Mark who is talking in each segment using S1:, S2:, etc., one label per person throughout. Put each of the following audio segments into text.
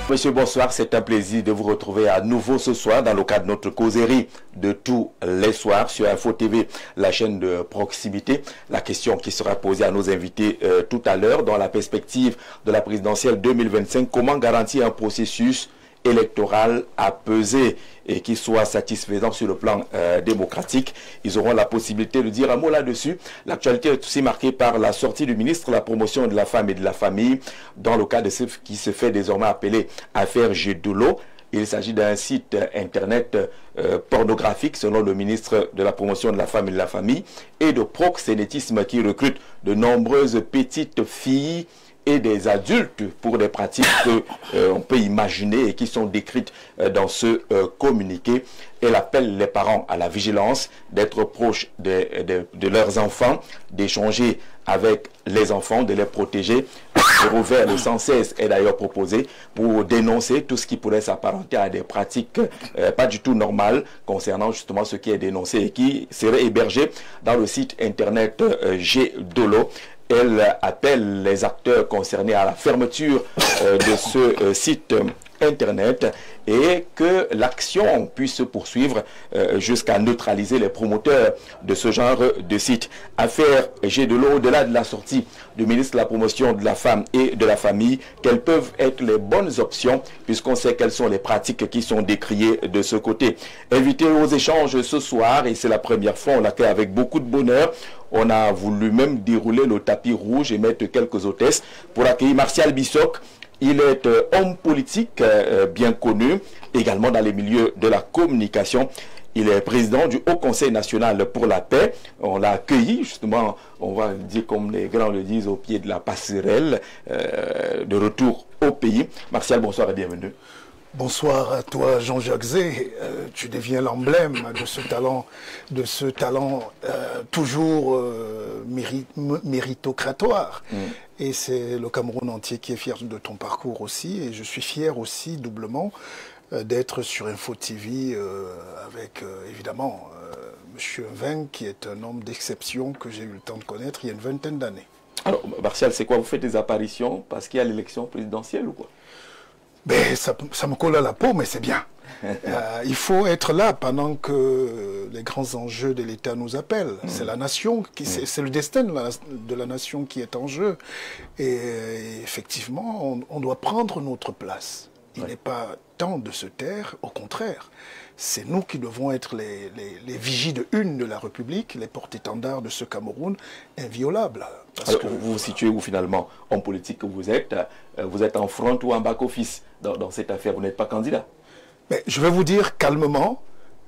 S1: Monsieur, bonsoir, c'est un plaisir de vous retrouver à nouveau ce soir dans le cadre de notre causerie de tous les soirs sur Info TV, la chaîne de proximité. La question qui sera posée à nos invités tout à l'heure dans la perspective de la présidentielle 2025, comment garantir un processus électoral apaisé et qui soit satisfaisant sur le plan démocratique. Ils auront la possibilité de dire un mot là-dessus. L'actualité est aussi marquée par la sortie du ministre de la promotion de la femme et de la famille dans le cas de ce qui se fait désormais appeler affaire Gedolo. Il s'agit d'un site internet pornographique selon le ministre de la promotion de la femme et de la famille et de proxénétisme qui recrute de nombreuses petites filles et des adultes pour des pratiques qu'on peut imaginer et qui sont décrites dans ce communiqué. Elle appelle les parents à la vigilance, d'être proches de leurs enfants, d'échanger avec les enfants, de les protéger. Le vers le 116 est d'ailleurs proposé pour dénoncer tout ce qui pourrait s'apparenter à des pratiques pas du tout normales concernant justement ce qui est dénoncé et qui serait hébergé dans le site internet Gedolo. Elle appelle les acteurs concernés à la fermeture de ce site internet et que l'action puisse se poursuivre jusqu'à neutraliser les promoteurs de ce genre de site. Affaire Gedolo, au-delà de la sortie du ministre de la promotion de la femme et de la famille, quelles peuvent être les bonnes options puisqu'on sait quelles sont les pratiques qui sont décriées de ce côté. Invité aux échanges ce soir, et c'est la première fois, on l'accueille avec beaucoup de bonheur. On a voulu même dérouler le tapis rouge et mettre quelques hôtesses pour accueillir Martial Bissoc. Il est homme politique bien connu, également dans les milieux de la communication. Il est président du Haut Conseil national pour la paix. On l'a accueilli, justement, on va dire comme les grands le disent, au pied de la passerelle, de retour au pays. Martial, bonsoir et bienvenue.
S2: Bonsoir à toi, Jean-Jacques Zé. Tu deviens l'emblème de ce talent toujours méritocratoire. Et c'est le Cameroun entier qui est fier de ton parcours aussi. Et je suis fier aussi doublement d'être sur Info TV avec évidemment M. Mveng, qui est un homme d'exception que j'ai eu le temps de connaître il y a une vingtaine d'années. Alors,
S1: Martial, c'est quoi? Vous faites des apparitions parce qu'il y a l'élection présidentielle ou quoi?
S2: Ben, ça me colle à la peau, mais c'est bien. Il faut être là pendant que les grands enjeux de l'État nous appellent. C'est la nation, c'est le destin de la nation qui est en jeu. Et effectivement, on doit prendre notre place. Il n'est pas temps de se taire, au contraire. C'est nous qui devons être les vigies de une de la République, les porte-étendards de ce Cameroun inviolable.
S1: Alors, vous vous situez où finalement, homme politique que vous êtes en front ou en back-office dans cette affaire? Vous n'êtes pas candidat?
S2: Mais je vais vous dire calmement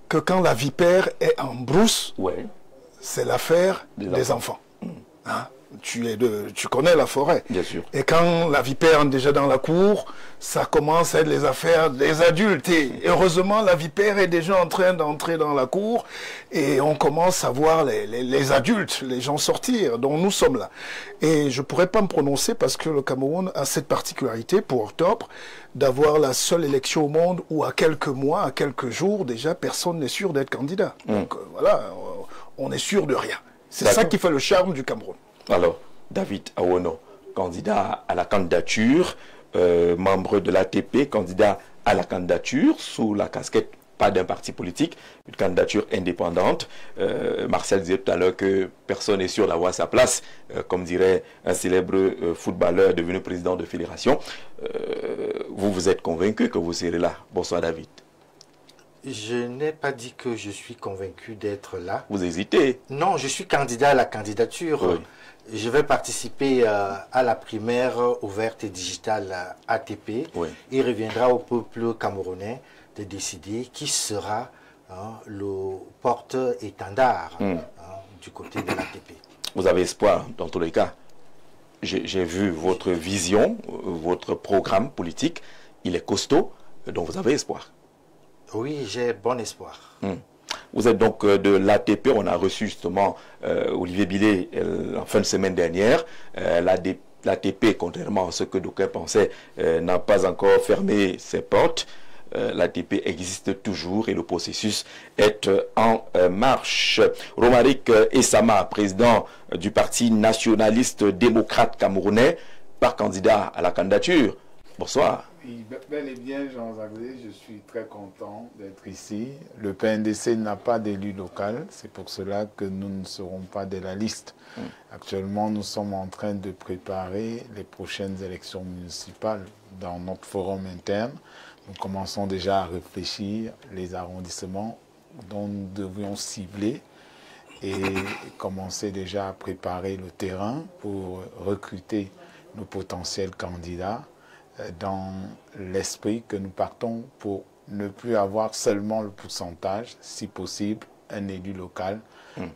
S2: que quand la vipère est en brousse, c'est l'affaire des enfants. Hein? Tu connais la forêt.
S1: Bien sûr.
S2: Et quand la vipère est déjà dans la cour, ça commence à être les affaires des adultes. Et heureusement, la vipère est déjà en train d'entrer dans la cour et on commence à voir les adultes, les gens sortir. Donc nous sommes là. Et je ne pourrais pas me prononcer parce que le Cameroun a cette particularité pour octobre d'avoir la seule élection au monde où à quelques mois, à quelques jours, déjà, personne n'est sûr d'être candidat. Donc voilà, on est sûr de rien. C'est ça qui fait le charme du Cameroun.
S1: Alors, David Awono, candidat à la candidature, membre de l'ATP, candidat à la candidature sous la casquette pas d'un parti politique, une candidature indépendante. Marcel disait tout à l'heure que personne n'est sûr d'avoir sa place, comme dirait un célèbre footballeur devenu président de fédération. Vous êtes convaincu que vous serez là? Bonsoir David.
S3: Je n'ai pas dit que je suis convaincu d'être là.
S1: Vous hésitez?
S3: Non, je suis candidat à la candidature. Oui. Je vais participer à la primaire ouverte et digitale ATP. Oui. Il reviendra au peuple camerounais de décider qui sera le porte-étendard du côté de l'ATP.
S1: Vous avez espoir dans tous les cas. J'ai vu votre vision, votre programme politique. Il est costaud, donc vous avez espoir.
S3: Oui, j'ai bon espoir.
S1: Vous êtes donc de l'ATP, on a reçu justement Olivier Billet en fin de semaine dernière. L'ATP, contrairement à ce que d'aucuns pensaient, n'a pas encore fermé ses portes. L'ATP existe toujours et le processus est en marche. Romaric Essama, président du Parti nationaliste démocrate camerounais, pas candidat à la candidature. Bonsoir.
S4: Bel et bien, Jean-Xavier, je suis très content d'être ici. Le PNDC n'a pas d'élu local, c'est pour cela que nous ne serons pas de la liste. Actuellement, nous sommes en train de préparer les prochaines élections municipales dans notre forum interne. Nous commençons déjà à réfléchir les arrondissements dont nous devions cibler et commencer déjà à préparer le terrain pour recruter nos potentiels candidats dans l'esprit que nous partons pour ne plus avoir seulement le pourcentage, si possible, un élu local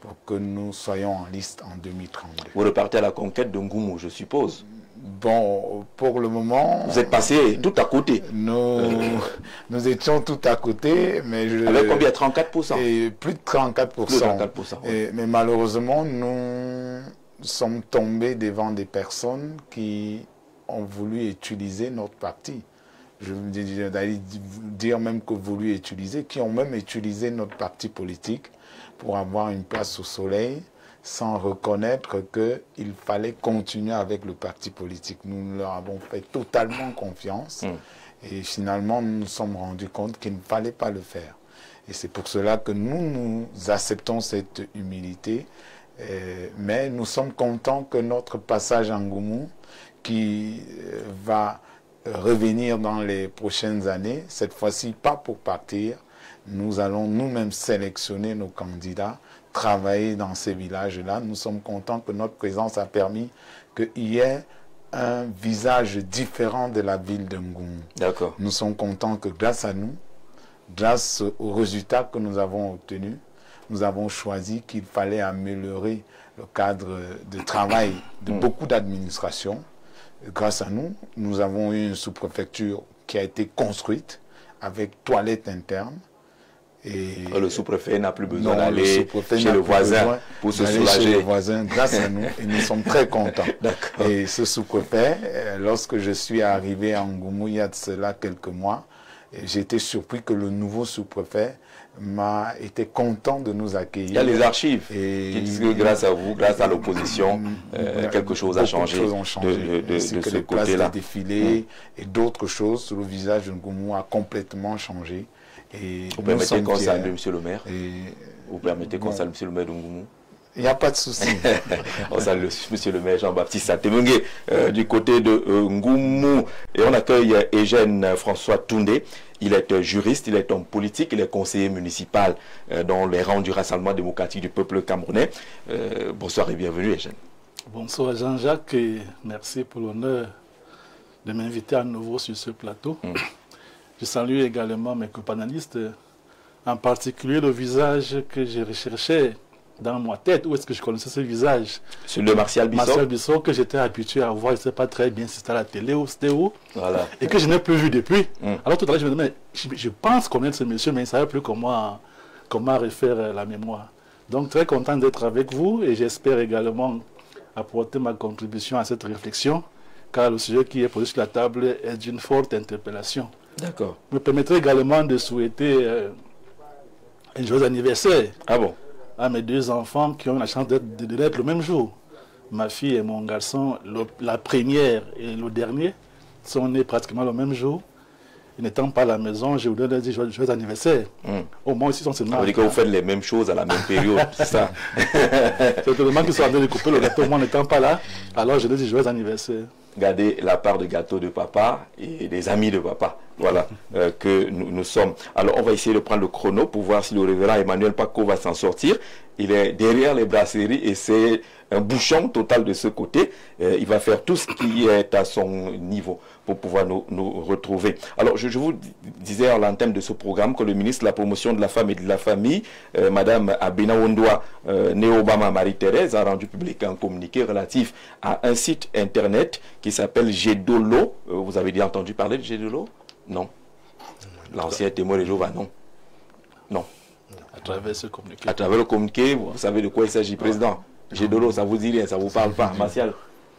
S4: pour que nous soyons en liste en 2032.
S1: Vous repartez à la conquête de Ngoumou, je suppose.
S4: Bon, pour le moment...
S1: Vous êtes passé tout à côté.
S4: Nous étions tout à côté, mais...
S1: Avec combien? 34%?
S4: Et plus de 34%.
S1: Plus de 34%.
S4: Oui. Mais malheureusement, nous sommes tombés devant des personnes qui ont voulu utiliser notre parti. Je veux dire même que voulu utiliser, qui ont même utilisé notre parti politique pour avoir une place au soleil, sans reconnaître qu'il fallait continuer avec le parti politique. Nous leur avons fait totalement confiance et finalement nous nous sommes rendus compte qu'il ne fallait pas le faire. Et c'est pour cela que nous acceptons cette humilité, mais nous sommes contents que notre passage en Ngoumou, qui va revenir dans les prochaines années, cette fois-ci pas pour partir, nous allons nous-mêmes sélectionner nos candidats, travailler dans ces villages-là. Nous sommes contents que notre présence a permis qu'il y ait un visage différent de la ville de Ngoumou. D'accord. Nous sommes contents que grâce à nous, grâce aux résultats que nous avons obtenus, nous avons choisi qu'il fallait améliorer le cadre de travail de beaucoup d'administrations. Grâce à nous, nous avons eu une sous-préfecture qui a été construite avec toilettes internes. Et
S1: le sous-préfet n'a plus besoin d'aller chez le voisin pour se soulager.
S4: Grâce à nous, et nous sommes très contents. Et ce sous-préfet, lorsque je suis arrivé à Ngoumou il y a de cela quelques mois, j'ai été surpris que le nouveau sous-préfet m'a été content de nous accueillir.
S1: Il y a les archives qui disent que grâce à vous, grâce à l'opposition, quelque chose a changé.
S4: Beaucoup de choses ont changé.
S1: De
S4: ce côté-là. Places de défilé et d'autres choses. Le visage de Ngoumou a complètement changé. Et
S1: vous permettez qu'on salue M. le maire? Vous permettez qu'on salue M. le maire de Ngoumou?
S4: Il n'y a pas de souci.
S1: On salue M. le maire Jean-Baptiste Satemungue du côté de Ngoumou. Et on accueille Eugène François Toundé. Il est juriste, il est homme politique, il est conseiller municipal dans les rangs du Rassemblement démocratique du peuple camerounais. Bonsoir et bienvenue, Eugène.
S5: Bonsoir Jean-Jacques et merci pour l'honneur de m'inviter à nouveau sur ce plateau. Je salue également mes co-panélistes, en particulier le visage que je recherchais dans ma tête. Où est-ce que je connaissais ce visage?
S1: Celui de Martial Bissot.
S5: Martial Bissot, que j'étais habitué à voir, je ne sais pas très bien si c'était à la télé ou c'était où. Voilà. Et que je n'ai plus vu depuis. Alors tout à l'heure, je me disais, mais je pense connaître ce monsieur, mais je ne savais plus comment refaire la mémoire. Donc très content d'être avec vous et j'espère également apporter ma contribution à cette réflexion, car le sujet qui est posé sur la table est d'une forte interpellation.
S1: D'accord.
S5: Me permettrait également de souhaiter un joyeux anniversaire.
S1: Ah bon?
S5: À mes deux enfants qui ont la chance de naître le même jour. Ma fille et mon garçon, la première et le dernier, sont nés pratiquement le même jour. N'étant pas à la maison, je voudrais leur dire joyeux anniversaire. Au moins, ils sont seulement.
S1: Ça veut dire que vous faites les mêmes choses à la même période, c'est ça?
S5: C'est tellement qu'ils sont en train de couper le gâteau, moi n'étant pas là, alors je leur dis joyeux anniversaire.
S1: Gardez la part de gâteau de papa et des amis de papa. Voilà que nous sommes. Alors, on va essayer de prendre le chrono pour voir si le révérend Emmanuel Paco va s'en sortir. Il est derrière les brasseries et c'est un bouchon total de ce côté. Il va faire tout ce qui est à son niveau pour pouvoir nous retrouver. Alors, je vous disais à l'antenne de ce programme que le ministre de la Promotion de la Femme et de la Famille, Madame Abena Wondoa Néobama Marie-Thérèse, a rendu public un communiqué relatif à un site internet qui s'appelle Gédolo. Vous avez déjà entendu parler de Gédolo? Non. L'ancien témoin de Jéhovah, non. Non.
S5: À travers ce communiqué.
S1: À travers le communiqué, vous savez de quoi il s'agit, président? Gédolo, ça vous dit rien, ça vous parle pas. Martial,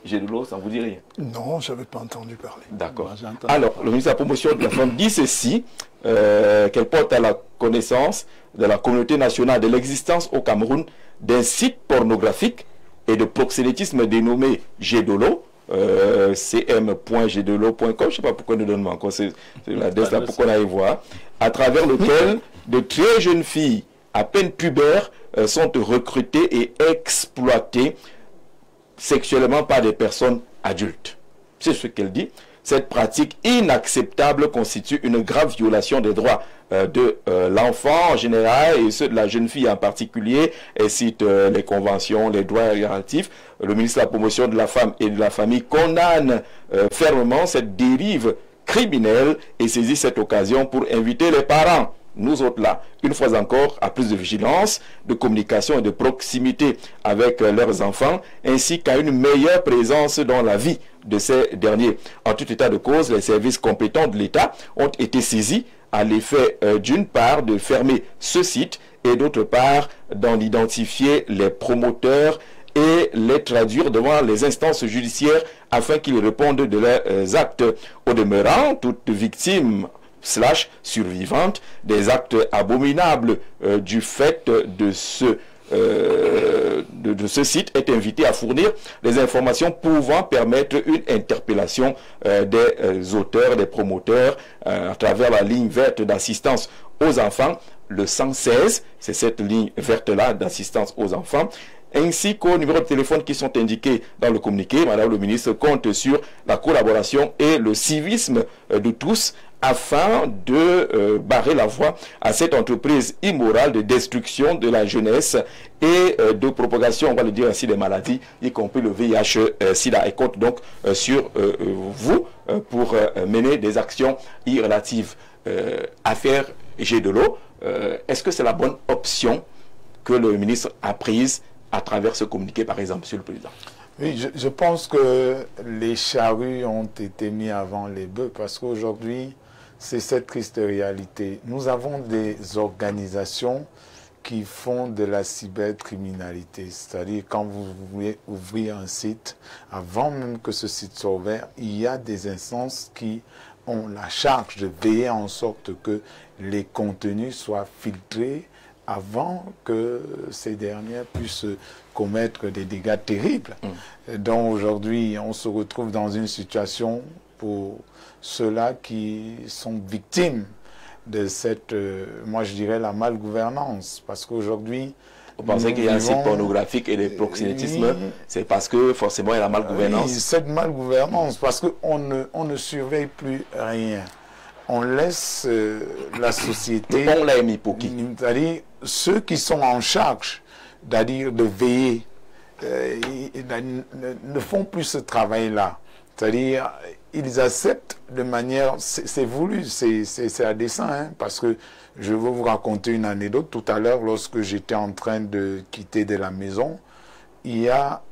S1: Gédolo, ça vous dit rien?
S2: Non, je n'avais pas entendu parler.
S1: D'accord. Alors, le ministre de la Promotion de la Femme dit ceci, qu'elle porte à la connaissance de la communauté nationale de l'existence au Cameroun d'un site pornographique et de proxénétisme dénommé Gédolo, cm.gdelo.com, je ne sais pas pourquoi nous donnons encore l'adresse là pour qu'on aille voir, à travers lequel de très jeunes filles à peine pubères sont recrutées et exploitées sexuellement par des personnes adultes. C'est ce qu'elle dit. Cette pratique inacceptable constitue une grave violation des droits de l'enfant en général et ceux de la jeune fille en particulier. Elle cite les conventions, les droits relatifs. Le ministre de la Promotion de la Femme et de la Famille condamne fermement cette dérive criminelle et saisit cette occasion pour inviter les parents, nous autres là, une fois encore, à plus de vigilance, de communication et de proximité avec leurs enfants, ainsi qu'à une meilleure présence dans la vie de ces derniers. En tout état de cause, les services compétents de l'État ont été saisis à l'effet d'une part de fermer ce site et d'autre part d'en identifier les promoteurs et les traduire devant les instances judiciaires afin qu'ils répondent de leurs actes. Au demeurant, toute victime / survivante des actes abominables du fait de ce site est invité à fournir les informations pouvant permettre une interpellation des auteurs, des promoteurs à travers la ligne verte d'assistance aux enfants, le 116, c'est cette ligne verte-là d'assistance aux enfants, ainsi qu'aux numéros de téléphone qui sont indiqués dans le communiqué. Madame le ministre compte sur la collaboration et le civisme de tous afin de barrer la voie à cette entreprise immorale de destruction de la jeunesse et de propagation, on va le dire ainsi, des maladies, y compris le VIH-Sida. Et compte donc sur vous pour mener des actions relatives. Affaire GDelo, est-ce que c'est la bonne option que le ministre a prise à travers ce communiqué, par exemple, Monsieur le Président?
S4: Oui, je pense que les charrues ont été mis avant les bœufs parce qu'aujourd'hui, c'est cette triste réalité. Nous avons des organisations qui font de la cybercriminalité. C'est-à-dire, quand vous voulez ouvrir un site, avant même que ce site soit ouvert, il y a des instances qui ont la charge de veiller en sorte que les contenus soient filtrés avant que ces dernières puissent commettre des dégâts terribles. Donc aujourd'hui, on se retrouve dans une situation pour ceux-là qui sont victimes de cette, moi je dirais, la malgouvernance. Parce qu'aujourd'hui...
S1: Vous pensez qu'il y a un site pornographique et le proxénétisme, c'est parce que forcément il y a la malgouvernance?
S4: Oui, cette malgouvernance, parce qu'on ne surveille plus rien. On laisse la société...
S1: On l'a mis pour qui?
S4: C'est-à-dire, ceux qui sont en charge, c'est-à-dire de veiller, ne font plus ce travail-là. C'est-à-dire, ils acceptent de manière... C'est voulu, c'est à dessein, hein, parce que je veux vous raconter une anecdote. Tout à l'heure, lorsque j'étais en train de quitter de la maison, il y a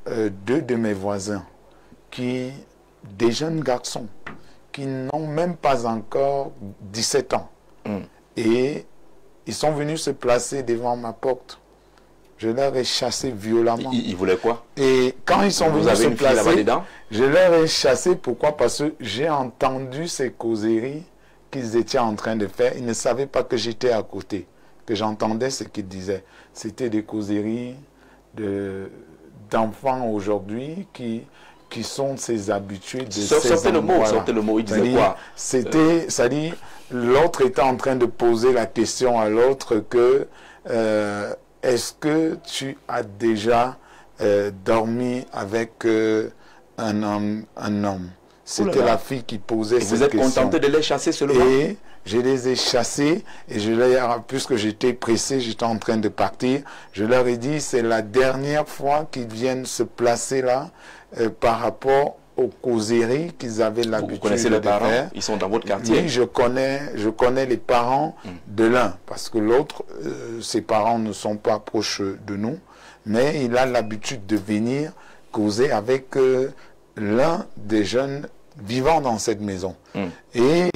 S4: deux de mes voisins, des jeunes garçons, qui n'ont même pas encore 17 ans. Et ils sont venus se placer devant ma porte. Je leur ai chassé violemment.
S1: Ils voulaient quoi?
S4: Et quand ils sont venus se placer, je leur ai chassé. Pourquoi? Parce que j'ai entendu ces causeries qu'ils étaient en train de faire. Ils ne savaient pas que j'étais à côté, que j'entendais ce qu'ils disaient. C'était des causeries d'enfants aujourd'hui qui sont ces habitués de ces endroits-là.
S1: Sortez le mot, il disait quoi?
S4: C'était, c'est-à-dire, l'autre était en train de poser la question à l'autre que est-ce que tu as déjà dormi avec un homme? C'était la fille qui posait cette question.
S1: Vous êtes contenté de les chasser seulement?
S4: Et je les ai chassés et puisque j'étais pressé, j'étais en train de partir, je leur ai dit c'est la dernière fois qu'ils viennent se placer là par rapport aux causeries qu'ils avaient l'habitude de faire.
S1: Vous connaissez les parents? Ils sont dans votre quartier?
S4: Oui, je connais les parents de l'un, parce que l'autre, ses parents ne sont pas proches de nous, mais il a l'habitude de venir causer avec l'un des jeunes vivant dans cette maison. Et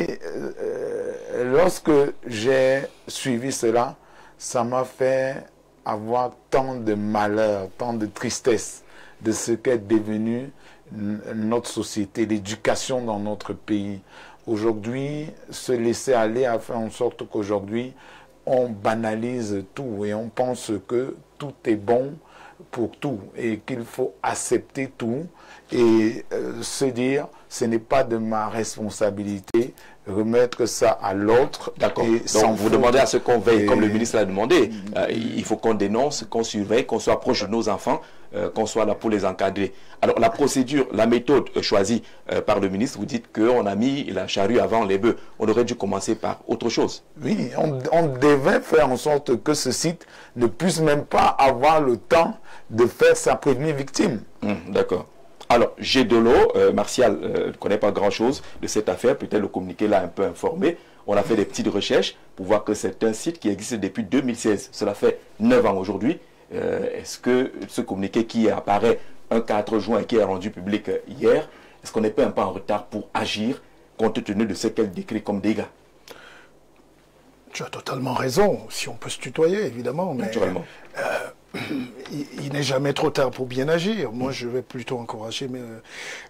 S4: lorsque j'ai suivi cela, ça m'a fait avoir tant de malheur, tant de tristesse de ce qu'est devenu notre société, l'éducation dans notre pays. Aujourd'hui, se laisser aller a fait en sorte qu'aujourd'hui, on banalise tout et on pense que tout est bon pour tout et qu'il faut accepter tout et se dire ce n'est pas de ma responsabilité, remettre ça à l'autre.
S1: D'accord. Donc vous demandez à ce qu'on veille, comme le ministre l'a demandé, il faut qu'on dénonce, qu'on surveille, qu'on soit proche de nos enfants, qu'on soit là pour les encadrer. Alors la procédure, la méthode choisie par le ministre, vous dites qu'on a mis la charrue avant les bœufs. On aurait dû commencer par autre chose.
S4: Oui, on devait faire en sorte que ce site ne puisse même pas avoir le temps de faire sa première victime.
S1: D'accord. Alors, j'ai de l'eau, Martial ne connaît pas grand-chose de cette affaire, peut-être le communiqué l'a un peu informé. On a fait des petites recherches pour voir que c'est un site qui existe depuis 2016. Cela fait 9 ans aujourd'hui. Est-ce que ce communiqué qui apparaît un 4 juin et qui est rendu public hier, est-ce qu'on n'est pas un peu en retard pour agir compte tenu de ce qu'elle décrit comme dégâts?
S2: Tu as totalement raison, si on peut se tutoyer, évidemment. Mais,
S1: naturellement.
S2: Il n'est jamais trop tard pour bien agir. Moi, je vais plutôt encourager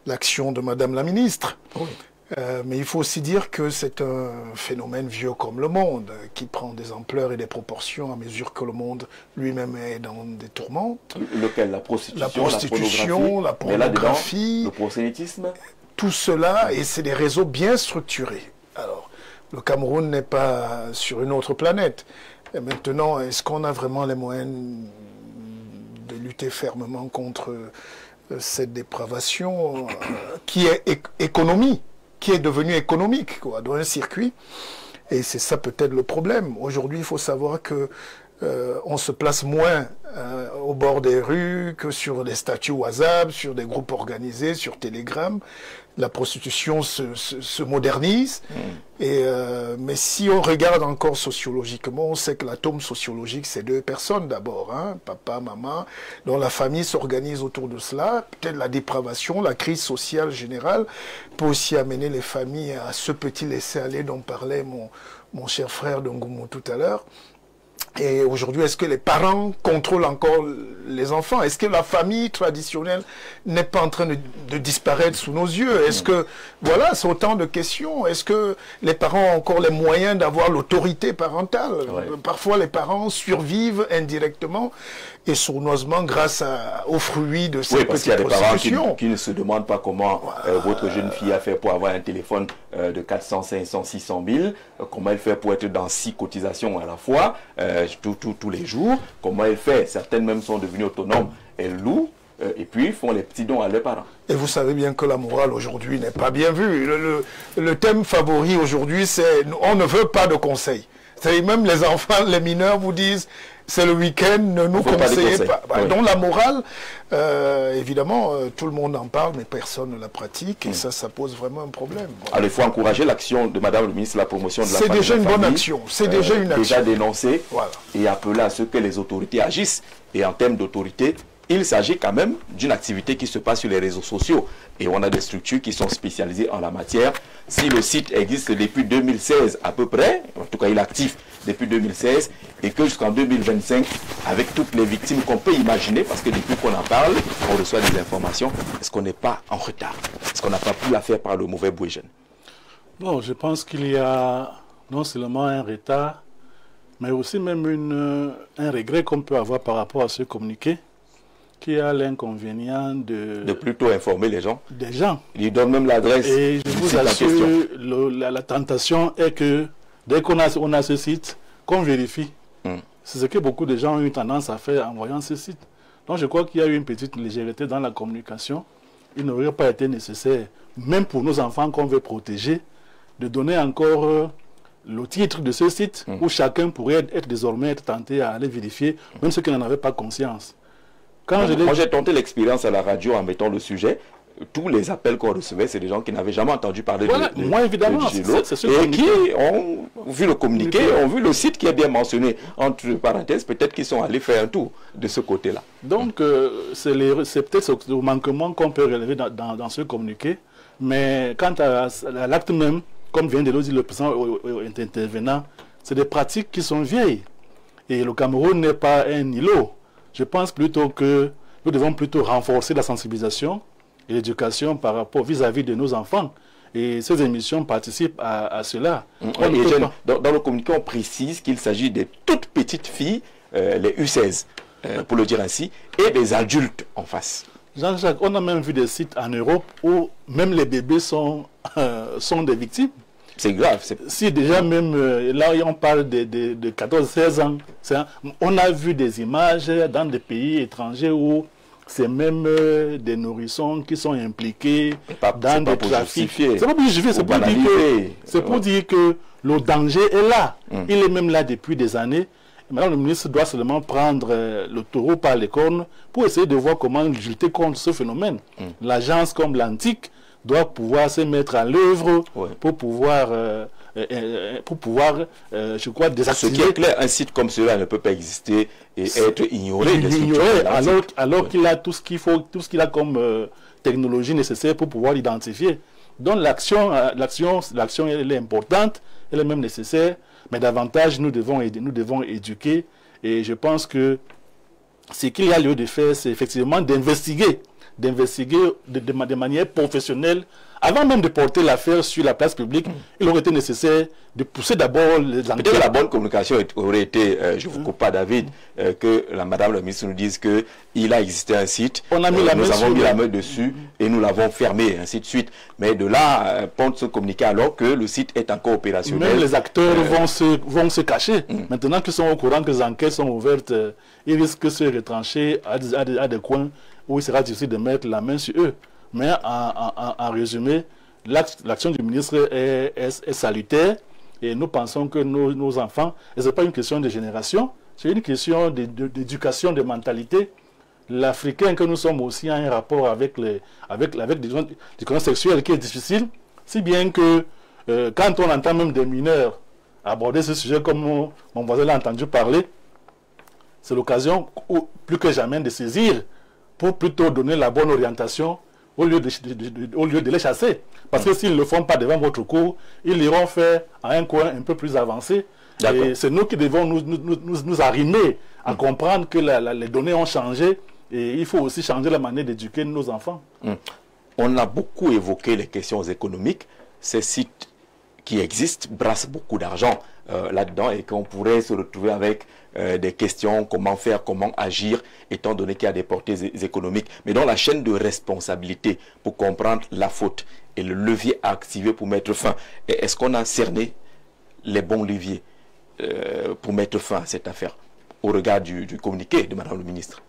S2: l'action de Madame la ministre. Oui. Mais il faut aussi dire que c'est un phénomène vieux comme le monde, qui prend des ampleurs et des proportions à mesure que le monde lui-même est dans des tourmentes.
S1: Lequel? La prostitution,
S2: la pornographie,
S1: le prosélytisme.
S2: Tout cela, et c'est des réseaux bien structurés. Alors, le Cameroun n'est pas sur une autre planète. Et maintenant, est-ce qu'on a vraiment les moyens de lutter fermement contre cette dépravation qui est économie, qui est devenue économique, quoi, dans un circuit? Et c'est ça peut-être le problème. Aujourd'hui, il faut savoir que on se place moins au bord des rues que sur des statuts WhatsApp, sur des groupes organisés, sur Telegram. La prostitution se modernise. Mais si on regarde encore sociologiquement, on sait que l'atome sociologique, c'est 2 personnes d'abord, hein, papa, maman, dont la famille s'organise autour de cela. Peut-être la dépravation, la crise sociale générale peut aussi amener les familles à ce petit laisser-aller dont parlait mon cher frère Dongoumou tout à l'heure. Et aujourd'hui, est-ce que les parents contrôlent encore les enfants? Est-ce que la famille traditionnelle n'est pas en train de disparaître sous nos yeux? Est-ce que, voilà, c'est autant de questions. Est-ce que les parents ont encore les moyens d'avoir l'autorité parentale? Parfois, les parents survivent indirectement et sournoisement grâce aux fruits de cette petite prostitution.
S1: Oui, parce qu'il y a des parents qui ne se demandent pas comment votre jeune fille a fait pour avoir un téléphone de 400, 500, 600 000, comment elle fait pour être dans 6 cotisations à la fois, tous les jours, comment elle fait. Certaines même sont devenues autonomes, elles louent, et puis font les petits dons à leurs parents.
S2: Et vous savez bien que la morale aujourd'hui n'est pas bien vue. Le thème favori aujourd'hui, c'est « on ne veut pas de conseils ». C'est-à-dire même les enfants, les mineurs vous disent c'est le week-end, ne nous conseillez pas. Oui. Donc la morale, évidemment, tout le monde en parle, mais personne ne la pratique, et ça pose vraiment un problème.
S1: Alors il faut encourager l'action de Madame le ministre de la promotion de la famille.
S2: C'est déjà une bonne action, c'est déjà une action.
S1: Déjà dénoncée, et appeler à ce que les autorités agissent. Et en termes d'autorité, il s'agit quand même d'une activité qui se passe sur les réseaux sociaux. Et on a des structures qui sont spécialisées en la matière. Si le site existe depuis 2016 à peu près, en tout cas il est actif depuis 2016, et que jusqu'en 2025, avec toutes les victimes qu'on peut imaginer, parce que depuis qu'on en parle, on reçoit des informations, est-ce qu'on n'est pas en retard? Est-ce qu'on n'a pas pu la faire par le mauvais Bouéjen?
S5: Bon, je pense qu'il y a non seulement un retard, mais aussi même un regret qu'on peut avoir par rapport à ce communiqué, qui a l'inconvénient de
S1: plutôt informer les gens.
S5: Des gens.
S1: Il donne même l'adresse.
S5: Et je vous assure, la tentation est que dès qu'on a ce site, qu'on vérifie. C'est ce que beaucoup de gens ont eu tendance à faire en voyant ce site. Donc je crois qu'il y a eu une petite légèreté dans la communication. Il n'aurait pas été nécessaire, même pour nos enfants qu'on veut protéger, de donner encore le titre de ce site où chacun pourrait désormais être tenté à aller vérifier, même ceux qui n'en avaient pas conscience.
S1: Moi, j'ai tenté l'expérience à la radio en mettant le sujet. Tous les appels qu'on recevait, c'est des gens qui n'avaient jamais entendu parler de
S5: moi, évidemment,
S1: et qui ont vu le communiqué, ont vu le site qui est bien mentionné. Entre parenthèses, peut-être qu'ils sont allés faire un tour de ce côté-là.
S5: Donc, c'est peut-être le manquement qu'on peut relever dans ce communiqué. Mais quant à l'acte même, comme vient de le dire le président intervenant, c'est des pratiques qui sont vieilles. Et le Cameroun n'est pas un îlot. Je pense plutôt que nous devons plutôt renforcer la sensibilisation et l'éducation par rapport vis-à-vis de nos enfants. Et ces émissions participent à cela.
S1: Dans le communiqué, on précise qu'il s'agit des toutes petites filles, les U16. pour le dire ainsi, et des adultes en face.
S5: Jean-Jacques, on a même vu des sites en Europe où même les bébés sont des victimes.
S1: C'est grave.
S5: Si déjà même, là on parle de 14-16 ans, on a vu des images dans des pays étrangers où c'est même des nourrissons qui sont impliqués dans des trafics. C'est pas pour justifier, c'est pour dire que le danger est là. Il est même là depuis des années. Maintenant, le ministre doit seulement prendre le taureau par les cornes pour essayer de voir comment lutter contre ce phénomène. L'agence comme l'Antique doit pouvoir se mettre à l'œuvre pour pouvoir, je crois, désactiver.
S1: Ce qui est clair, un site comme cela ne peut pas exister et être ignoré.
S5: Alors qu'il a tout ce qu'il faut, tout ce qu'il a comme technologie nécessaire pour pouvoir l'identifier. Donc l'action elle est importante, elle est même nécessaire, mais davantage nous devons éduquer. Et je pense que ce qu'il y a lieu de faire, c'est effectivement d'investiguer de manière professionnelle. Avant même de porter l'affaire sur la place publique, il aurait été nécessaire de pousser d'abord les enquêtes.
S1: Peut-être la bonne communication aurait été, je ne vous coupe pas David, que madame la ministre nous dise qu'il a existé un site, nous avons mis la main dessus et nous l'avons fermé, ainsi de suite. Mais de là, prendre ce communiqué alors que le site est encore opérationnel.
S5: Même les acteurs vont se cacher. Maintenant qu'ils sont au courant que les enquêtes sont ouvertes, ils risquent de se retrancher à des coins où il sera difficile de mettre la main sur eux. Mais en résumé, l'action du ministre est salutaire et nous pensons que nos enfants, et ce n'est pas une question de génération, c'est une question d'éducation, de mentalité. L'Africain que nous sommes aussi a un rapport avec l'éducation sexuelle qui est difficile, si bien que quand on entend même des mineurs aborder ce sujet comme mon voisin l'a entendu parler, c'est l'occasion plus que jamais de saisir pour plutôt donner la bonne orientation au lieu de les chasser. Parce que s'ils ne le font pas devant votre cour, ils l'iront faire à un coin un peu plus avancé. Et c'est nous qui devons nous arrimer à comprendre que les données ont changé et il faut aussi changer la manière d'éduquer nos enfants.
S1: On a beaucoup évoqué les questions économiques. Ces sites qui existent brassent beaucoup d'argent là-dedans et qu'on pourrait se retrouver avec des questions, comment faire, comment agir, étant donné qu'il y a des portées économiques. Mais dans la chaîne de responsabilité, pour comprendre la faute et le levier à activer pour mettre fin, est-ce qu'on a cerné les bons leviers pour mettre fin à cette affaire, au regard du communiqué de Madame le ministre?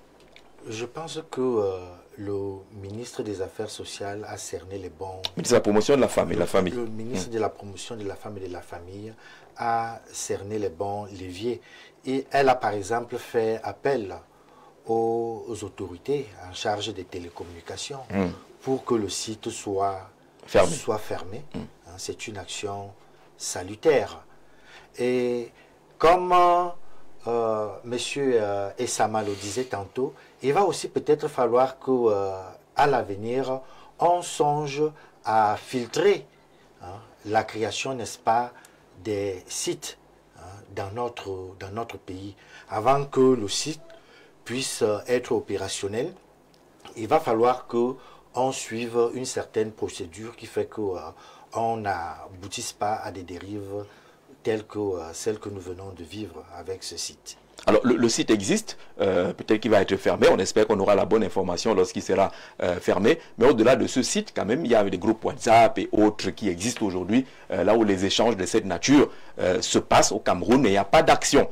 S3: Je pense que le ministre des Affaires sociales a cerné les bons...
S1: Le ministre de la promotion de la femme et de la famille.
S3: Le ministre de la promotion de la femme et de la famille a cerné les bons leviers. Et elle a par exemple fait appel aux autorités en charge des télécommunications pour que le site soit fermé. C'est une action salutaire. Et comme Monsieur Essama le disait tantôt, il va aussi peut-être falloir qu'à l'avenir, on songe à filtrer la création, n'est-ce pas, des sites dans notre pays. Avant que le site puisse être opérationnel, il va falloir qu'on suive une certaine procédure qui fait qu'on n'aboutisse pas à des dérives telles que celles que nous venons de vivre avec ce site.
S1: Alors, le site existe, peut-être qu'il va être fermé, on espère qu'on aura la bonne information lorsqu'il sera fermé, mais au-delà de ce site, quand même, il y a des groupes WhatsApp et autres qui existent aujourd'hui, là où les échanges de cette nature se passent au Cameroun, mais il n'y a pas d'action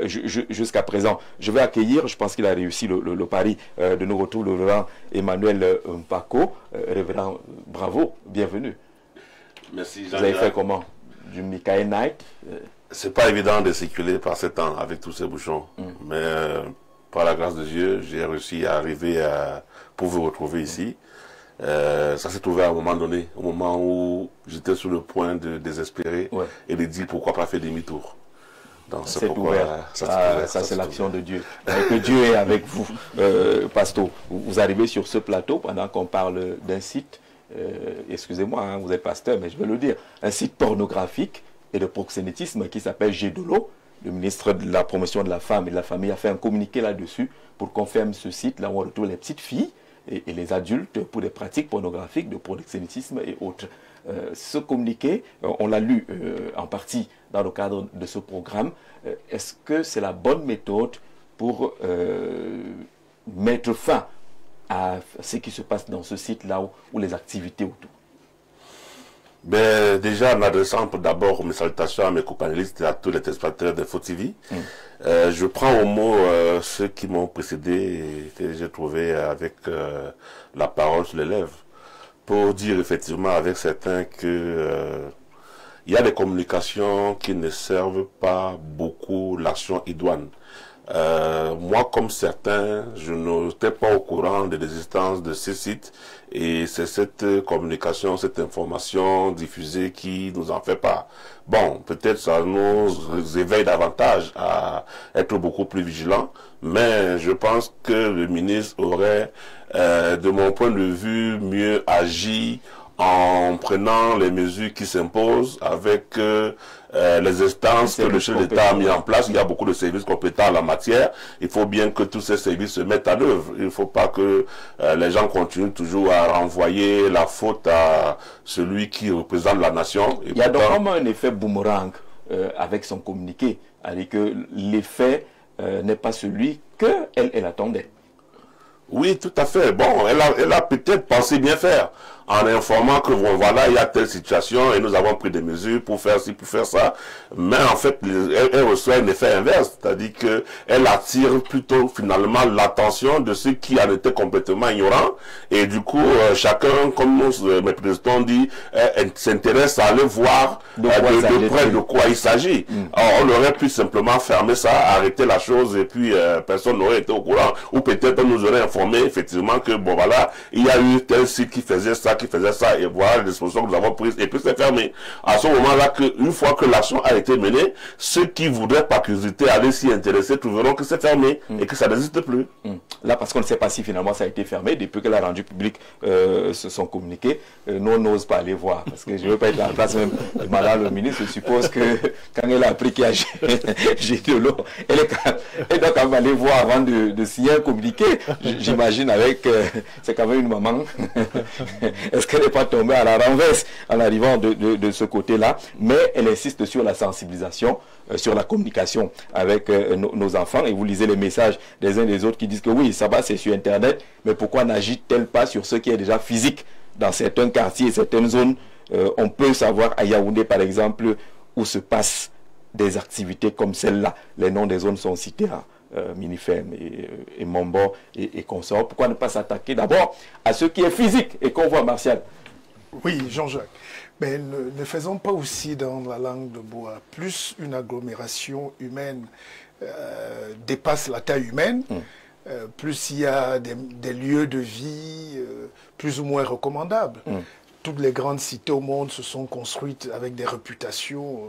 S1: jusqu'à présent. Je vais accueillir, je pense qu'il a réussi le pari de nous retrouver, le révérend Emmanuel Mpako. Révérend, bravo, bienvenue.
S6: Merci,
S1: Jean-Jacques. Vous avez fait comment? Du Michael Knight
S6: C'est pas évident de circuler par ces temps avec tous ces bouchons. Mais par la grâce de Dieu, j'ai réussi à arriver pour vous retrouver ici. Ça s'est trouvé à un moment donné, au moment où j'étais sur le point de désespérer et de dire pourquoi pas faire demi-tour.
S1: C'est ouvert. Ça c'est l'action de Dieu. Que Dieu est avec vous, Pasto. Vous arrivez sur ce plateau pendant qu'on parle d'un site, excusez-moi, hein, vous êtes pasteur, mais je vais le dire, un site pornographique et de proxénétisme qui s'appelle Gédolo. Le ministre de la promotion de la femme et de la famille a fait un communiqué là-dessus pour qu'on ferme ce site, là où on retrouve les petites filles et les adultes pour des pratiques pornographiques de proxénétisme et autres. Ce communiqué, on l'a lu en partie dans le cadre de ce programme. Est-ce que c'est la bonne méthode pour mettre fin à ce qui se passe dans ce site-là ou les activités autour?
S6: Ben, déjà, en adressant d'abord mes salutations à mes co-panélistes et à tous les téléspectateurs d'Info TV, je prends au mot ceux qui m'ont précédé et que j'ai trouvé avec la parole sur les lèvres pour dire effectivement avec certains que il y a des communications qui ne servent pas beaucoup l'action idoine. Moi, comme certains, je n'étais pas au courant de l'existence de ces sites et c'est cette communication, cette information diffusée qui nous en fait part. Bon, peut-être ça nous éveille davantage à être beaucoup plus vigilants, mais je pense que le ministre aurait, de mon point de vue, mieux agi en prenant les mesures qui s'imposent avec les instances que le chef d'État a mis en place. Il y a beaucoup de services compétents en la matière. Il faut bien que tous ces services se mettent en œuvre. Il ne faut pas que les gens continuent toujours à renvoyer la faute à celui qui représente la nation. Et
S1: il y a donc vraiment un effet boomerang avec son communiqué. C'est-à-dire que l'effet n'est pas celui qu'elle attendait.
S6: Oui, tout à fait. Bon, elle a peut-être pensé bien faire en informant que bon, voilà, il y a telle situation et nous avons pris des mesures pour faire ci, pour faire ça. Mais en fait, elle reçoit un effet inverse, c'est-à-dire que elle attire plutôt finalement l'attention de ceux qui en étaient complètement ignorants. Et du coup, chacun, comme mes présidents dit, s'intéresse à aller voir de près de quoi il s'agit. Alors, on aurait pu simplement fermer ça, arrêter la chose et puis personne n'aurait été au courant. Ou peut-être on nous aurait informé effectivement que bon voilà, il y a eu tel site qui faisait ça, et voilà les dispositions que nous avons prises, et puis c'est fermé. À ce moment-là, une fois que l'action a été menée, ceux qui voudraient par curiosité aller s'y intéresser trouveront que c'est fermé et que ça n'existe plus.
S1: Là, parce qu'on ne sait pas si finalement ça a été fermé, depuis qu'elle a rendu public son communiqué, nous on n'ose pas aller voir, parce que je ne veux pas être à la place même de madame le ministre. Je suppose que quand elle a appris qu'il y a jeté de l'eau, elle doit quand même aller voir avant de signer un communiqué. J'imagine avec, c'est quand même une maman. Est-ce qu'elle n'est pas tombée à la renverse en arrivant de ce côté-là? Mais elle insiste sur la sensibilisation, sur la communication avec nos enfants. Et vous lisez les messages des uns des autres qui disent que oui, ça va, c'est sur Internet, mais pourquoi n'agit-elle pas sur ce qui est déjà physique dans certains quartiers, certaines zones? On peut savoir à Yaoundé, par exemple, où se passent des activités comme celle-là. Les noms des zones sont cités à Minifem et Mombo et consorts. Pourquoi ne pas s'attaquer d'abord à ce qui est physique et qu'on voit, Martial?
S2: Oui, Jean-Jacques. Mais ne faisons pas aussi dans la langue de bois. Plus une agglomération humaine dépasse la taille humaine, plus il y a des lieux de vie plus ou moins recommandables. Toutes les grandes cités au monde se sont construites avec des réputations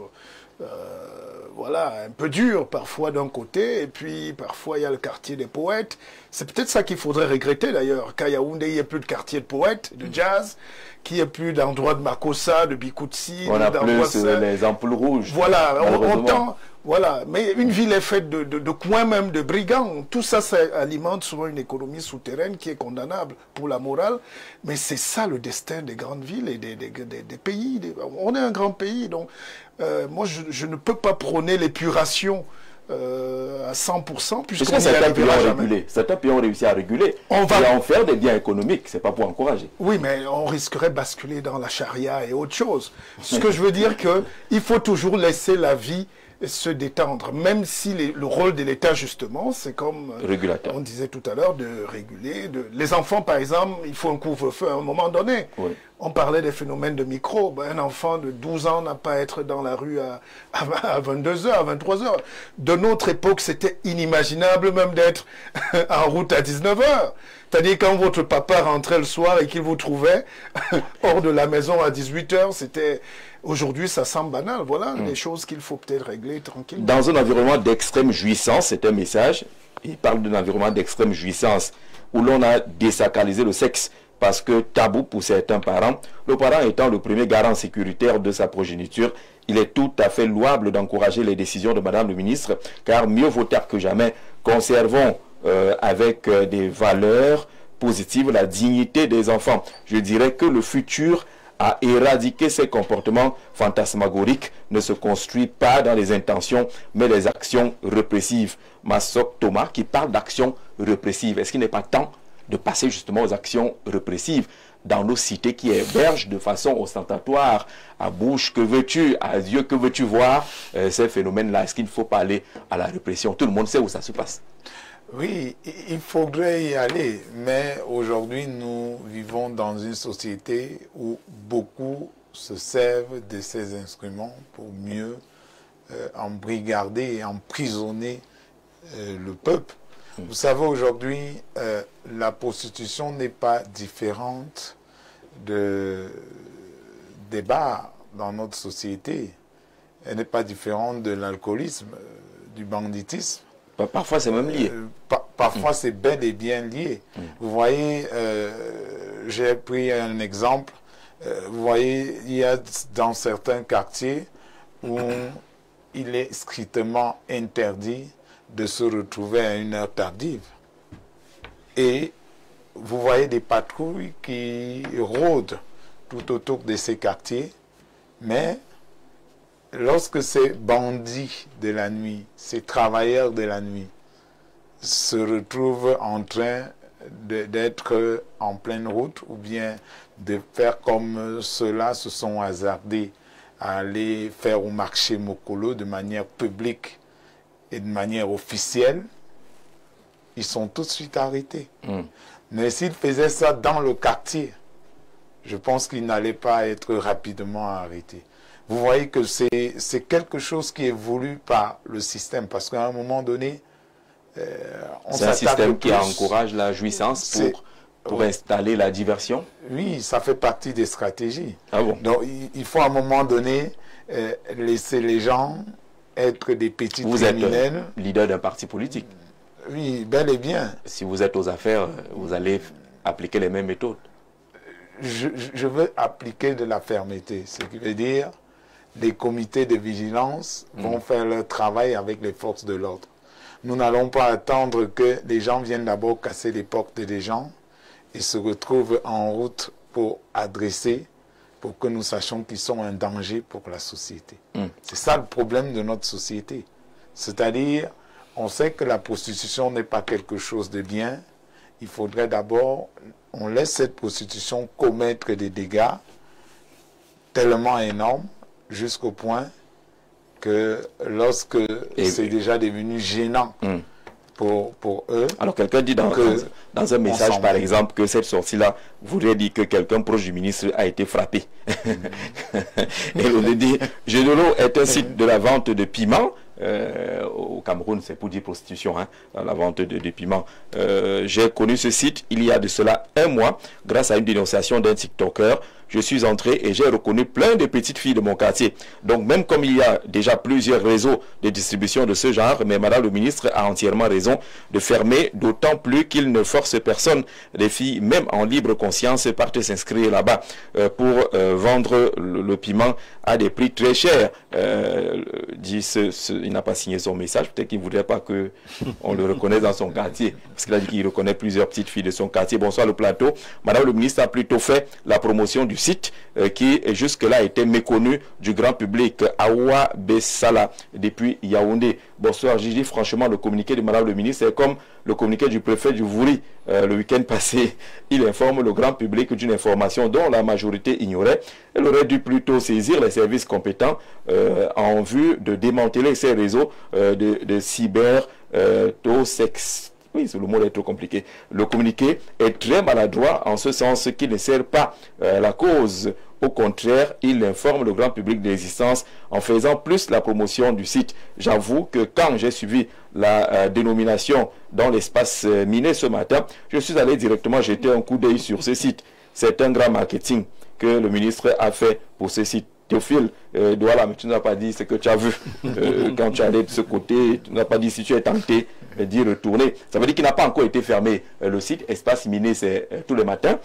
S2: voilà, un peu dur parfois d'un côté, et puis parfois il y a le quartier des poètes. C'est peut-être ça qu'il faudrait regretter d'ailleurs, qu'à Yaoundé il n'y ait plus de quartier de poètes, de jazz, qu'il n'y ait plus d'endroits de Makossa, de Bikoutsi,
S1: on a plus les ampoules rouges.
S2: Voilà, on tend, voilà, mais une ville est faite de coins même, de brigands. Tout ça, ça alimente souvent une économie souterraine qui est condamnable pour la morale. Mais c'est ça le destin des grandes villes et des pays. On est un grand pays, donc moi je ne peux pas prôner l'épuration à 100%, puisque
S1: certains pays ont réussi à réguler. On va en faire des biens économiques, c'est pas pour encourager.
S2: Oui, mais on risquerait de basculer dans la charia et autre chose. Ce que je veux dire, qu'il faut toujours laisser la vie se détendre, même si le rôle de l'État, justement, c'est comme
S1: régulateur.
S2: On disait tout à l'heure, de réguler. Les enfants, par exemple, il faut un couvre-feu à un moment donné. Oui. On parlait des phénomènes de microbes. Un enfant de 12 ans n'a pas à être dans la rue à 22h, à 23h. De notre époque, c'était inimaginable même d'être en route à 19h. C'est-à-dire quand votre papa rentrait le soir et qu'il vous trouvait hors de la maison à 18h, c'était... Aujourd'hui, ça semble banal. Voilà des choses qu'il faut peut-être régler tranquillement.
S1: Dans un environnement d'extrême jouissance, c'est un message. Il parle d'un environnement d'extrême jouissance où l'on a désacralisé le sexe parce que tabou pour certains parents. Le parent étant le premier garant sécuritaire de sa progéniture, il est tout à fait louable d'encourager les décisions de Madame le ministre, car mieux vaut tard que jamais. Conservons avec des valeurs positives la dignité des enfants. Je dirais que le futur à éradiquer ces comportements fantasmagoriques ne se construit pas dans les intentions, mais les actions répressives. Massok Thomas qui parle d'actions répressives. Est-ce qu'il n'est pas temps de passer justement aux actions répressives dans nos cités qui hébergent de façon ostentatoire, à bouche que veux-tu, à yeux que veux-tu voir ces phénomènes-là? Est-ce qu'il ne faut pas aller à la répression? Tout le monde sait où ça se passe.
S4: Oui, il faudrait y aller, mais aujourd'hui nous vivons dans une société où beaucoup se servent de ces instruments pour mieux embrigader et emprisonner le peuple. Vous savez, aujourd'hui, la prostitution n'est pas différente des bars dans notre société. Elle n'est pas différente de l'alcoolisme, du banditisme.
S1: Parfois, c'est même lié.
S4: Parfois, c'est bel et bien lié. Vous voyez, j'ai pris un exemple. Vous voyez, il y a dans certains quartiers où il est strictement interdit de se retrouver à une heure tardive. Et vous voyez des patrouilles qui rôdent tout autour de ces quartiers, mais lorsque ces bandits de la nuit, ces travailleurs de la nuit, se retrouvent en train d'être en pleine route ou bien de faire comme ceux-là se sont hasardés à aller faire au marché Mokolo de manière publique et de manière officielle, ils sont tout de suite arrêtés. Mais s'ils faisaient ça dans le quartier, je pense qu'ils n'allaient pas être rapidement arrêtés. Vous voyez que c'est quelque chose qui est voulu par le système, parce qu'à un moment donné,
S1: c'est un système qui encourage la jouissance pour installer la diversion?
S4: Oui, ça fait partie des stratégies.
S1: Ah bon?
S4: Donc il faut à un moment donné laisser les gens être des petits criminels.
S1: Vous êtes leader d'un parti politique.
S4: Oui, bel et bien.
S1: Si vous êtes aux affaires, vous allez appliquer les mêmes méthodes.
S4: Je veux appliquer de la fermeté, ce qui veut dire les comités de vigilance vont faire leur travail avec les forces de l'ordre. Nous n'allons pas attendre que les gens viennent d'abord casser les portes des gens et se retrouvent en route pour adresser, pour que nous sachions qu'ils sont un danger pour la société. C'est ça le problème de notre société. C'est-à-dire, on sait que la prostitution n'est pas quelque chose de bien. Il faudrait d'abord, on laisse cette prostitution commettre des dégâts tellement énormes jusqu'au point que lorsque c'est déjà devenu gênant pour eux...
S1: Alors quelqu'un dit dans un message, par exemple, que cette sortie-là voudrait dire que quelqu'un proche du ministre a été frappé. Et on dit, Génolo est un site de la vente de piments. Au Cameroun, c'est pour dire prostitution, hein, la vente de piments. J'ai connu ce site il y a de cela 1 mois, grâce à une dénonciation d'un TikToker. Je suis entré et j'ai reconnu plein de petites filles de mon quartier. Donc même comme il y a déjà plusieurs réseaux de distribution de ce genre, mais Madame le ministre a entièrement raison de fermer, d'autant plus qu'il ne force personne. Les filles, même en libre conscience, partent s'inscrire là-bas pour vendre le piment à des prix très chers. Il n'a pas signé son message, peut-être qu'il ne voudrait pas qu'on le reconnaisse dans son quartier, parce qu'il a dit qu'il reconnaît plusieurs petites filles de son quartier. Bonsoir le plateau. Madame le ministre a plutôt fait la promotion du site qui jusque-là était méconnu du grand public, Awa Bessala, depuis Yaoundé. Bonsoir Gigi, franchement le communiqué de Madame le ministre est comme le communiqué du préfet du Vouri le week-end passé. Il informe le grand public d'une information dont la majorité ignorait. Elle aurait dû plutôt saisir les services compétents en vue de démanteler ces réseaux de cyber sexe. Oui, le mot est trop compliqué. Le communiqué est très maladroit en ce sens qu'il ne sert pas la cause. Au contraire, il informe le grand public de l'existence en faisant plus la promotion du site. J'avoue que quand j'ai suivi la dénomination dans l'espace miné ce matin, je suis allé directement jeter un coup d'œil sur ce site. C'est un grand marketing que le ministre a fait pour ce site. Théophile, Douala, mais tu n'as pas dit ce que tu as vu quand tu allais de ce côté, tu n'as pas dit si tu es tenté d'y retourner. Ça veut dire qu'il n'a pas encore été fermé. Le site Espace Miné, c'est tous les matins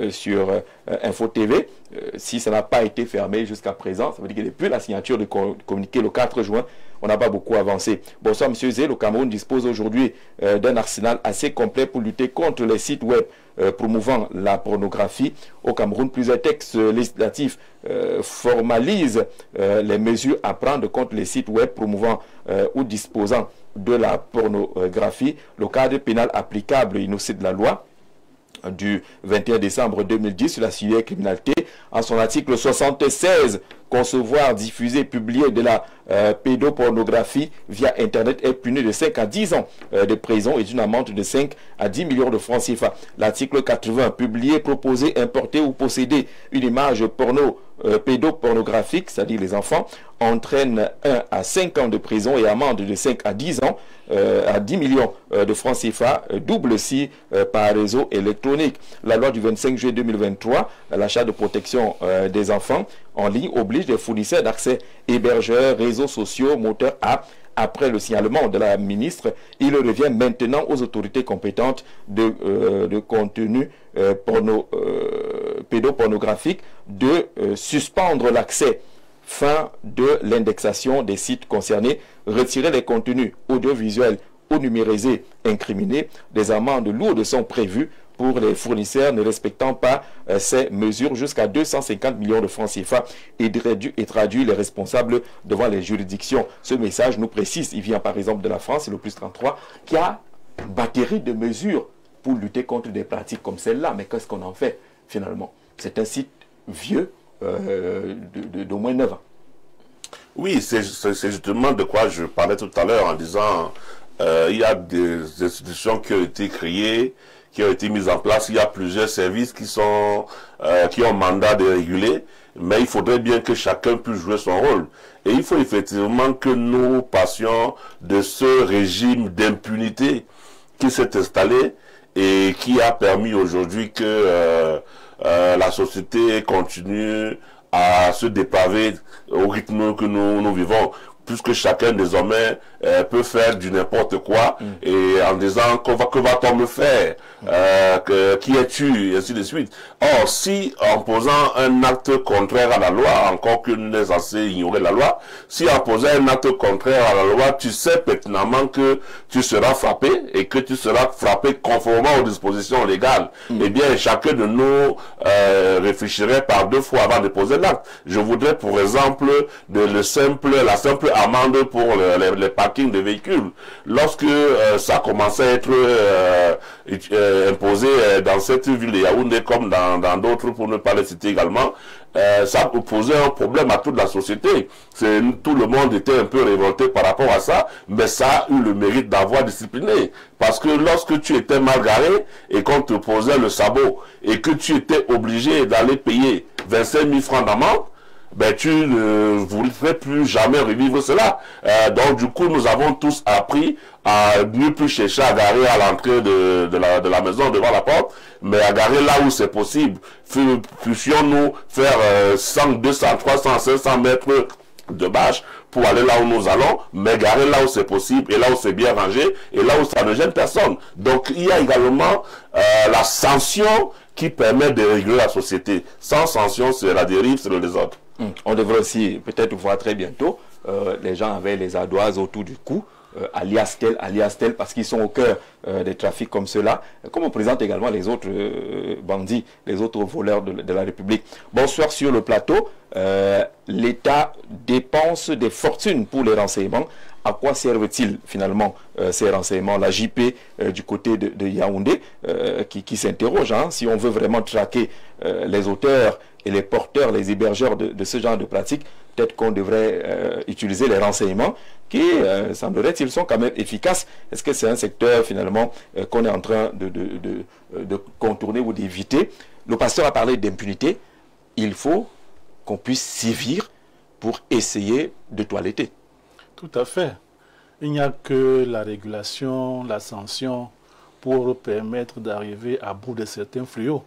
S1: sur Info TV. Si ça n'a pas été fermé jusqu'à présent, ça veut dire que depuis la signature du communiqué le 4 juin, on n'a pas beaucoup avancé. Bonsoir, M. Zé. Le Cameroun dispose aujourd'hui d'un arsenal assez complet pour lutter contre les sites web promouvant la pornographie. Au Cameroun, plusieurs textes législatifs formalisent les mesures à prendre contre les sites web promouvant ou disposant de la pornographie. Le cadre pénal applicable, il nous cite la loi du 21 décembre 2010 sur la cybercriminalité, en son article 76, concevoir, diffuser, publier de la pédopornographie via Internet est puni de 5 à 10 ans de prison et d'une amende de 5 à 10 millions de francs CFA. L'article 80, publier, proposer, importer ou posséder une image pédopornographique, c'est-à-dire les enfants, entraîne 1 à 5 ans de prison et amende de 5 à 10 ans à 10 millions de francs CFA, double si par réseau électronique. La loi du 25 juillet 2023, l'achat de protection des enfants en ligne oblige les fournisseurs d'accès hébergeurs, réseaux sociaux, moteurs app. Après le signalement de la ministre, il revient maintenant aux autorités compétentes de contenu pédopornographique de suspendre l'accès. Fin de l'indexation des sites concernés, retirer les contenus audiovisuels ou numérisés incriminés. Des amendes lourdes sont prévues pour les fournisseurs ne respectant pas ces mesures, jusqu'à 250 millions de francs CFA, et traduit les responsables devant les juridictions. Ce message nous précise, il vient par exemple de la France, c'est le plus 33, qui a une batterie de mesures pour lutter contre des pratiques comme celle-là. Mais qu'est-ce qu'on en fait finalement? C'est un site vieux, d'au moins 9 ans.
S6: Oui, c'est justement de quoi je parlais tout à l'heure en disant il y a des institutions qui ont été créées, qui ont été mises en place, il y a plusieurs services qui ont mandat de réguler, mais il faudrait bien que chacun puisse jouer son rôle. Et il faut effectivement que nous passions de ce régime d'impunité qui s'est installé et qui a permis aujourd'hui que la société continue à se dépraver au rythme que nous vivons, puisque chacun désormais peut faire du n'importe quoi, et en disant que va-t-on me faire, qui es-tu, et ainsi de suite. Or, si en posant un acte contraire à la loi, encore que nous est censé ignorer la loi, si en posant un acte contraire à la loi, tu sais pertinemment que tu seras frappé, et que tu seras frappé conformément aux dispositions légales, eh bien chacun de nous réfléchirait par deux fois avant de poser l'acte. Je voudrais pour exemple la simple amende pour les parkings de véhicules. Lorsque ça commençait à être imposé dans cette ville de Yaoundé comme dans d'autres, pour ne pas les citer également, ça posait un problème à toute la société. Tout le monde était un peu révolté par rapport à ça, mais ça a eu le mérite d'avoir discipliné. Parce que lorsque tu étais mal garé et qu'on te posait le sabot et que tu étais obligé d'aller payer 25 000 francs d'amende, ben tu ne voudrais plus jamais revivre cela. Donc du coup, nous avons tous appris à ne plus chercher à garer à l'entrée de la maison devant la porte, mais à garer là où c'est possible. Puissions-nous faire 100, 200, 300, 500 mètres de bâche pour aller là où nous allons, mais garer là où c'est possible et là où c'est bien rangé et là où ça ne gêne personne. Donc il y a également la sanction qui permet de réguler la société. Sans sanction, c'est la dérive, c'est le désordre.
S1: On devrait aussi peut-être voir très bientôt les gens avec les ardoises autour du cou, alias tel, parce qu'ils sont au cœur des trafics comme cela, comme on présente également les autres bandits, les autres voleurs de la République. Bonsoir sur le plateau. L'État dépense des fortunes pour les renseignements. À quoi servent-ils finalement ces renseignements? La JP du côté de Yaoundé qui s'interroge, hein, si on veut vraiment traquer les auteurs et les porteurs, les hébergeurs de ce genre de pratiques, peut-être qu'on devrait utiliser les renseignements qui, semblerait-il, sont quand même efficaces. Est-ce que c'est un secteur finalement qu'on est en train de contourner ou d'éviter? Le pasteur a parlé d'impunité. Il faut qu'on puisse sévir pour essayer de toiletter.
S5: Tout à fait. Il n'y a que la régulation, la sanction pour permettre d'arriver à bout de certains fléaux.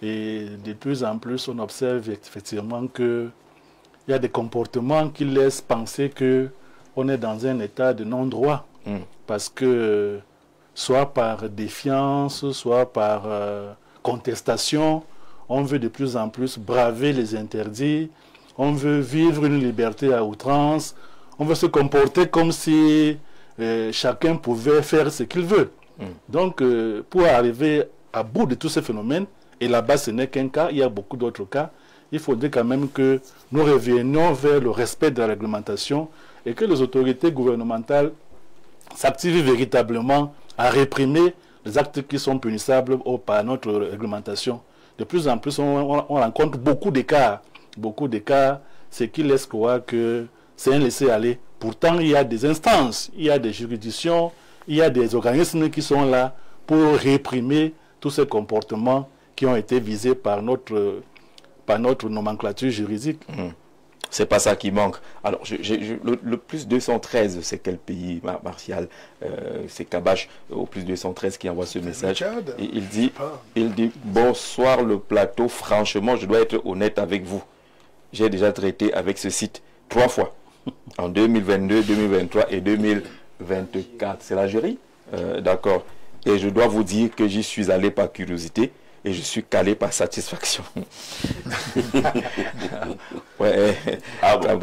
S5: Et de plus en plus, on observe effectivement qu'il y a des comportements qui laissent penser qu'on est dans un état de non-droit. Parce que, soit par défiance, soit par contestation, on veut de plus en plus braver les interdits, on veut vivre une liberté à outrance, on veut se comporter comme si chacun pouvait faire ce qu'il veut. Donc, pour arriver à bout de tous ces phénomènes, et là-bas ce n'est qu'un cas, il y a beaucoup d'autres cas, il faudrait quand même que nous revenions vers le respect de la réglementation et que les autorités gouvernementales s'activent véritablement à réprimer les actes qui sont punissables par notre réglementation. De plus en plus, on rencontre beaucoup d'écarts, ce qui laisse croire que c'est un laisser-aller. Pourtant, il y a des instances, il y a des juridictions, il y a des organismes qui sont là pour réprimer tous ces comportements qui ont été visés par notre nomenclature juridique.
S1: C'est pas ça qui manque. Alors, le plus 213, c'est quel pays, Martial? C'est Kabash, au plus 213, qui envoie ce message. Et il dit, bonsoir le plateau, franchement, je dois être honnête avec vous. J'ai déjà traité avec ce site 3 fois, en 2022, 2023 et 2024. C'est l'Algérie? D'accord. Et je dois vous dire que j'y suis allé par curiosité. Et je suis calé par satisfaction. Ouais, bon.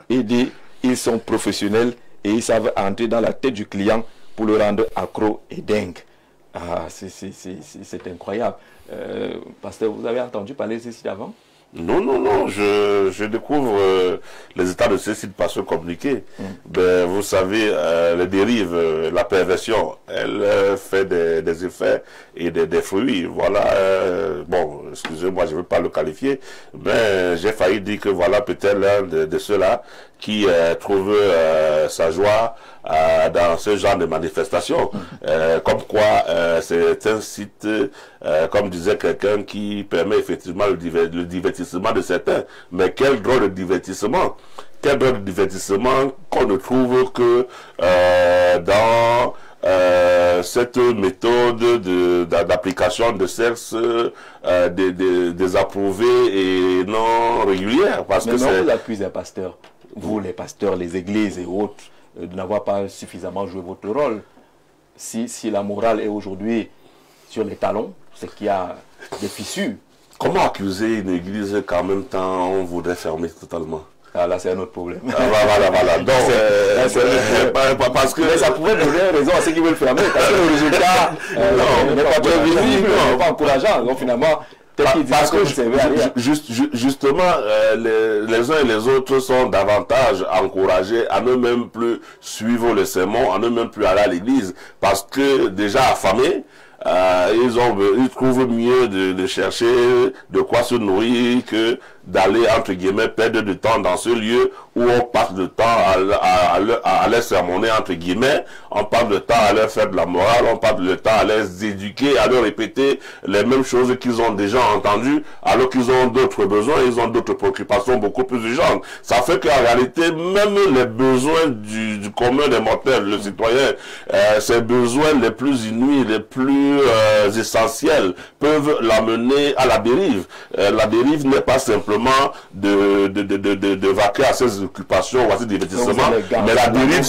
S1: Il dit, ils sont professionnels et ils savent entrer dans la tête du client pour le rendre accro et dingue. Ah, c'est incroyable. Pasteur, vous avez entendu parler de ceci avant?
S6: Non, non, non, je découvre les états de ces sites par ce communiqué. Ben, vous savez, les dérives, la perversion, elle fait des effets et des fruits. Voilà, bon, excusez-moi, je ne veux pas le qualifier, mais j'ai failli dire que voilà peut-être l'un de ceux-là qui trouve sa joie dans ce genre de manifestation. Comme quoi, c'est un site, comme disait quelqu'un, qui permet effectivement le divertissement de certains. Mais quel drôle de divertissement! Quel drôle de divertissement qu'on ne trouve que dans cette méthode d'application de sexe désapprouvée et non régulière. Parce
S1: mais
S6: que
S1: non, vous accusez un pasteur, vous les pasteurs, les églises et autres, de n'avoir pas suffisamment joué votre rôle. Si la morale est aujourd'hui sur les talons, c'est qu'il y a des fissures.
S6: Comment accuser une église qu'en même temps on voudrait fermer totalement?
S1: Ah, là, c'est un autre problème.
S6: Voilà. Donc, parce que
S1: mais ça pourrait donner raison à ceux qui veulent fermer, parce que le résultat n'est pas très visible, n'est pas encourageant. Donc, finalement,
S6: parce que justement, les uns et les autres sont davantage encouragés à ne même plus suivre le sermon, à ne même plus aller à l'église, parce que déjà affamés, ils trouvent mieux de chercher de quoi se nourrir que d'aller, entre guillemets, perdre du temps dans ce lieu où on passe de temps à les sermonner, entre guillemets, on passe de temps à leur faire de la morale, on passe de temps à les éduquer, à leur répéter les mêmes choses qu'ils ont déjà entendues, alors qu'ils ont d'autres besoins, ils ont d'autres préoccupations beaucoup plus urgentes. Ça fait qu'en réalité, même les besoins du commun des mortels, le citoyen, ses besoins les plus inouïs, les plus essentiels, peuvent l'amener à la dérive. La dérive n'est pas simplement de vaquer à ses occupations ou à ses divertissements, mais la dérive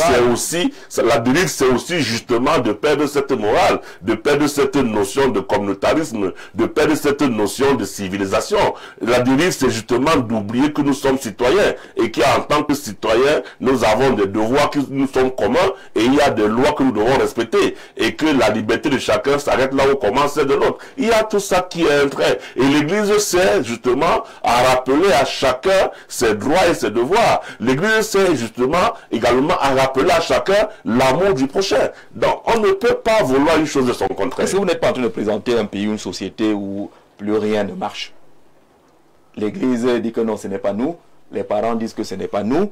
S6: c'est aussi justement de perdre cette morale, de perdre cette notion de communautarisme, de perdre cette notion de civilisation. La dérive c'est justement d'oublier que nous sommes citoyens et qu'en tant que citoyens nous avons des devoirs qui nous sont communs et il y a des lois que nous devons respecter et que la liberté de chacun s'arrête là où commence celle de l'autre. Il y a tout ça qui est un trait et l'Église sert justement à rappeler à chacun ses droits et ses devoirs. L'Église sert justement également à rappeler à chacun l'amour du prochain. Donc on ne peut pas vouloir une chose de son contraire.
S1: Est-ce que vous n'êtes pas en train de présenter un pays, une société où plus rien ne marche? L'Église dit que non, ce n'est pas nous. Les parents disent que ce n'est pas nous.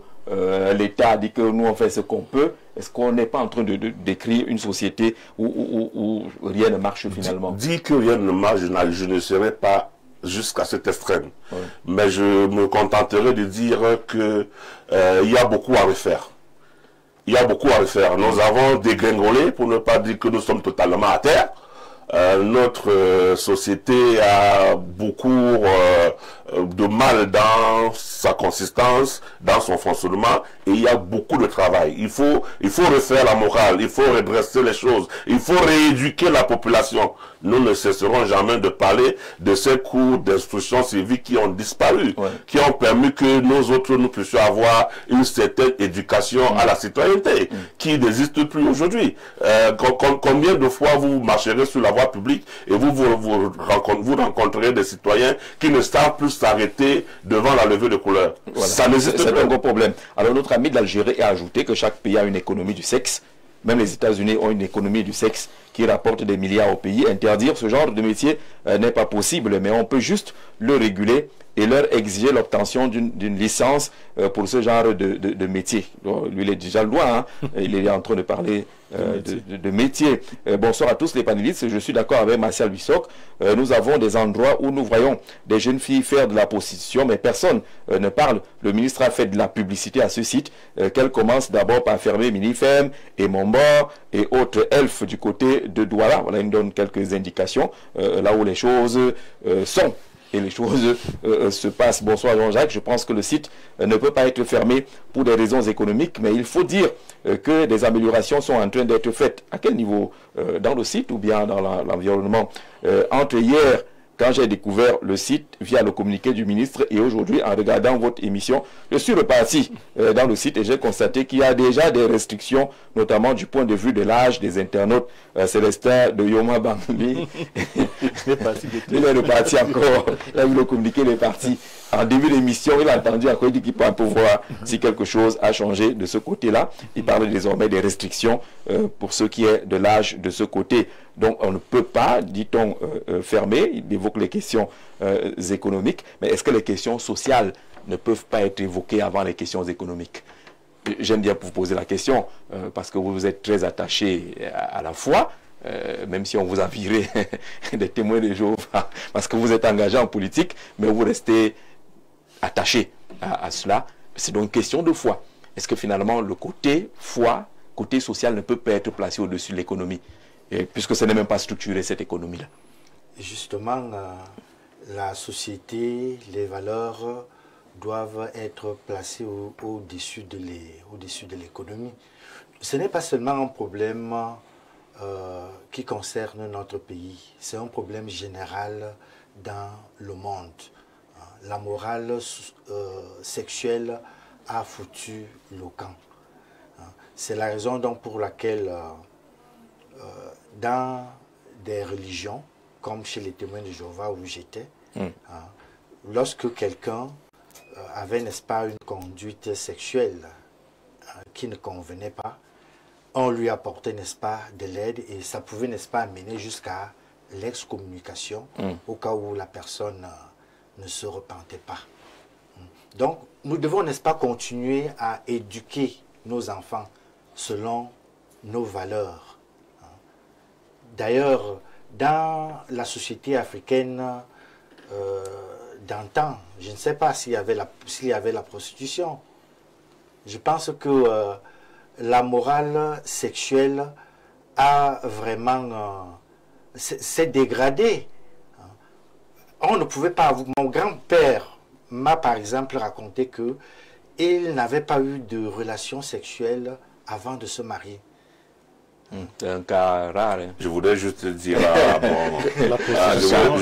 S1: L'État dit que nous on fait ce qu'on peut. Est-ce qu'on n'est pas en train de décrire une société où rien ne marche finalement?
S6: Dit que rien ne marche, je ne serai pas jusqu'à cet extrême. Ouais. Mais je me contenterai de dire que il y a beaucoup à refaire. Il y a beaucoup à refaire. Nous avons dégringolé, pour ne pas dire que nous sommes totalement à terre. Notre société a beaucoup de mal dans sa consistance, dans son fonctionnement, et il y a beaucoup de travail. Il faut refaire la morale, il faut redresser les choses, il faut rééduquer la population. Nous ne cesserons jamais de parler de ces cours d'instruction civique qui ont disparu, qui ont permis que nous autres, nous puissions avoir une certaine éducation à la citoyenneté, qui n'existe plus aujourd'hui. Combien de fois vous marcherez sur la voie publique et vous rencontrerez des citoyens qui ne savent plus s'arrêter devant la levée de couleur.
S1: Voilà.
S6: Ça n'existe
S1: C'est
S6: plus.
S1: un gros problème. Alors notre ami de l'Algérie a ajouté que chaque pays a une économie du sexe. Même les États-Unis ont une économie du sexe qui rapporte des milliards au pays. Interdire ce genre de métier n'est pas possible, mais on peut juste le réguler et leur exiger l'obtention d'une licence pour ce genre de métier. Donc, lui, il est déjà loin, hein. Il est en train de parler de métier. Bonsoir à tous les panélistes, je suis d'accord avec Martial Bissok. Nous avons des endroits où nous voyons des jeunes filles faire de la prostitution, mais personne ne parle. Le ministre a fait de la publicité à ce site, qu'elle commence d'abord par fermer Minifem et Mombor et autres elfes du côté de Douala. Voilà, il nous donne quelques indications là où les choses sont. Et les choses se passent. Bonsoir Jean-Jacques, je pense que le site ne peut pas être fermé pour des raisons économiques, mais il faut dire que des améliorations sont en train d'être faites. À quel niveau? Dans le site ou bien dans l'environnement? Entre hier, quand j'ai découvert le site via le communiqué du ministre, et aujourd'hui, en regardant votre émission, je suis reparti dans le site et j'ai constaté qu'il y a déjà des restrictions, notamment du point de vue de l'âge des internautes. Célestin de Yoma Bangli, il est reparti encore. Il a vu le communiqué, il est parti. En début d'émission, il a entendu encore, il dit qu'il peut un peu voir si quelque chose a changé de ce côté-là. Il parle désormais des restrictions pour ce qui est de l'âge de ce côté. Donc on ne peut pas, dit-on, fermer. Il évoque les questions économiques, mais est-ce que les questions sociales ne peuvent pas être évoquées avant les questions économiques? J'aime bien vous poser la question, parce que vous êtes très attaché à la foi, même si on vous a viré des témoins de Jéhovah, parce que vous êtes engagé en politique, mais vous restez attaché à cela. C'est donc une question de foi. Est-ce que finalement le côté foi, côté social ne peut pas être placé au-dessus de l'économie, puisque ce n'est même pas structuré cette économie-là?
S3: Justement, la société, les valeurs doivent être placées au-dessus de l'économie. Ce n'est pas seulement un problème qui concerne notre pays, c'est un problème général dans le monde. La morale sexuelle a foutu le camp. C'est la raison donc pour laquelle dans des religions, comme chez les témoins de Jéhovah où j'étais, lorsque quelqu'un avait, n'est-ce pas, une conduite sexuelle qui ne convenait pas, on lui apportait, n'est-ce pas, de l'aide et ça pouvait, n'est-ce pas, amener jusqu'à l'excommunication au cas où la personne ne se repentait pas. Donc, nous devons, n'est-ce pas, continuer à éduquer nos enfants selon nos valeurs. D'ailleurs, dans la société africaine d'antan, je ne sais pas s'il y avait la prostitution. Je pense que la morale sexuelle a vraiment s'est dégradée. On ne pouvait pas. Mon grand-père m'a par exemple raconté que il n'avait pas eu de relation sexuelle avant de se marier.
S1: C'est un cas rare. Hein.
S6: Je voudrais juste dire
S5: la prostitution,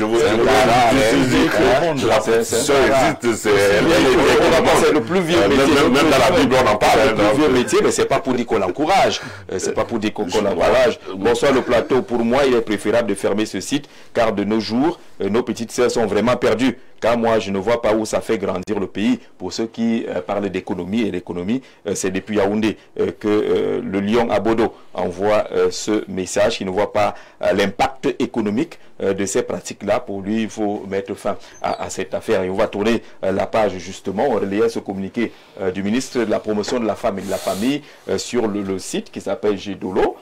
S6: la prostitution existe,
S1: c'est le plus vieux métier.
S6: Même dans la Bible, on en parle.
S1: C'est le plus vieux métier, mais c'est pas pour dire qu'on l'encourage. C'est pas pour dire qu'on l'encourage. Bonsoir le plateau. Pour moi, il est préférable de fermer ce site, car de nos jours, nos petites sœurs sont vraiment perdues. Car moi, je ne vois pas où ça fait grandir le pays. Pour ceux qui parlent d'économie, et l'économie, c'est depuis Yaoundé que le lion à Bodo envoie ce message, qui ne voit pas l'impact économique de ces pratiques-là. Pour lui, il faut mettre fin à cette affaire. Et on va tourner la page justement, on relayait ce communiqué du ministre de la promotion de la femme et de la famille sur le site qui s'appelle Gédolo.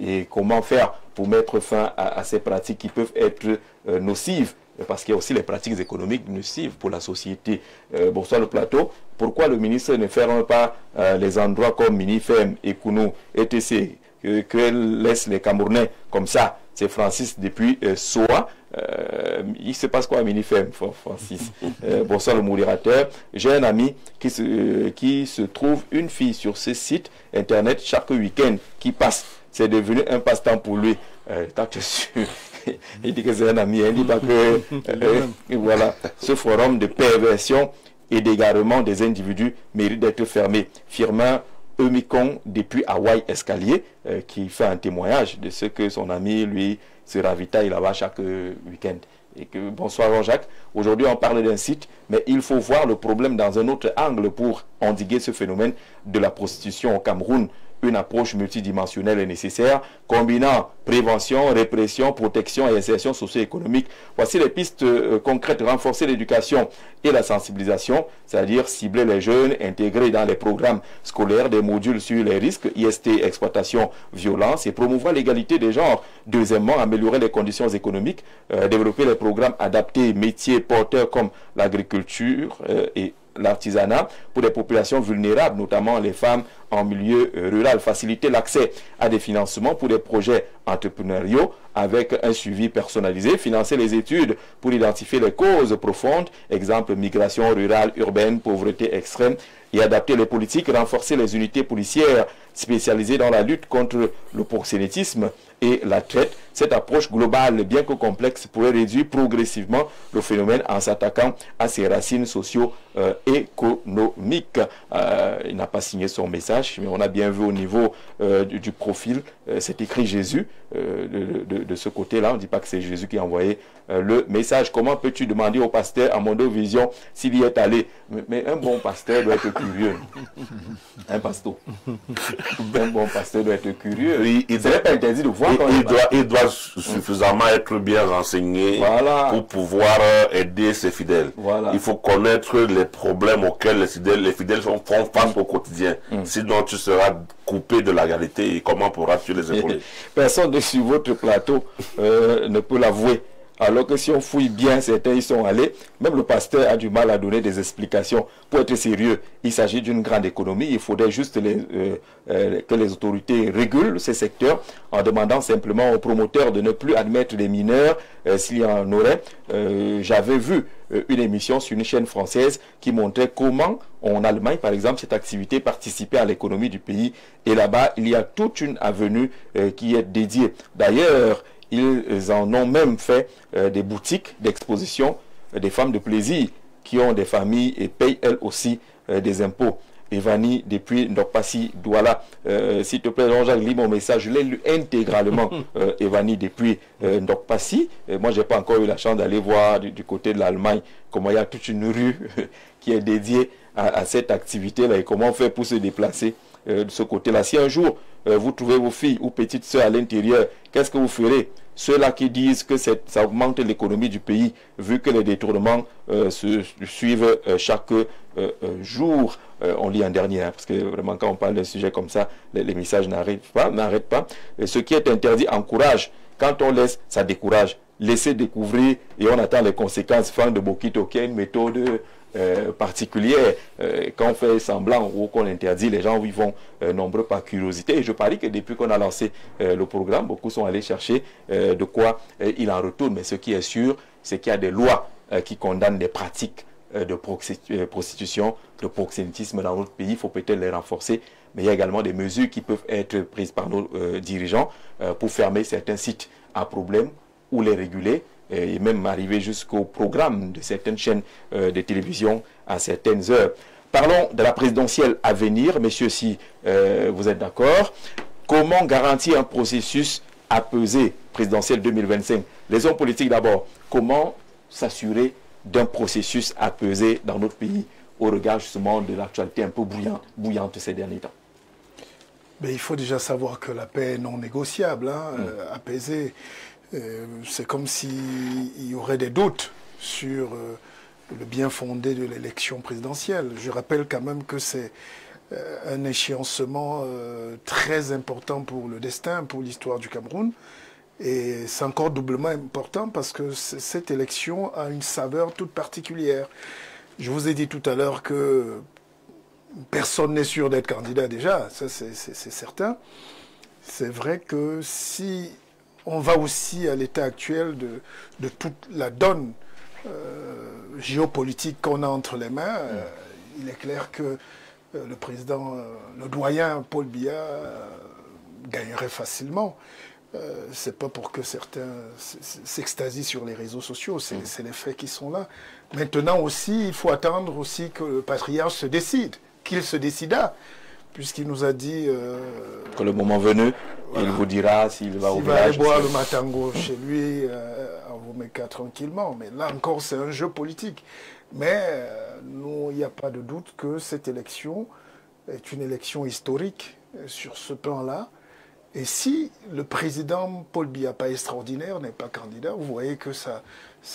S1: Et comment faire pour mettre fin à ces pratiques qui peuvent être nocives, parce qu'il y a aussi les pratiques économiques nocives pour la société. Bonsoir le plateau. Pourquoi le ministre ne ferme pas les endroits comme Minifem, Ekounou, etc., qu'elle laisse les Camerounais comme ça, c'est Francis depuis Soa. Il se passe quoi à Minifem, Francis? Bonsoir le modérateur. J'ai un ami qui se trouve une fille sur ce site internet chaque week-end qui passe. C'est devenu un passe-temps pour lui. Il dit que c'est un ami, il dit pas que voilà, ce forum de perversion et d'égarement des individus mérite d'être fermé. Firmin Eumikon depuis Hawaï Escalier qui fait un témoignage de ce que son ami lui se ravitaille là-bas chaque week-end. Et que, bonsoir Jean-Jacques, aujourd'hui on parle d'un site, mais il faut voir le problème dans un autre angle pour endiguer ce phénomène de la prostitution au Cameroun. Une approche multidimensionnelle est nécessaire, combinant prévention, répression, protection et insertion socio-économique. Voici les pistes concrètes: renforcer l'éducation et la sensibilisation, c'est-à-dire cibler les jeunes, intégrer dans les programmes scolaires des modules sur les risques, IST, exploitation, violence, et promouvoir l'égalité des genres. Deuxièmement, améliorer les conditions économiques, développer les programmes adaptés, métiers porteurs comme l'agriculture et l'artisanat pour les populations vulnérables, notamment les femmes en milieu rural, faciliter l'accès à des financements pour des projets entrepreneuriaux avec un suivi personnalisé, financer les études pour identifier les causes profondes, exemple migration rurale, urbaine, pauvreté extrême, et adapter les politiques, renforcer les unités policières spécialisées dans la lutte contre le proxénétisme et la traite. Cette approche globale, bien que complexe, pourrait réduire progressivement le phénomène en s'attaquant à ses racines socio-économiques. Il n'a pas signé son message, mais on a bien vu au niveau du profil, c'est écrit Jésus. De ce côté-là, on ne dit pas que c'est Jésus qui a envoyé le message. Comment peux-tu demander au pasteur à Mondo Vision s'il y est allé? Mais un bon pasteur doit être curieux. Un pasteur. Un bon pasteur doit être curieux.
S6: Il n'est pas interdit de voir. Il doit suffisamment être bien renseigné pour pouvoir aider ses fidèles. Voilà. Il faut connaître les problèmes auxquels les fidèles font face au quotidien. Sinon, tu seras coupé de la réalité et comment pourras-tu les épauler?
S1: Personne de sur votre plateau ne peut l'avouer. Alors que si on fouille bien, certains y sont allés. Même le pasteur a du mal à donner des explications. Pour être sérieux, il s'agit d'une grande économie. Il faudrait juste que les autorités régulent ces secteurs en demandant simplement aux promoteurs de ne plus admettre les mineurs s'il y en aurait. J'avais vu une émission sur une chaîne française qui montrait comment, en Allemagne par exemple, cette activité participait à l'économie du pays. Et là-bas, il y a toute une avenue qui est dédiée. D'ailleurs, ils en ont même fait des boutiques d'exposition des femmes de plaisir qui ont des familles et payent elles aussi des impôts. Evani depuis Ndokpassi Douala. S'il te plaît, Jean-Jacques, lis mon message. Je l'ai lu intégralement. Evani depuis Ndokpassi. Moi, je n'ai pas encore eu la chance d'aller voir du côté de l'Allemagne comment il y a toute une rue qui est dédiée à cette activité-là et comment on fait pour se déplacer de ce côté-là. Si un jour, vous trouvez vos filles ou petites soeurs à l'intérieur, qu'est-ce que vous ferez? Ceux-là qui disent que ça augmente l'économie du pays, vu que les détournements se suivent chaque jour. On lit un dernier, parce que vraiment quand on parle d'un sujet comme ça, les messages n'arrêtent pas. Et ce qui est interdit encourage. Quand on laisse, ça décourage. Laissez découvrir et on attend les conséquences. Franck de Bokito, qui a une méthode particulière. Quand on fait semblant ou qu'on interdit, les gens y vont nombreux par curiosité. Et je parie que depuis qu'on a lancé le programme, beaucoup sont allés chercher de quoi il en retourne. Mais ce qui est sûr, c'est qu'il y a des lois qui condamnent des pratiques de prostitution, de proxénétisme dans notre pays. Il faut peut-être les renforcer. Mais il y a également des mesures qui peuvent être prises par nos dirigeants pour fermer certains sites à problème ou les réguler. Et même arriver jusqu'au programme de certaines chaînes de télévision à certaines heures. Parlons de la présidentielle à venir, messieurs, si vous êtes d'accord. Comment garantir un processus apaisé présidentiel 2025? Les hommes politiques d'abord, comment s'assurer d'un processus apaisé dans notre pays au regard justement de l'actualité un peu bouillante ces derniers temps?
S2: Mais il faut déjà savoir que la paix est non négociable, apaisée. C'est comme s'il y aurait des doutes sur le bien fondé de l'élection présidentielle. Je rappelle quand même que c'est un échéancement très important pour le destin, pour l'histoire du Cameroun. Et c'est encore doublement important parce que cette élection a une saveur toute particulière. Je vous ai dit tout à l'heure que personne n'est sûr d'être candidat déjà, ça c'est certain. C'est vrai que si on va aussi à l'état actuel de toute la donne géopolitique qu'on a entre les mains. Il est clair que le président, le doyen Paul Biya gagnerait facilement. C'est pas pour que certains s'extasient sur les réseaux sociaux, c'est les faits qui sont là. Maintenant aussi, il faut attendre aussi que le patriarche se décide, qu'il se décida, puisqu'il nous a dit...
S1: que le moment venu, voilà, il vous dira s'il va au village.
S2: S'il va aller boire le matango chez lui, en Womeka tranquillement. Mais là encore, c'est un jeu politique. Mais il n'y a pas de doute que cette élection est une élection historique sur ce plan-là. Et si le président Paul Biya, pas extraordinaire, n'est pas candidat, vous voyez que ça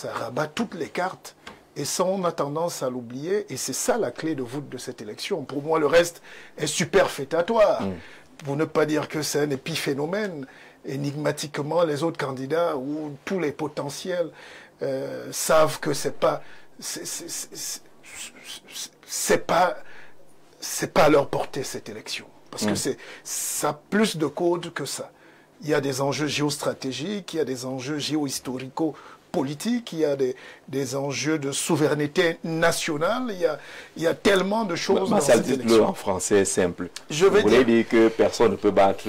S2: rabat toutes les cartes. Et ça, on a tendance à l'oublier. Et c'est ça la clé de voûte de cette élection. Pour moi, le reste est superfétatoire. Pour ne pas dire que c'est un épiphénomène. Énigmatiquement, les autres candidats ou tous les potentiels savent que c'est pas à leur portée cette élection. Parce que ça a plus de codes que ça. Il y a des enjeux géostratégiques, il y a des enjeux géohistorico-politiques, il y a des enjeux de souveraineté nationale, il y a tellement de choses dans cette élection.
S1: En français simple.
S2: Vous
S1: voulez dire que personne ne peut battre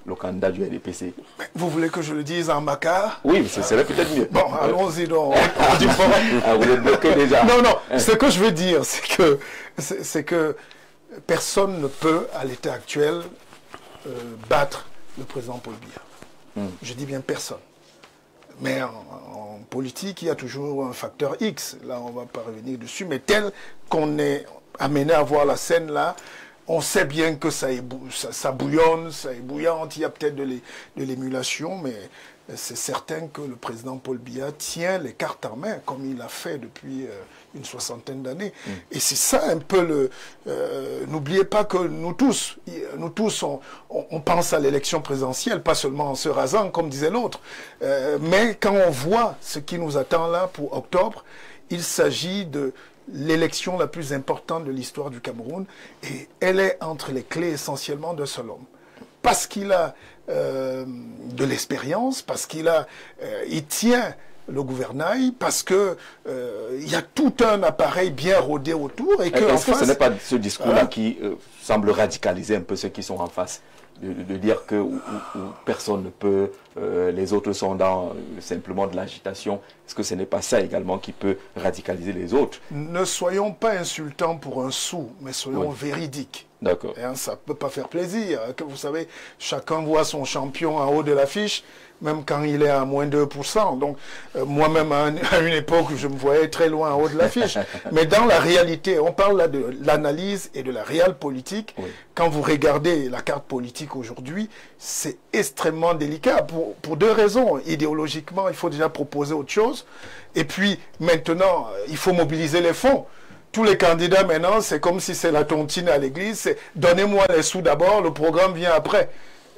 S1: le candidat du RDPC?
S2: Vous voulez que je le dise en macar?
S1: Oui, ce serait peut-être mieux.
S2: Bon, allons-y donc.
S1: Vous êtes bloqué déjà.
S2: Non, ce que je veux dire, c'est que personne ne peut, à l'état actuel, battre le président Paul Biya. Je dis bien personne. Mais en politique, il y a toujours un facteur X. Là, on ne va pas revenir dessus. Mais tel qu'on est amené à voir la scène là, on sait bien que ça bouillonne, ça est bouillante. Il y a peut-être de l'émulation, mais c'est certain que le président Paul Biya tient les cartes en main, comme il l'a fait depuis une soixantaine d'années. Et c'est ça un peu le... N'oubliez pas que nous tous, on pense à l'élection présidentielle, pas seulement en se rasant, comme disait l'autre. Mais quand on voit ce qui nous attend là pour octobre, il s'agit de l'élection la plus importante de l'histoire du Cameroun. Et elle est entre les clés essentiellement d'un seul homme. Parce qu'il a de l'expérience, parce qu'il tient le gouvernail, parce que il y a tout un appareil bien rodé autour.
S1: Est-ce que ce n'est pas ce discours-là qui semble radicaliser un peu ceux qui sont en face, de dire que personne ne peut, les autres sont dans simplement de l'agitation? Est-ce que ce n'est pas ça également qui peut radicaliser les autres?
S2: Ne soyons pas insultants pour un sou, mais soyons véridiques.
S1: D'accord.
S2: Ça ne peut pas faire plaisir. Que vous savez, chacun voit son champion en haut de l'affiche, même quand il est à moins 2%. Donc, moi-même, à une époque, je me voyais très loin en haut de l'affiche. Mais dans la réalité, on parle là de l'analyse et de la réelle politique. Oui. Quand vous regardez la carte politique aujourd'hui, c'est extrêmement délicat pour deux raisons. Idéologiquement, il faut déjà proposer autre chose. Et puis, maintenant, il faut mobiliser les fonds. Tous les candidats maintenant, c'est comme si c'est la tontine à l'église, c'est donnez-moi les sous d'abord, le programme vient après.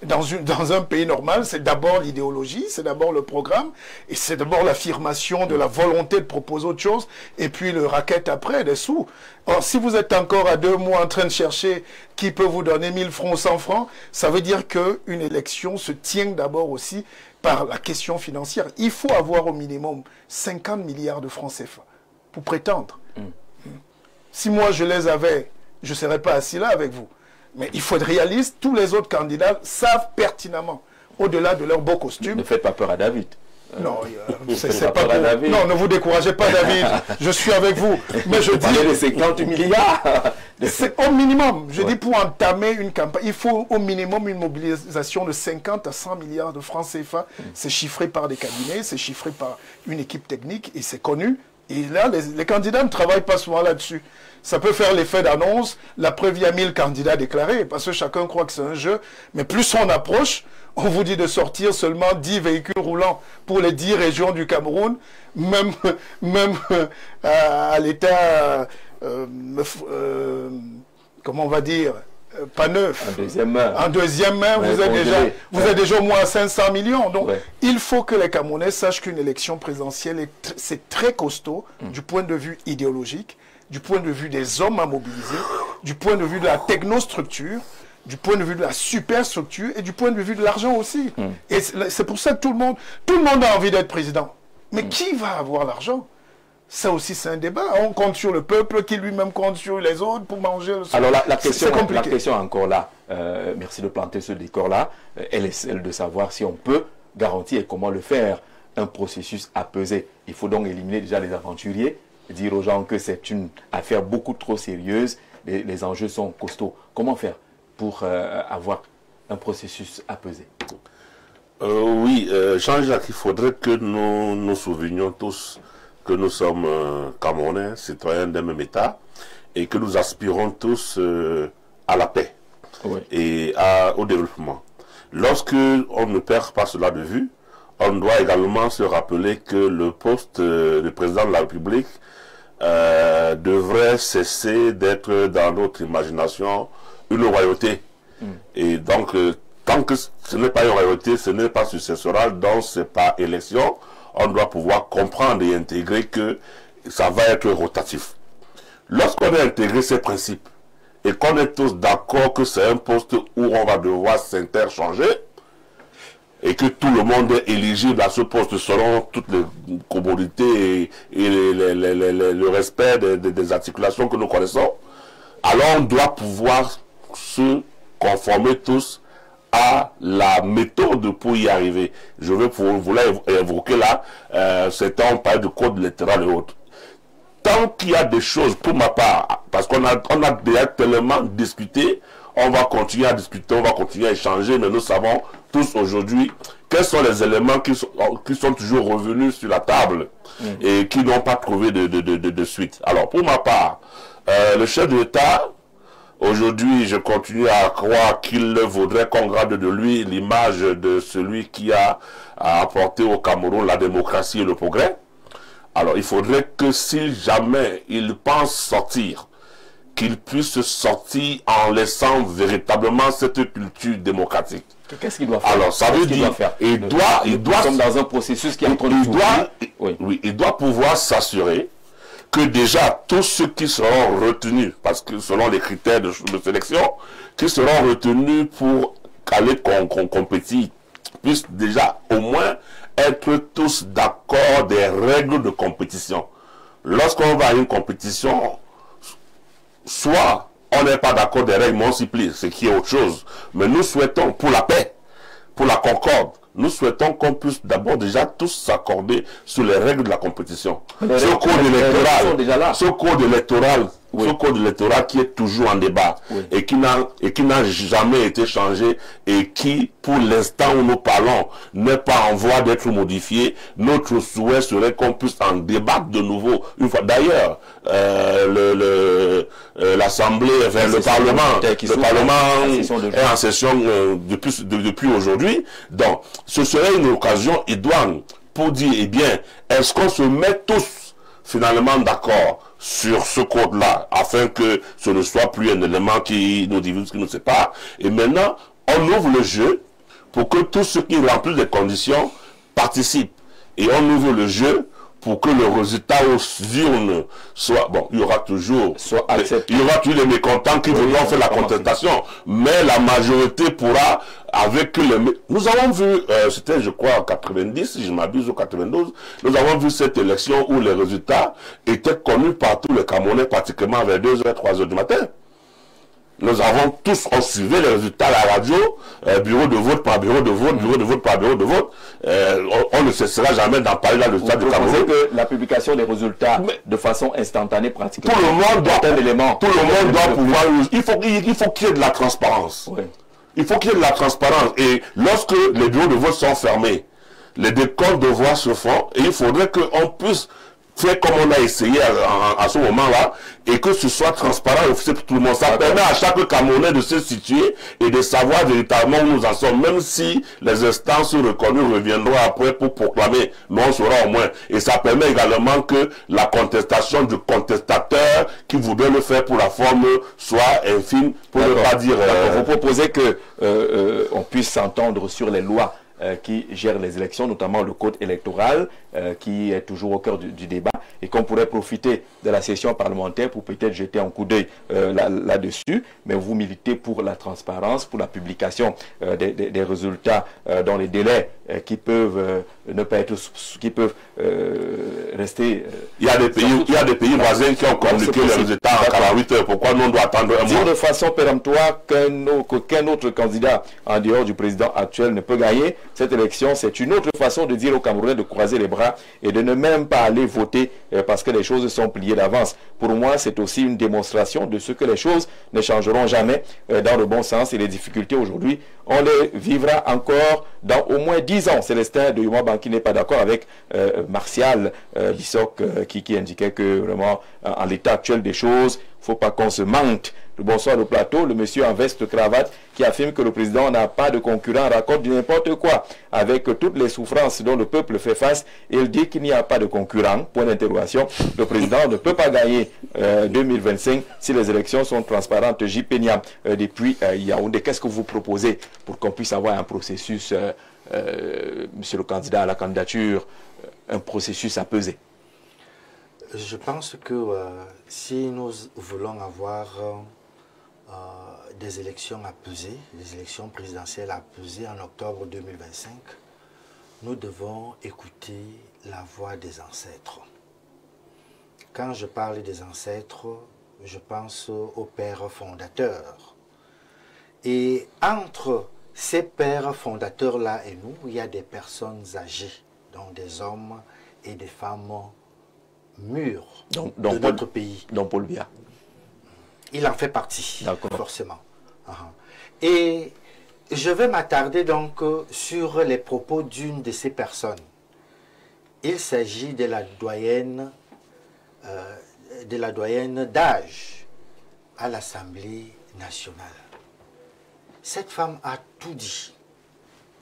S2: Dans un pays normal, c'est d'abord l'idéologie, c'est d'abord le programme, et c'est d'abord l'affirmation de la volonté de proposer autre chose, et puis le racket après, des sous. Or, si vous êtes encore à 2 mois en train de chercher qui peut vous donner 1000 francs, 100 francs, ça veut dire qu'une élection se tient d'abord aussi par la question financière. Il faut avoir au minimum 50 milliards de francs CFA pour prétendre. Si moi je les avais, je ne serais pas assis là avec vous. Mais il faut être réaliste, tous les autres candidats savent pertinemment, au-delà de leur beau costume.
S1: Ne faites pas peur à David.
S2: Non, c'est pas pour... Non, ne vous découragez pas, David. Je suis avec vous. Mais je dis...
S1: de 50 milliards.
S2: C'est au minimum. Je dis pour entamer une campagne, il faut au minimum une mobilisation de 50 à 100 milliards de francs CFA. C'est chiffré par des cabinets, c'est chiffré par une équipe technique et c'est connu. Et là, les candidats ne travaillent pas souvent là-dessus. Ça peut faire l'effet d'annonce. La preuve, il y a 1000 candidats déclarés, parce que chacun croit que c'est un jeu. Mais plus on approche, on vous dit de sortir seulement 10 véhicules roulants pour les 10 régions du Cameroun, même à l'état, comment on va dire, pas neuf.
S1: En deuxième main.
S2: En deuxième main, vous êtes déjà au moins à 500 millions. Donc, il faut que les Camerounais sachent qu'une élection présidentielle, c'est très costaud du point de vue idéologique, du point de vue des hommes à mobiliser, du point de vue de la technostructure. du point de vue de la superstructure et du point de vue de l'argent aussi. Et c'est pour ça que tout le monde a envie d'être président. Mais qui va avoir l'argent? Ça aussi, c'est un débat. On compte sur le peuple qui lui-même compte sur les autres pour manger.
S1: Alors la question encore là, merci de planter ce décor-là, elle est celle de savoir si on peut garantir et comment le faire. Un processus apaisé. Il faut donc éliminer déjà les aventuriers, dire aux gens que c'est une affaire beaucoup trop sérieuse, les enjeux sont costauds. Comment faire pour avoir un processus apaisé?
S6: Oui, Jean-Jacques, il faudrait que nous nous souvenions tous que nous sommes Camerounais, citoyens d'un même État, et que nous aspirons tous à la paix et au développement. Lorsque on ne perd pas cela de vue, on doit également se rappeler que le poste de président de la République devrait cesser d'être dans notre imagination une royauté. Et donc, tant que ce n'est pas une royauté, ce n'est pas successoral, donc ce n'est pas élection, on doit pouvoir comprendre et intégrer que ça va être rotatif. Lorsqu'on a intégré ces principes et qu'on est tous d'accord que c'est un poste où on va devoir s'interchanger et que tout le monde est éligible à ce poste selon toutes les commodités et le respect des articulations que nous connaissons, alors on doit pouvoir se conformer tous à la méthode pour y arriver. Je vais vous évoquer là, on parle du code électoral et autres. Tant qu'il y a des choses, pour ma part, parce qu'on a déjà tellement discuté, on va continuer à discuter, on va continuer à échanger, mais nous savons tous aujourd'hui quels sont les éléments qui sont toujours revenus sur la table et qui n'ont pas trouvé de suite. Alors, pour ma part, le chef de l'État, aujourd'hui, je continue à croire qu'il vaudrait qu'on garde de lui l'image de celui qui a apporté au Cameroun la démocratie et le progrès. Alors, il faudrait que si jamais il pense sortir, qu'il puisse sortir en laissant véritablement cette culture démocratique.
S1: Qu'est-ce qu'il doit faire?
S6: Alors, ça veut dire, il doit,
S1: nous sommes dans un processus qui est en train de
S6: il doit pouvoir s'assurer que déjà tous ceux qui seront retenus, parce que selon les critères de sélection, qui seront retenus pour aller compétir, puissent déjà au moins être tous d'accord des règles de compétition. Lorsqu'on va à une compétition, soit on n'est pas d'accord des règles, mais on s'y plie, ce qui est autre chose. Mais nous souhaitons, pour la paix, pour la concorde, nous souhaitons qu'on puisse d'abord déjà tous s'accorder sur les règles de la compétition. Ce code électoral qui est toujours en débat et qui n'a jamais été changé et qui, pour l'instant où nous parlons, n'est pas en voie d'être modifié. Notre souhait serait qu'on puisse en débattre de nouveau une fois. D'ailleurs, l'Assemblée, le Parlement est en session depuis aujourd'hui. Donc, ce serait une occasion idoine pour dire, eh bien, est-ce qu'on se met tous finalement d'accord sur ce code-là, afin que ce ne soit plus un élément qui nous divise, qui nous sépare. Et maintenant, on ouvre le jeu pour que tous ceux qui remplissent les conditions participent. Et on ouvre le jeu pour que le résultat aux urnes soit... Bon, il y aura toujours les mécontents qui voudront faire la contestation, mais la majorité pourra, avec les... Nous avons vu, c'était je crois en 90, si je m'abuse, ou 92, nous avons vu cette élection où les résultats étaient connus par tous les Camerounais pratiquement vers 2h, 3h du matin. Nous avons tous suivi les résultats à la radio, bureau de vote par bureau de vote, bureau de vote par bureau de vote. On ne cessera jamais d'en parler dans le stade de Cameroun.
S1: Que la publication des résultats de façon instantanée pratiquement.
S6: Tout le monde doit pouvoir. Il faut qu'il y ait de la transparence. Oui. Il faut qu'il y ait de la transparence. Et lorsque les bureaux de vote sont fermés, les décomptes de voix se font et il faudrait qu'on puisse faire comme on a essayé à ce moment-là, et que ce soit transparent et officiel pour tout le monde. Ça permet à chaque Camerounais de se situer et de savoir véritablement où nous en sommes, même si les instances reconnues reviendront après pour proclamer, mais on saura au moins. Et ça permet également que la contestation du contestateur qui voudrait le faire pour la forme soit infime, pour ne pas dire...
S1: Vous proposez que on puisse s'entendre sur les lois qui gèrent les élections, notamment le code électoral, qui est toujours au cœur du débat. et qu'on pourrait profiter de la session parlementaire pour peut-être jeter un coup d'œil là-dessus. Mais vous militez pour la transparence, pour la publication des résultats dans les délais qui peuvent ne pas être, qui peuvent rester.
S6: Il y a des pays voisins qui ont communiqué les résultats en 48 heures. Pourquoi nous on doit attendre un mois?
S1: Dire de façon péremptoire qu'aucun autre candidat en dehors du président actuel ne peut gagner cette élection, c'est une autre façon de dire aux Camerounais de croiser les bras et de ne même pas aller voter parce que les choses sont pliées d'avance. Pour moi, c'est aussi une démonstration de ce que les choses ne changeront jamais dans le bon sens, et les difficultés aujourd'hui, on les vivra encore dans au moins 10 ans. Célestin de Yuma Banki n'est pas d'accord avec Martial Bissok qui indiquait que vraiment en l'état actuel des choses, il ne faut pas qu'on se mente. Le bonsoir au plateau, le monsieur en veste cravate qui affirme que le président n'a pas de concurrent raconte du n'importe quoi. Avec toutes les souffrances dont le peuple fait face, il dit qu'il n'y a pas de concurrent, point d'interrogation. Le président ne peut pas gagner 2025 si les élections sont transparentes. J. Peña, depuis Yaoundé, qu'est-ce que vous proposez pour qu'on puisse avoir un processus, monsieur le candidat à la candidature, un processus à peser?
S3: Je pense que si nous voulons avoir des élections à peser, des élections présidentielles à peser en octobre 2025, nous devons écouter la voix des ancêtres. Quand je parle des ancêtres, je pense aux pères fondateurs. Et entre ces pères fondateurs-là et nous, il y a des personnes âgées, donc des hommes et des femmes mûrs de notre pays.
S1: Donc Paul Biya.
S3: Il en fait partie, forcément. Et je vais m'attarder donc sur les propos d'une de ces personnes. Il s'agit de la doyenne d'âge à l'Assemblée nationale. Cette femme a tout dit,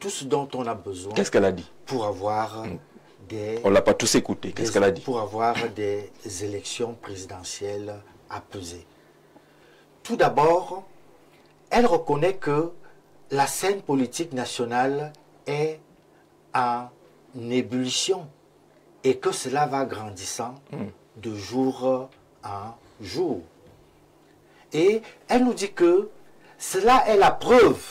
S3: tout ce dont on a besoin.
S1: Qu'est-ce qu'elle a dit?
S3: Pour avoir
S1: on ne l'a pas tous écouté. Qu'est-ce qu'elle a dit?
S3: Pour avoir des élections présidentielles à peser. Tout d'abord, elle reconnaît que la scène politique nationale est en ébullition et que cela va grandissant de jour en jour. Et elle nous dit que cela est la preuve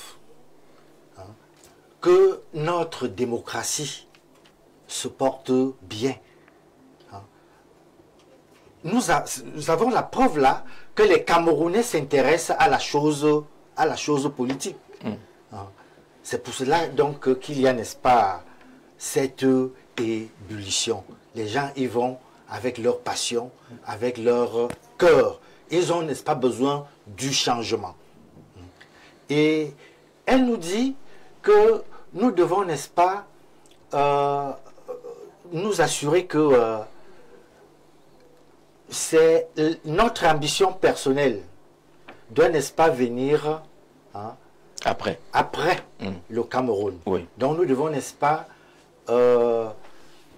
S3: que notre démocratie se porte bien. Nous avons la preuve là que les Camerounais s'intéressent à la chose politique. C'est pour cela donc qu'il y a, n'est-ce pas, cette ébullition. Les gens y vont avec leur passion, avec leur cœur. Ils ont, n'est-ce pas, besoin du changement. Et elle nous dit que nous devons, n'est-ce pas, nous assurer que c'est notre ambition personnelle doit, n'est-ce pas, venir après le Cameroun.
S1: Oui.
S3: Donc nous devons, n'est-ce pas,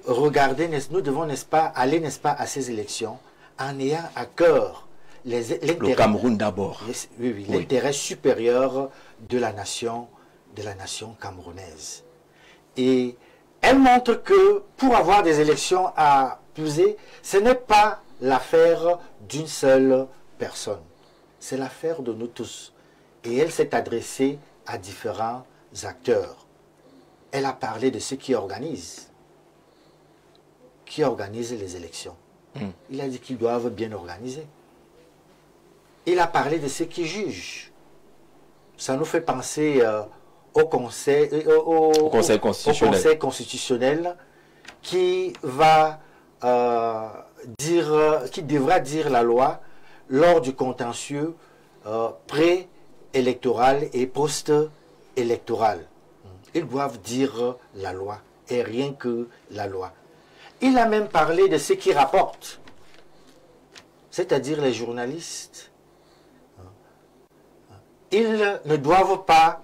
S3: regarder, nous devons, n'est-ce pas, aller, n'est-ce pas, à ces élections en ayant à cœur
S1: le Cameroun d'abord.
S3: Oui, l'intérêt supérieur de la nation camerounaise. Et elle montre que pour avoir des élections à peser, ce n'est pas l'affaire d'une seule personne. C'est l'affaire de nous tous. Et elle s'est adressée à différents acteurs. Elle a parlé de ceux qui organisent les élections. Il a dit qu'ils doivent bien organiser. Il a parlé de ceux qui jugent. Ça nous fait penser au Conseil constitutionnel qui va qui devra dire la loi lors du contentieux pré-électoral et post-électoral. Ils doivent dire la loi et rien que la loi. Il a même parlé de ceux qui rapportent, c'est-à-dire les journalistes. Ils ne doivent pas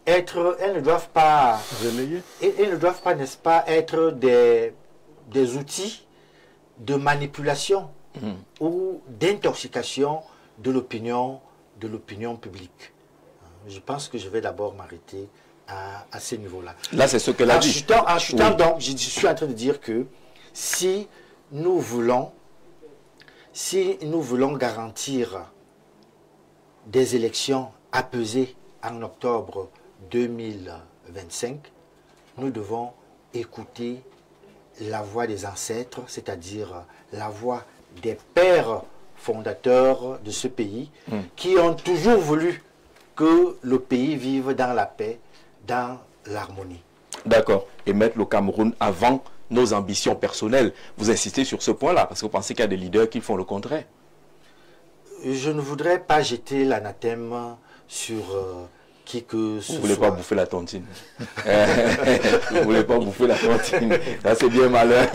S3: elles ne doivent pas
S5: relayés.
S3: Ils ne doivent pas, n'est-ce pas, être des outils de manipulation ou d'intoxication de l'opinion publique. Je pense que je vais d'abord m'arrêter à ce niveau-là.
S1: Là, c'est ce qu'elle a dit.
S3: En chutant, donc, je suis en train de dire que si nous voulons garantir des élections apaisées en octobre 2025, nous devons écouter la voix des ancêtres, c'est-à-dire la voix des pères fondateurs de ce pays, qui ont toujours voulu que le pays vive dans la paix, dans l'harmonie.
S1: D'accord. Et mettre le Cameroun avant nos ambitions personnelles. Vous insistez sur ce point-là, parce que vous pensez qu'il y a des leaders qui font le contraire.
S3: Je ne voudrais pas jeter l'anathème sur qui que ce soit.
S1: Vous ne voulez pas bouffer la tontine. Vous ne voulez pas bouffer la tontine. Ça, c'est bien malin.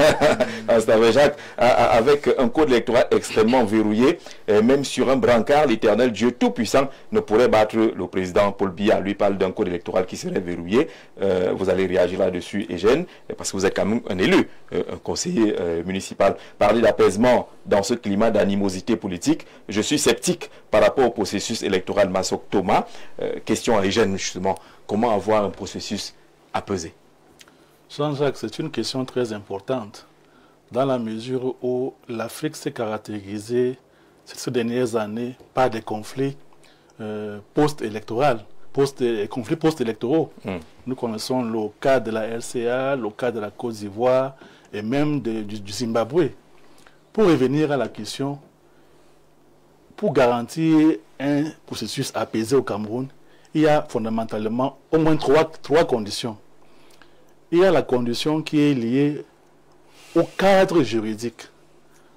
S1: Jacques, avec un code électoral extrêmement verrouillé, même sur un brancard, l'éternel Dieu Tout-Puissant ne pourrait battre le président Paul Biya. Lui parle d'un code électoral qui serait verrouillé. Vous allez réagir là-dessus, Eugène, parce que vous êtes quand même un élu, un conseiller municipal. Parler d'apaisement dans ce climat d'animosité politique, je suis sceptique par rapport au processus électoral Masok Thomas. Question à Eugène, justement, comment avoir un processus apaisé?
S5: Jean-Jacques, c'est une question très importante, dans la mesure où l'Afrique s'est caractérisée ces dernières années par des conflits post-électoraux, conflits post-électoraux. Nous connaissons le cas de la RCA, le cas de la Côte d'Ivoire et même du Zimbabwe. Pour revenir à la question, pour garantir un processus apaisé au Cameroun, il y a fondamentalement au moins trois conditions. Il y a la condition qui est liée au cadre juridique.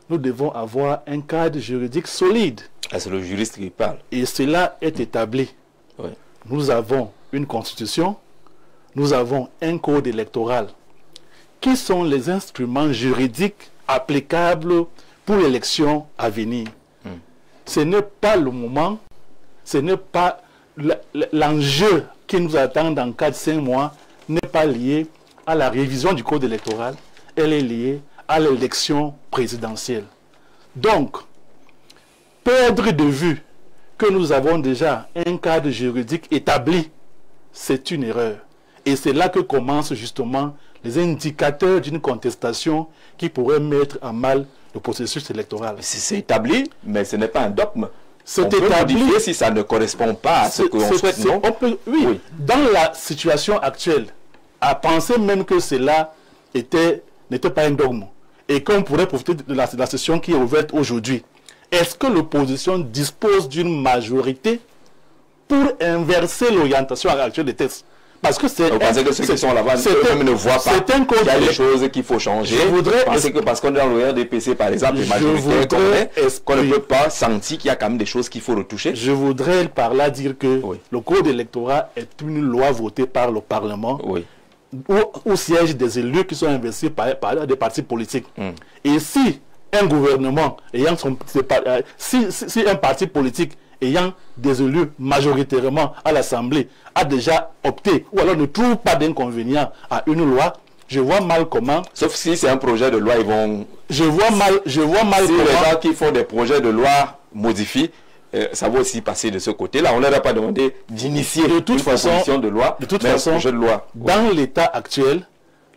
S5: Nous devons avoir un cadre juridique solide.
S1: Ah, c'est le juriste qui parle.
S5: Et cela est établi.
S1: Oui.
S5: Nous avons une constitution, nous avons un code électoral. Qui sont les instruments juridiques applicables pour l'élection à venir? Ce n'est pas le moment, ce n'est pas l'enjeu qui nous attend dans 4-5 mois, n'est pas lié à la révision du code électoral, elle est liée à l'élection présidentielle. Donc, perdre de vue que nous avons déjà un cadre juridique établi, c'est une erreur. Et c'est là que commencent justement les indicateurs d'une contestation qui pourrait mettre à mal le processus électoral.
S1: C'est établi, mais ce n'est pas un dogme.
S5: C'est établi
S1: si ça ne correspond pas à ce que l'on souhaite, non?
S5: Oui, dans la situation actuelle, à penser même que cela n'était pas un dogme et qu'on pourrait profiter de la session qui est ouverte aujourd'hui, est-ce que l'opposition dispose d'une majorité pour inverser l'orientation actuelle des textes? Parce que c'est...
S1: Vous pensez que ceux qui sont là-bas ne voient pas qu'il y a des choses qu'il faut changer? Parce qu'on est dans le RDPC, par exemple, les majoritaires qu'on ne peut pas sentir qu'il y a quand même des choses qu'il faut retoucher?
S5: Je voudrais par là dire que le code électoral est une loi votée par le Parlement où siègent des élus qui sont investis par des partis politiques. Et si un gouvernement ayant si un parti politique ayant des élus majoritairement à l'Assemblée a déjà opté ou alors ne trouve pas d'inconvénient à une loi, je vois mal comment...
S1: Sauf si c'est un projet de loi, ils vont...
S5: Je vois mal
S1: si
S5: comment...
S1: les gens qui font des projets de loi modifient, ça va aussi passer de ce côté-là. On ne leur a pas demandé d'initier une proposition de loi, mais un projet de loi.
S5: Dans l'état actuel,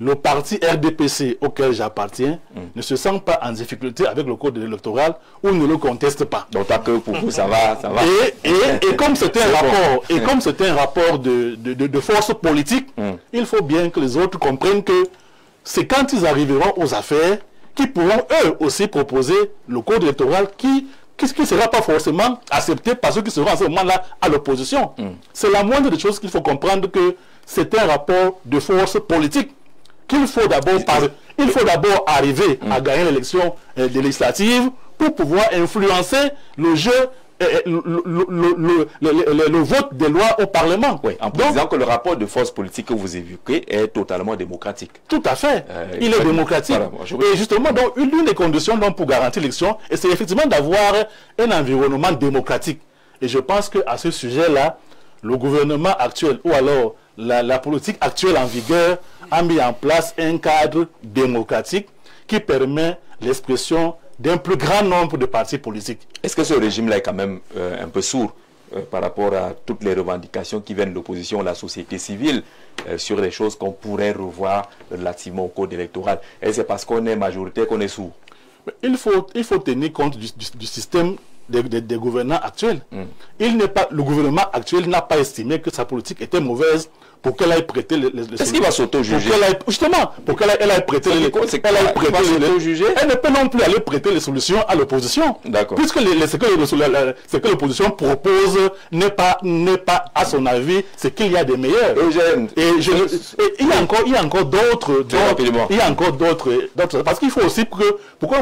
S5: le parti RDPC auquel j'appartiens ne se sent pas en difficulté avec le code électoral ou ne le conteste pas.
S1: Donc que pour vous ça va.
S5: Et comme c'est un rapport, de force politique, il faut bien que les autres comprennent que c'est quand ils arriveront aux affaires qu'ils pourront eux aussi proposer le code électoral qui ne sera pas forcément accepté par ceux qui seront à ce moment-là à l'opposition. C'est la moindre des choses qu'il faut comprendre que c'est un rapport de force politique. Qu'il faut d'abord arriver à gagner l'élection législative pour pouvoir influencer le jeu, le vote des lois au Parlement.
S1: Oui, en disant que le rapport de force politique que vous évoquez est totalement démocratique.
S5: Tout à fait. Il est démocratique. Voilà, et justement, donc, une des conditions donc, pour garantir l'élection, c'est effectivement d'avoir un environnement démocratique. Et je pense qu'à ce sujet-là, le gouvernement actuel ou alors la politique actuelle en vigueur a mis en place un cadre démocratique qui permet l'expression d'un plus grand nombre de partis politiques.
S1: Est-ce que ce régime-là est quand même un peu sourd par rapport à toutes les revendications qui viennent de l'opposition, la société civile, sur les choses qu'on pourrait revoir relativement au code électoral. Et c'est parce qu'on est majoritaire qu'on est sourd.
S5: Il faut tenir compte du système des gouvernants actuels. Le gouvernement actuel n'a pas estimé que sa politique était mauvaise pour qu'elle aille prêter les
S1: Est-ce qu'il va s'auto-juger?
S5: Justement, pour qu'elle aille prêter elle ne peut non plus aller prêter les solutions à l'opposition. Puisque ce que l'opposition propose n'est pas à son avis ce qu'il y a de meilleur. Il y a encore d'autres. Parce qu'il faut aussi pourquoi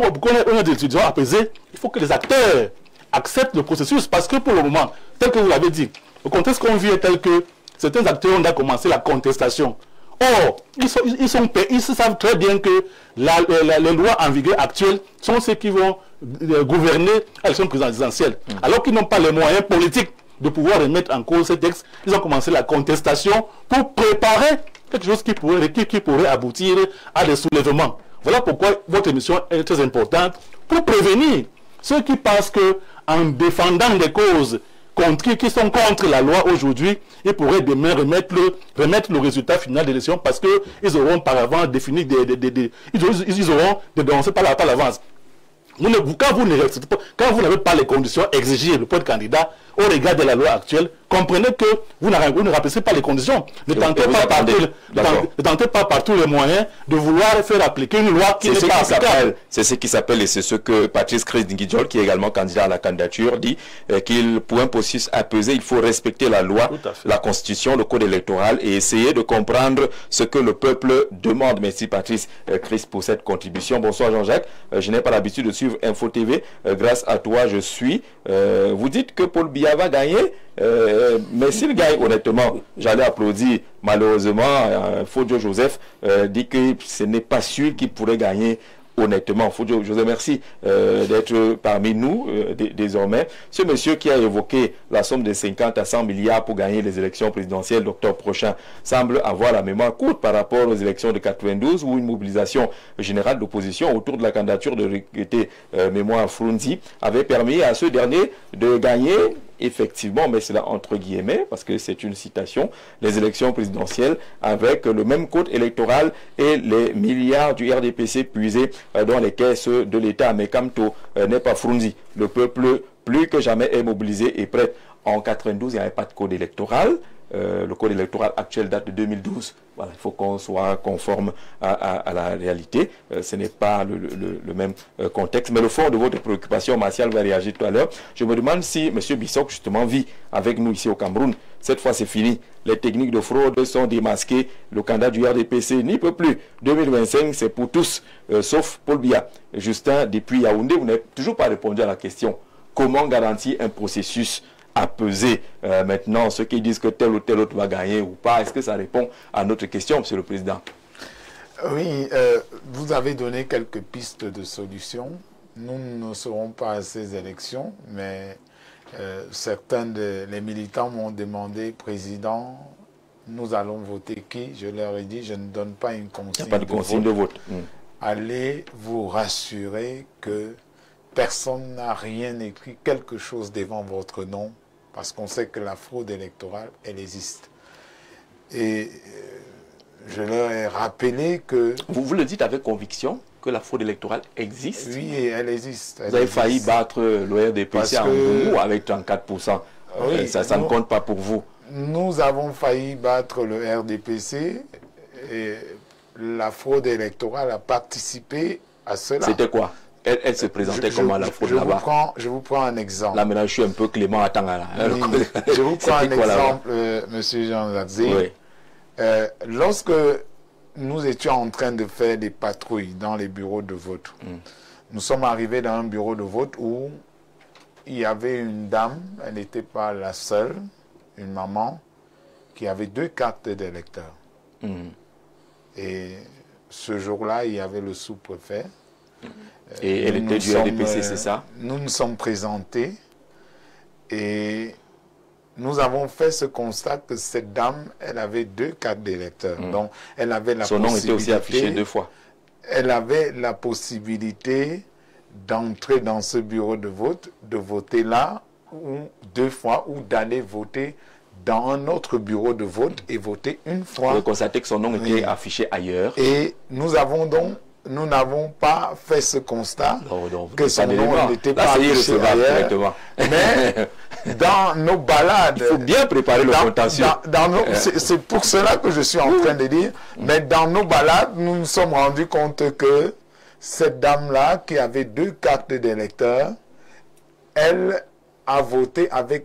S5: on a des étudiants apaisés, il faut que les acteurs acceptent le processus. Parce que pour le moment, tel que vous l'avez dit, le contexte qu'on vit est tel que certains acteurs ont déjà commencé la contestation. Or, ils savent très bien que les lois en vigueur actuelles sont ceux qui vont gouverner à l'élection présidentielle. Alors qu'ils n'ont pas les moyens politiques de pouvoir remettre en cause ces textes, ils ont commencé la contestation pour préparer quelque chose qui pourrait aboutir à des soulèvements. Voilà pourquoi votre émission est très importante pour prévenir ceux qui pensent qu'en défendant des causes qui sont contre la loi aujourd'hui, ils pourraient demain remettre le résultat final de l'élection parce qu'ils auront par avant défini ils auront dénoncé par l'avance. Quand vous n'avez pas les conditions exigées pour être candidat au regard de la loi actuelle, comprenez que vous ne remplissez pas les conditions. Ne tentez pas par tous les moyens de vouloir faire appliquer une loi qui n'est pas applicable.
S1: C'est ce qui s'appelle, et c'est ce que Patrice Chris-Nguidjol, qui est également candidat à la candidature, dit qu'il pour un processus apaisé, il faut respecter la loi, la constitution, le code électoral et essayer de comprendre ce que le peuple demande. Merci Patrice Chris pour cette contribution. Bonsoir Jean-Jacques. Je n'ai pas l'habitude de suivre Info TV. Grâce à toi, je suis. Vous dites que Paul Biya va gagner, mais s'il gagne, honnêtement, j'allais applaudir. Malheureusement, Fodio Joseph dit que ce n'est pas sûr qu'il pourrait gagner. Honnêtement, Fodio Joseph, merci d'être parmi nous désormais. Ce monsieur qui a évoqué la somme de 50 à 100 milliards pour gagner les élections présidentielles d'octobre prochain semble avoir la mémoire courte par rapport aux élections de 92 où une mobilisation générale d'opposition autour de la candidature de regretté Mémoire Frunzi avait permis à ce dernier de gagner effectivement, mais cela entre guillemets, parce que c'est une citation, les élections présidentielles avec le même code électoral et les milliards du RDPC puisés dans les caisses de l'État. Mais Kamto n'est pas Frunzi. Le peuple, plus que jamais, est mobilisé et prêt. En 92, il n'y avait pas de code électoral. Le code électoral actuel date de 2012. Voilà, il faut qu'on soit conforme à la réalité. Ce n'est pas le même contexte. Mais le fond de votre préoccupation, Martial va réagir tout à l'heure. Je me demande si M. Bissok, justement, vit avec nous ici au Cameroun. Cette fois, c'est fini. Les techniques de fraude sont démasquées. Le candidat du RDPC n'y peut plus. 2025, c'est pour tous, sauf Paul Biya. Justin, depuis Yaoundé, vous n'avez toujours pas répondu à la question. Comment garantir un processus à peser maintenant ceux qui disent que tel ou tel autre va gagner ou pas? Est-ce que ça répond à notre question, Monsieur le Président?
S4: Oui, vous avez donné quelques pistes de solutions. Nous ne serons pas à ces élections, mais certains des militants m'ont demandé, Président, nous allons voter qui? Je leur ai dit, je ne donne pas une consigne.
S1: Il n'y a pas de consigne de vote.
S4: Allez vous rassurer que personne n'a rien écrit, quelque chose devant votre nom, parce qu'on sait que la fraude électorale, elle existe. Et je leur ai rappelé que...
S1: Vous le dites avec conviction que la fraude électorale existe?
S4: Oui, elle existe.
S1: Vous avez failli battre le RDPC en Boumou avec 34%. Oui, ça ne compte pas pour vous.
S4: Nous avons failli battre le RDPC et la fraude électorale a participé à cela.
S1: C'était quoi? Elle se présentait comment la fraude là-bas?
S4: Je vous prends un exemple.
S1: Là maintenant je suis un peu Clément à Tangala.
S4: Oui, je vous prends un exemple, Monsieur Jean-Jacques.
S1: Oui.
S4: Lorsque nous étions en train de faire des patrouilles dans les bureaux de vote, nous sommes arrivés dans un bureau de vote où il y avait une dame, elle n'était pas la seule, une maman, qui avait 2 cartes d'électeur. Et ce jour-là, il y avait le sous-préfet.
S1: Et elle était du RDPC, c'est ça?
S4: Nous nous sommes présentés et nous avons fait ce constat que cette dame, elle avait 2 cartes d'électeur. Donc, elle avait la
S1: Son nom était aussi affiché 2 fois.
S4: Elle avait la possibilité d'entrer dans ce bureau de vote, de voter là ou 2 fois ou d'aller voter dans un autre bureau de vote et voter une fois.
S1: Vous constatez que son nom était affiché ailleurs.
S4: Et nous n'avons pas fait ce constat que son nom n'était pas affiché ailleurs. Mais dans nos balades...
S1: Il faut bien préparer le contentieux.
S4: C'est pour cela que je suis en train de dire, mais dans nos balades, nous nous sommes rendus compte que cette dame-là, qui avait 2 cartes d'électeur, elle a voté avec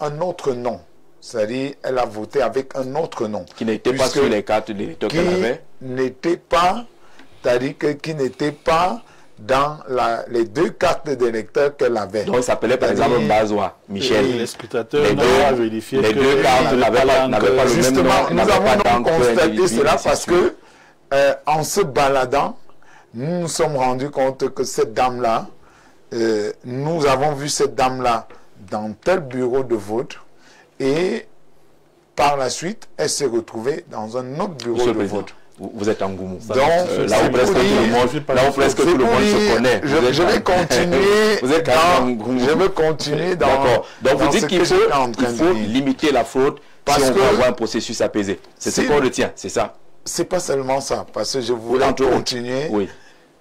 S4: un autre nom. C'est-à-dire, elle a voté avec un autre nom.
S1: Qui n'était pas sur les cartes d'électeur qu'elle avait.
S4: C'est-à-dire qui n'était pas dans les 2 cartes d'électeur qu'elle avait.
S1: Donc, il s'appelait par exemple Bazois, Michel.
S5: Les scrutateurs n'ont vérifié
S1: les 2 cartes n'avaient pas le même nom.
S4: Justement, nous avons constaté cela parce que, en se baladant, nous nous sommes rendus compte que cette dame-là, nous avons vu cette dame-là dans tel bureau de vote. Et par la suite, elle s'est retrouvée dans un autre bureau de vote.
S1: Vous êtes en Goumou.
S4: Donc,
S1: là où presque tout le monde se connaît.
S4: Je vais continuer. Je vais continuer dans.
S1: D'accord. Donc vous dites qu'il faut limiter la fraude si on veut avoir un processus apaisé. C'est ce qu'on retient, c'est ça?
S4: C'est pas seulement ça, parce que je voulais continuer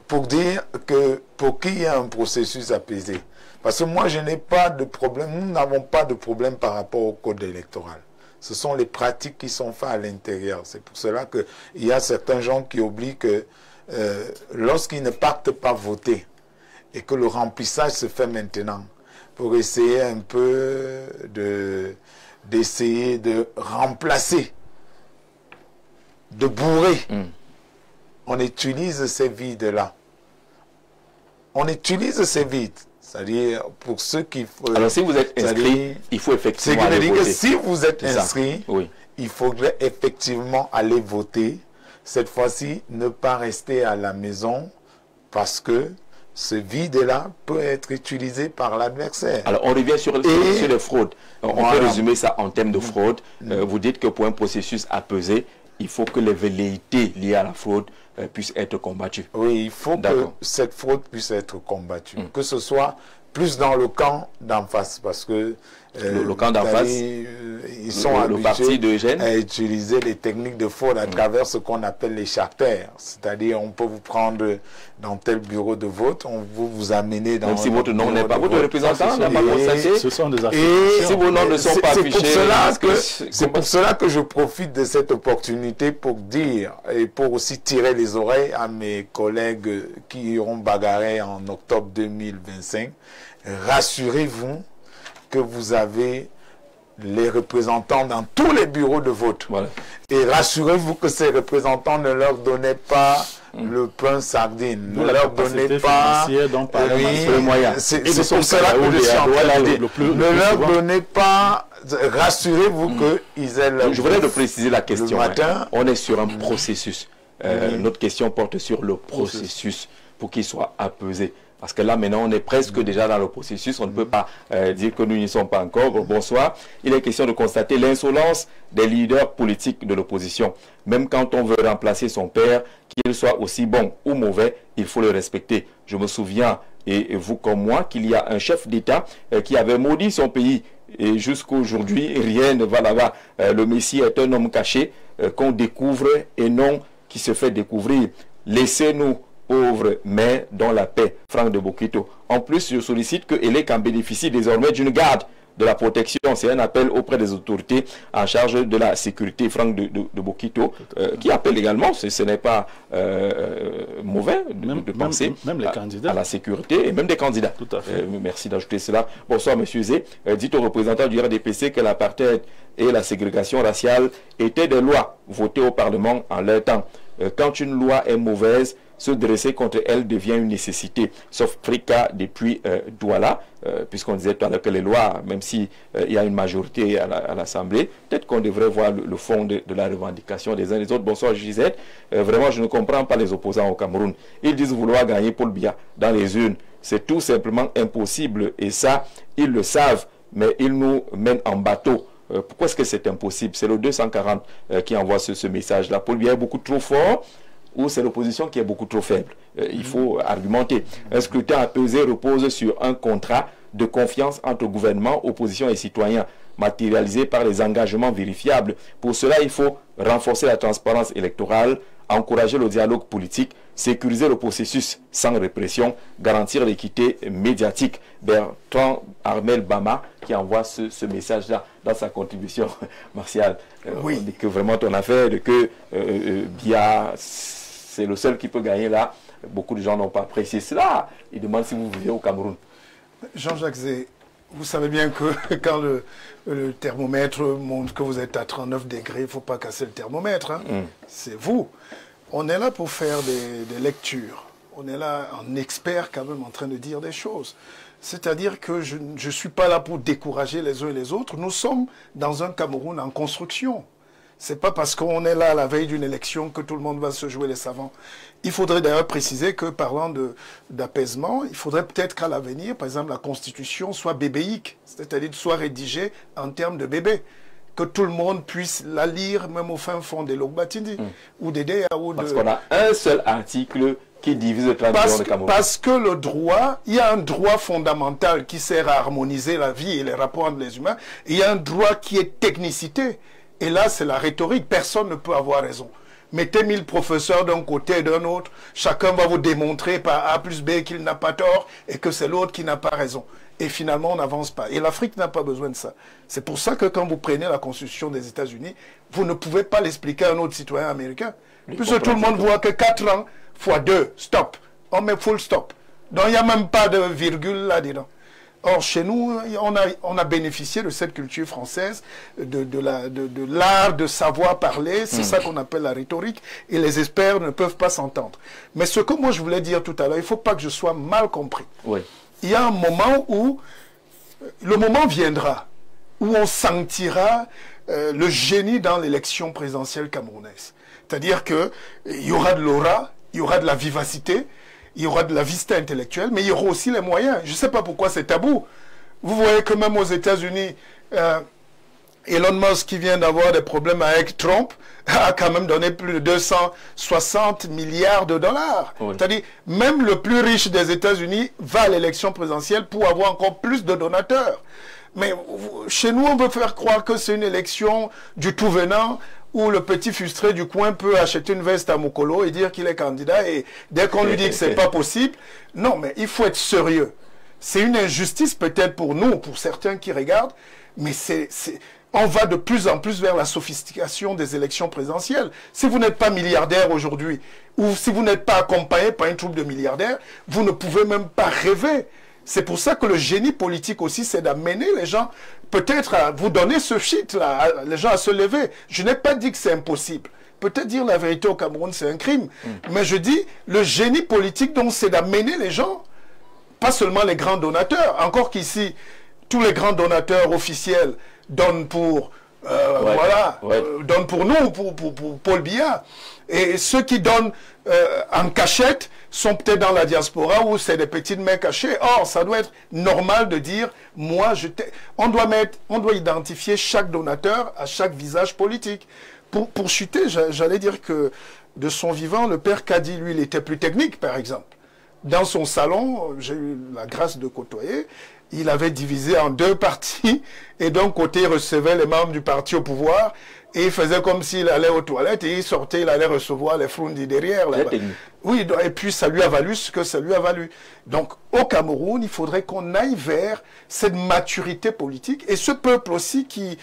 S4: pour dire que pour qu'il y ait un processus apaisé. Parce que moi, je n'ai pas de problème, nous n'avons pas de problème par rapport au code électoral. Ce sont les pratiques qui sont faites à l'intérieur. C'est pour cela qu'il y a certains gens qui oublient que lorsqu'ils ne partent pas voter et que le remplissage se fait maintenant, pour essayer un peu d'essayer de remplacer, de bourrer, on utilise ces vides-là. On utilise ces vides. C'est-à-dire, pour ceux qui...
S1: Alors, si vous êtes inscrit, il faut effectivement aller voter.
S4: Si vous êtes inscrit, il faudrait effectivement aller voter. Cette fois-ci, ne pas rester à la maison parce que ce vide-là peut être utilisé par l'adversaire.
S1: Alors, on revient sur les fraudes. On peut résumer ça en termes de fraude. Vous dites que pour un processus apaisé, il faut que les velléités liées à la fraude puissent être combattues.
S4: Oui, il faut que cette fraude puisse être combattue. Que ce soit plus dans le camp d'en face, parce que
S1: le camp d'en face,
S4: ils sont habitués à utiliser les techniques de fraude à travers ce qu'on appelle les charters. C'est-à-dire, on peut vous prendre dans tel bureau de vote, on vous amener dans...
S1: Même si votre nom n'est pas, votre représentant n'a pas constaté.
S5: Ce sont des affaires.
S1: Et si vos noms ne sont pas affichés...
S4: C'est pour cela que je profite de cette opportunité pour dire, et pour aussi tirer les oreilles à mes collègues qui iront bagarrer en octobre 2025, rassurez-vous que vous avez les représentants dans tous les bureaux de vote. Voilà. Et rassurez-vous que ces représentants ne leur donnaient pas le pain sardine, ne leur donnaient pas
S1: le moyen.
S4: C'est pour cela que je suis en train de dire. Ne leur donnez pas, rassurez-vous qu'ils aient leur...
S1: Je voudrais de préciser la question.
S4: Matin,
S1: on est sur un processus. Notre question porte sur le processus pour qu'il soit apaisé. Parce que là, maintenant, on est presque déjà dans le processus. On ne peut pas dire que nous n'y sommes pas encore. Bonsoir. Il est question de constater l'insolence des leaders politiques de l'opposition. Même quand on veut remplacer son père, qu'il soit aussi bon ou mauvais, il faut le respecter. Je me souviens, et vous comme moi, qu'il y a un chef d'État qui avait maudit son pays. Et jusqu'à aujourd'hui, rien ne va là-bas. Le Messie est un homme caché qu'on découvre et non qui se fait découvrir. Laissez-nous pauvres, mais dans la paix. Franck de Bokito. En plus, je sollicite que Elec en bénéficie désormais d'une garde de la protection. C'est un appel auprès des autorités en charge de la sécurité. Franck de Bokito, qui appelle également, ce n'est pas mauvais de penser
S5: même les candidats.
S1: À la sécurité et même des candidats.
S5: Tout à fait.
S1: Merci d'ajouter cela. Bonsoir, monsieur Zé. Dites aux représentants du RDPC que l'apartheid et la ségrégation raciale étaient des lois votées au Parlement en leur temps. Quand une loi est mauvaise, se dresser contre elle devient une nécessité, sauf Frika depuis Douala, puisqu'on disait tout à l'heure que les lois, même s'il y a une majorité à l'Assemblée, peut-être qu'on devrait voir le fond de la revendication des uns et des autres. Bonsoir Gisette, vraiment je ne comprends pas les opposants au Cameroun. Ils disent vouloir gagner Paul Biya dans les urnes. C'est tout simplement impossible et ça, ils le savent, mais ils nous mènent en bateau. Pourquoi est-ce que c'est impossible? C'est le 240 qui envoie ce message-là. Paul Biya est beaucoup trop fort, ou c'est l'opposition qui est beaucoup trop faible. Il faut argumenter. Un scrutin apaisé repose sur un contrat de confiance entre gouvernement, opposition et citoyens, matérialisé par les engagements vérifiables. Pour cela, il faut renforcer la transparence électorale, encourager le dialogue politique, sécuriser le processus sans répression, garantir l'équité médiatique. Bertrand Armel Bama qui envoie ce message-là dans sa contribution martiale.
S2: Oui.
S1: On dit que vraiment ton affaire, que Biya, c'est le seul qui peut gagner là. Beaucoup de gens n'ont pas apprécié cela. Ils demandent si vous vivez au Cameroun.
S2: Jean-Jacques Zé, vous savez bien que quand le thermomètre montre que vous êtes à 39 degrés, il ne faut pas casser le thermomètre. Hein. C'est vous. On est là pour faire des lectures. On est là en expert quand même en train de dire des choses. C'est-à-dire que je ne suis pas là pour décourager les uns et les autres. Nous sommes dans un Cameroun en construction. Ce n'est pas parce qu'on est là à la veille d'une élection que tout le monde va se jouer les savants. Il faudrait d'ailleurs préciser que, parlant d'apaisement, il faudrait peut-être qu'à l'avenir, par exemple, la Constitution soit bébéique, c'est-à-dire soit rédigée en termes de bébé. Que tout le monde puisse la lire, même au fin fond des Logbatindi, ou des DEA.
S1: Parce qu'on a un seul article qui divise le 30 millions de Cameroun.
S2: Parce que le droit, il y a un droit fondamental qui sert à harmoniser la vie et les rapports entre les humains. Et il y a un droit qui est technicité. Et là, c'est la rhétorique. Personne ne peut avoir raison. Mettez 1000 professeurs d'un côté et d'un autre. Chacun va vous démontrer par A plus B qu'il n'a pas tort et que c'est l'autre qui n'a pas raison. Et finalement, on n'avance pas. Et l'Afrique n'a pas besoin de ça. C'est pour ça que quand vous prenez la Constitution des États-Unis, vous ne pouvez pas l'expliquer à un autre citoyen américain. Puisque tout le monde voit que 4 ans fois 2, stop. On met full stop. Donc il n'y a même pas de virgule là-dedans. Or, chez nous, on a bénéficié de cette culture française, de l'art de savoir parler. C'est ça qu'on appelle la rhétorique. Et les experts ne peuvent pas s'entendre. Mais ce que moi je voulais dire tout à l'heure, il ne faut pas que je sois mal compris.
S1: Oui.
S2: Il y a un moment où, le moment viendra, où on sentira le génie dans l'élection présidentielle camerounaise. C'est-à-dire qu'il y aura de l'aura, il y aura de la vivacité, il y aura de la vista intellectuelle, mais il y aura aussi les moyens. Je ne sais pas pourquoi c'est tabou. Vous voyez que même aux États-Unis, Elon Musk, qui vient d'avoir des problèmes avec Trump, a quand même donné plus de 260 milliards de dollars. Oui. C'est-à-dire, même le plus riche des États-Unis va à l'élection présidentielle pour avoir encore plus de donateurs. Mais chez nous, on veut faire croire que c'est une élection du tout venant, où le petit frustré du coin peut acheter une veste à Mokolo et dire qu'il est candidat, et dès qu'on lui dit que c'est pas possible, non, mais il faut être sérieux. C'est une injustice peut-être pour nous, pour certains qui regardent, mais on va de plus en plus vers la sophistication des élections présidentielles. Si vous n'êtes pas milliardaire aujourd'hui, ou si vous n'êtes pas accompagné par une troupe de milliardaires, vous ne pouvez même pas rêver. C'est pour ça que le génie politique aussi, c'est d'amener les gens, peut-être à vous donner ce shit-là, les gens à se lever. Je n'ai pas dit que c'est impossible. Peut-être dire la vérité au Cameroun, c'est un crime. Mais je dis, le génie politique, donc, c'est d'amener les gens, pas seulement les grands donateurs, encore qu'ici, tous les grands donateurs officiels donnent pour... donnent pour nous, pour Paul Biya. Et ceux qui donnent en cachette sont peut-être dans la diaspora où c'est des petites mains cachées. Or, ça doit être normal de dire, moi, on doit identifier chaque donateur à chaque visage politique. Pour chuter, j'allais dire que de son vivant, le père Kadi, lui, il était plus technique, par exemple. Dans son salon, j'ai eu la grâce de côtoyer, il avait divisé en 2 partis, et d'un côté, il recevait les membres du parti au pouvoir, et il faisait comme s'il allait aux toilettes, et il sortait, il allait recevoir les Frundi derrière. Oui, et puis ça lui a valu ce que ça lui a valu. Donc, au Cameroun, il faudrait qu'on aille vers cette maturité politique, et ce peuple aussi qui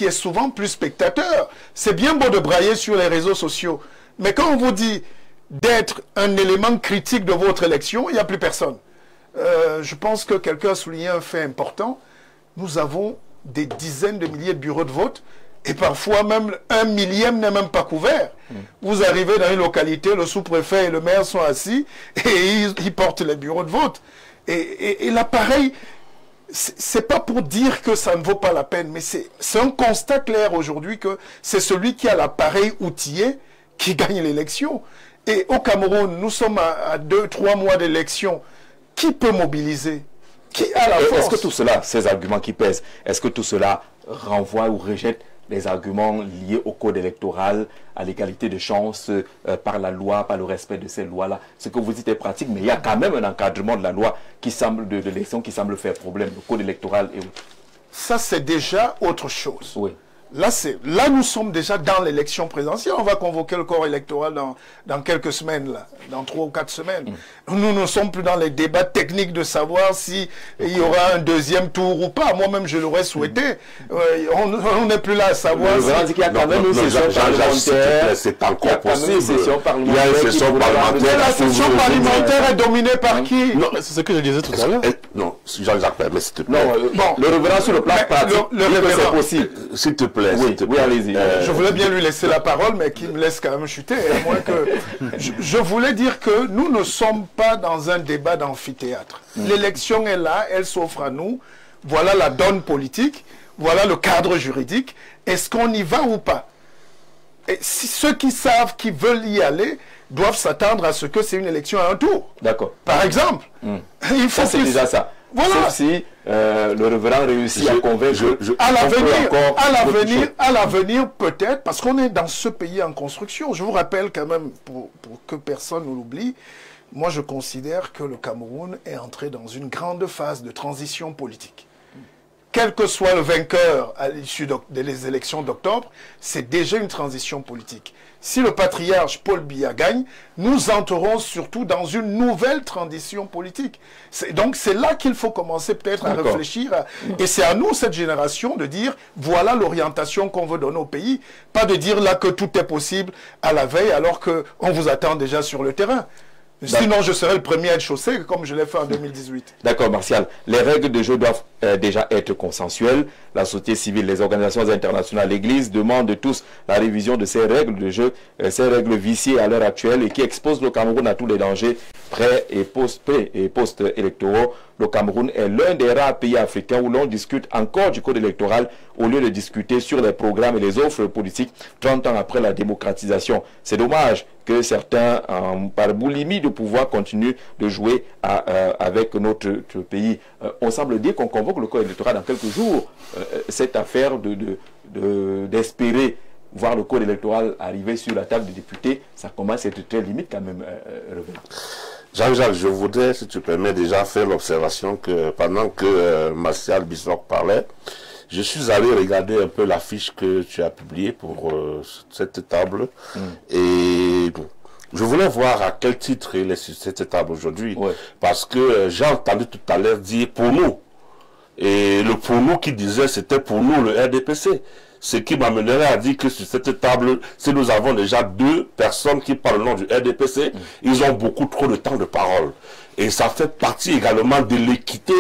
S2: est souvent plus spectateur. C'est bien beau de brailler sur les réseaux sociaux, mais quand on vous dit d'être un élément critique de votre élection, il n'y a plus personne. Je pense que quelqu'un a souligné un fait important. Nous avons des dizaines de milliers de bureaux de vote et parfois même 1 millième n'est même pas couvert. Vous arrivez dans une localité, le sous-préfet et le maire sont assis et ils portent les bureaux de vote. Et l'appareil, c'est pas pour dire que ça ne vaut pas la peine, mais c'est un constat clair aujourd'hui que c'est celui qui a l'appareil outillé qui gagne l'élection. Et au Cameroun, nous sommes à 2-3 mois d'élection. Qui peut mobiliser? Qui a la force?
S1: Est-ce que tout cela, ces arguments qui pèsent, est-ce que tout cela renvoie ou rejette des arguments liés au code électoral, à l'égalité de chances par la loi, par le respect de ces lois-là. Ce que vous dites est pratique, mais il y a quand même un encadrement de la loi qui semble, de l'élection qui semble faire problème, le code électoral et autres.
S2: Ça, c'est déjà autre chose.
S1: Oui.
S2: Là, nous sommes déjà dans l'élection présidentielle. On va convoquer le corps électoral dans quelques semaines, là, dans 3 ou 4 semaines. Nous ne sommes plus dans les débats techniques de savoir s'il y aura un deuxième tour ou pas. Moi-même, je l'aurais souhaité. On n'est plus là à savoir
S1: si... Il y a quand même une session parlementaire.
S6: C'est encore possible.
S1: Il y a une session parlementaire.
S2: La session parlementaire est dominée par qui?
S5: Non, c'est ce que je disais tout à l'heure.
S6: Non, Jean-Jacques, mais s'il te plaît.
S1: Non, le révérend sur le plan pratique, c'est possible.
S6: S'il te plaît.
S1: Oui, allez-y.
S2: Je voulais bien lui laisser la parole, mais qu'il me laisse quand même chuter. À moins que... je voulais dire que nous ne sommes pas dans un débat d'amphithéâtre. L'élection est là, elle s'offre à nous. Voilà la donne politique, voilà le cadre juridique. Est-ce qu'on y va ou pas? Et si ceux qui savent, qui veulent y aller, doivent s'attendre à ce que c'est une élection à un tour.
S1: D'accord.
S2: Par exemple. Il faut
S1: c'est déjà ça. Voilà. Sauf si le révérend réussit à convaincre.
S2: À l'avenir, peut-être, parce qu'on est dans ce pays en construction. Je vous rappelle quand même, pour que personne ne l'oublie, moi je considère que le Cameroun est entré dans une grande phase de transition politique. Quel que soit le vainqueur à l'issue des élections d'octobre, c'est déjà une transition politique. Si le patriarche Paul Biya gagne, nous entrerons surtout dans une nouvelle transition politique. Donc c'est là qu'il faut commencer peut-être à réfléchir. Et c'est à nous, cette génération, de dire voilà l'orientation qu'on veut donner au pays. Pas de dire là que tout est possible à la veille alors qu'on vous attend déjà sur le terrain. Sinon, je serai le premier à être chaussé, comme je l'ai fait en 2018.
S1: D'accord, Martial. Les règles de jeu doivent déjà être consensuelles. La société civile, les organisations internationales, l'Église demandent tous la révision de ces règles de jeu, ces règles viciées à l'heure actuelle et qui exposent le Cameroun à tous les dangers pré- et post-électoraux. Le Cameroun est l'un des rares pays africains où l'on discute encore du code électoral au lieu de discuter sur les programmes et les offres politiques 30 ans après la démocratisation. C'est dommage que certains, par boulimie de pouvoir, continuent de jouer avec notre pays. On semble dire qu'on convoque le code électoral dans quelques jours. Cette affaire d'espérer voir le code électoral arriver sur la table des députés, ça commence à être très limite quand même,
S6: Jean-Jacques, je voudrais, si tu permets, déjà faire l'observation que pendant que Martial Bissok parlait, je suis allé regarder un peu l'affiche que tu as publiée pour cette table. Et je voulais voir à quel titre il est sur cette table aujourd'hui. Parce que j'ai entendu tout à l'heure dire pour nous. Et le pour nous qui disait c'était pour nous le RDPC. Ce qui m'amènerait à dire que sur cette table, si nous avons déjà 2 personnes qui parlent au nom du RDPC, ils ont beaucoup trop de temps de parole. Et ça fait partie également de l'équité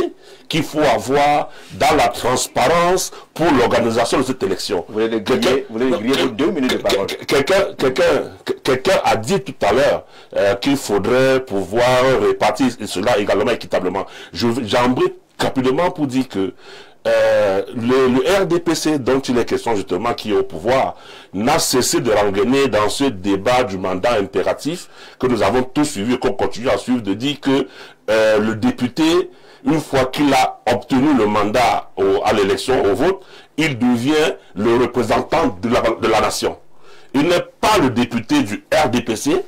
S6: qu'il faut avoir dans la transparence pour l'organisation de cette élection.
S1: Vous voulez griller 2 minutes de parole.
S6: Quelqu'un a dit tout à l'heure qu'il faudrait pouvoir répartir cela également équitablement. J'embraye rapidement pour dire que le RDPC dont il est question justement qui est au pouvoir n'a cessé de rengainer dans ce débat du mandat impératif que nous avons tous suivi et qu'on continue à suivre, de dire que le député, une fois qu'il a obtenu le mandat à l'élection, au vote, il devient le représentant de la nation. Il n'est pas le député du RDPC,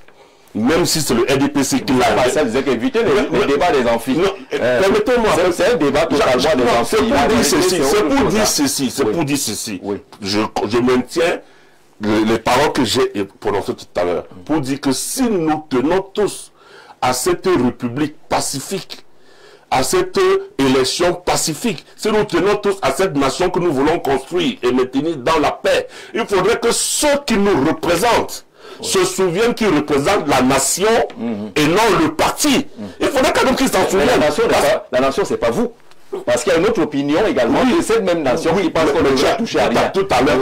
S6: même si c'est le RDPC qui l'a...
S1: Ça disait qu'éviter le débat des amphis.
S6: Permettez-moi.
S1: C'est un débat totalement des amphis.
S6: C'est pour dire ceci. Oui. Je maintiens les paroles que j'ai prononcées tout à l'heure. Pour dire que si nous tenons tous à cette république pacifique, à cette élection pacifique, si nous tenons tous à cette nation que nous voulons construire et maintenir dans la paix, il faudrait que ceux qui nous représentent se souviennent qu'ils représentent la nation et non le parti. Il faudrait quand même qu'ils s'en souviennent.
S1: La nation, c'est pas vous. Parce qu'il y a une autre opinion également de cette même nation qui pense qu'on ne doit toucher à rien.
S6: Tout à l'heure,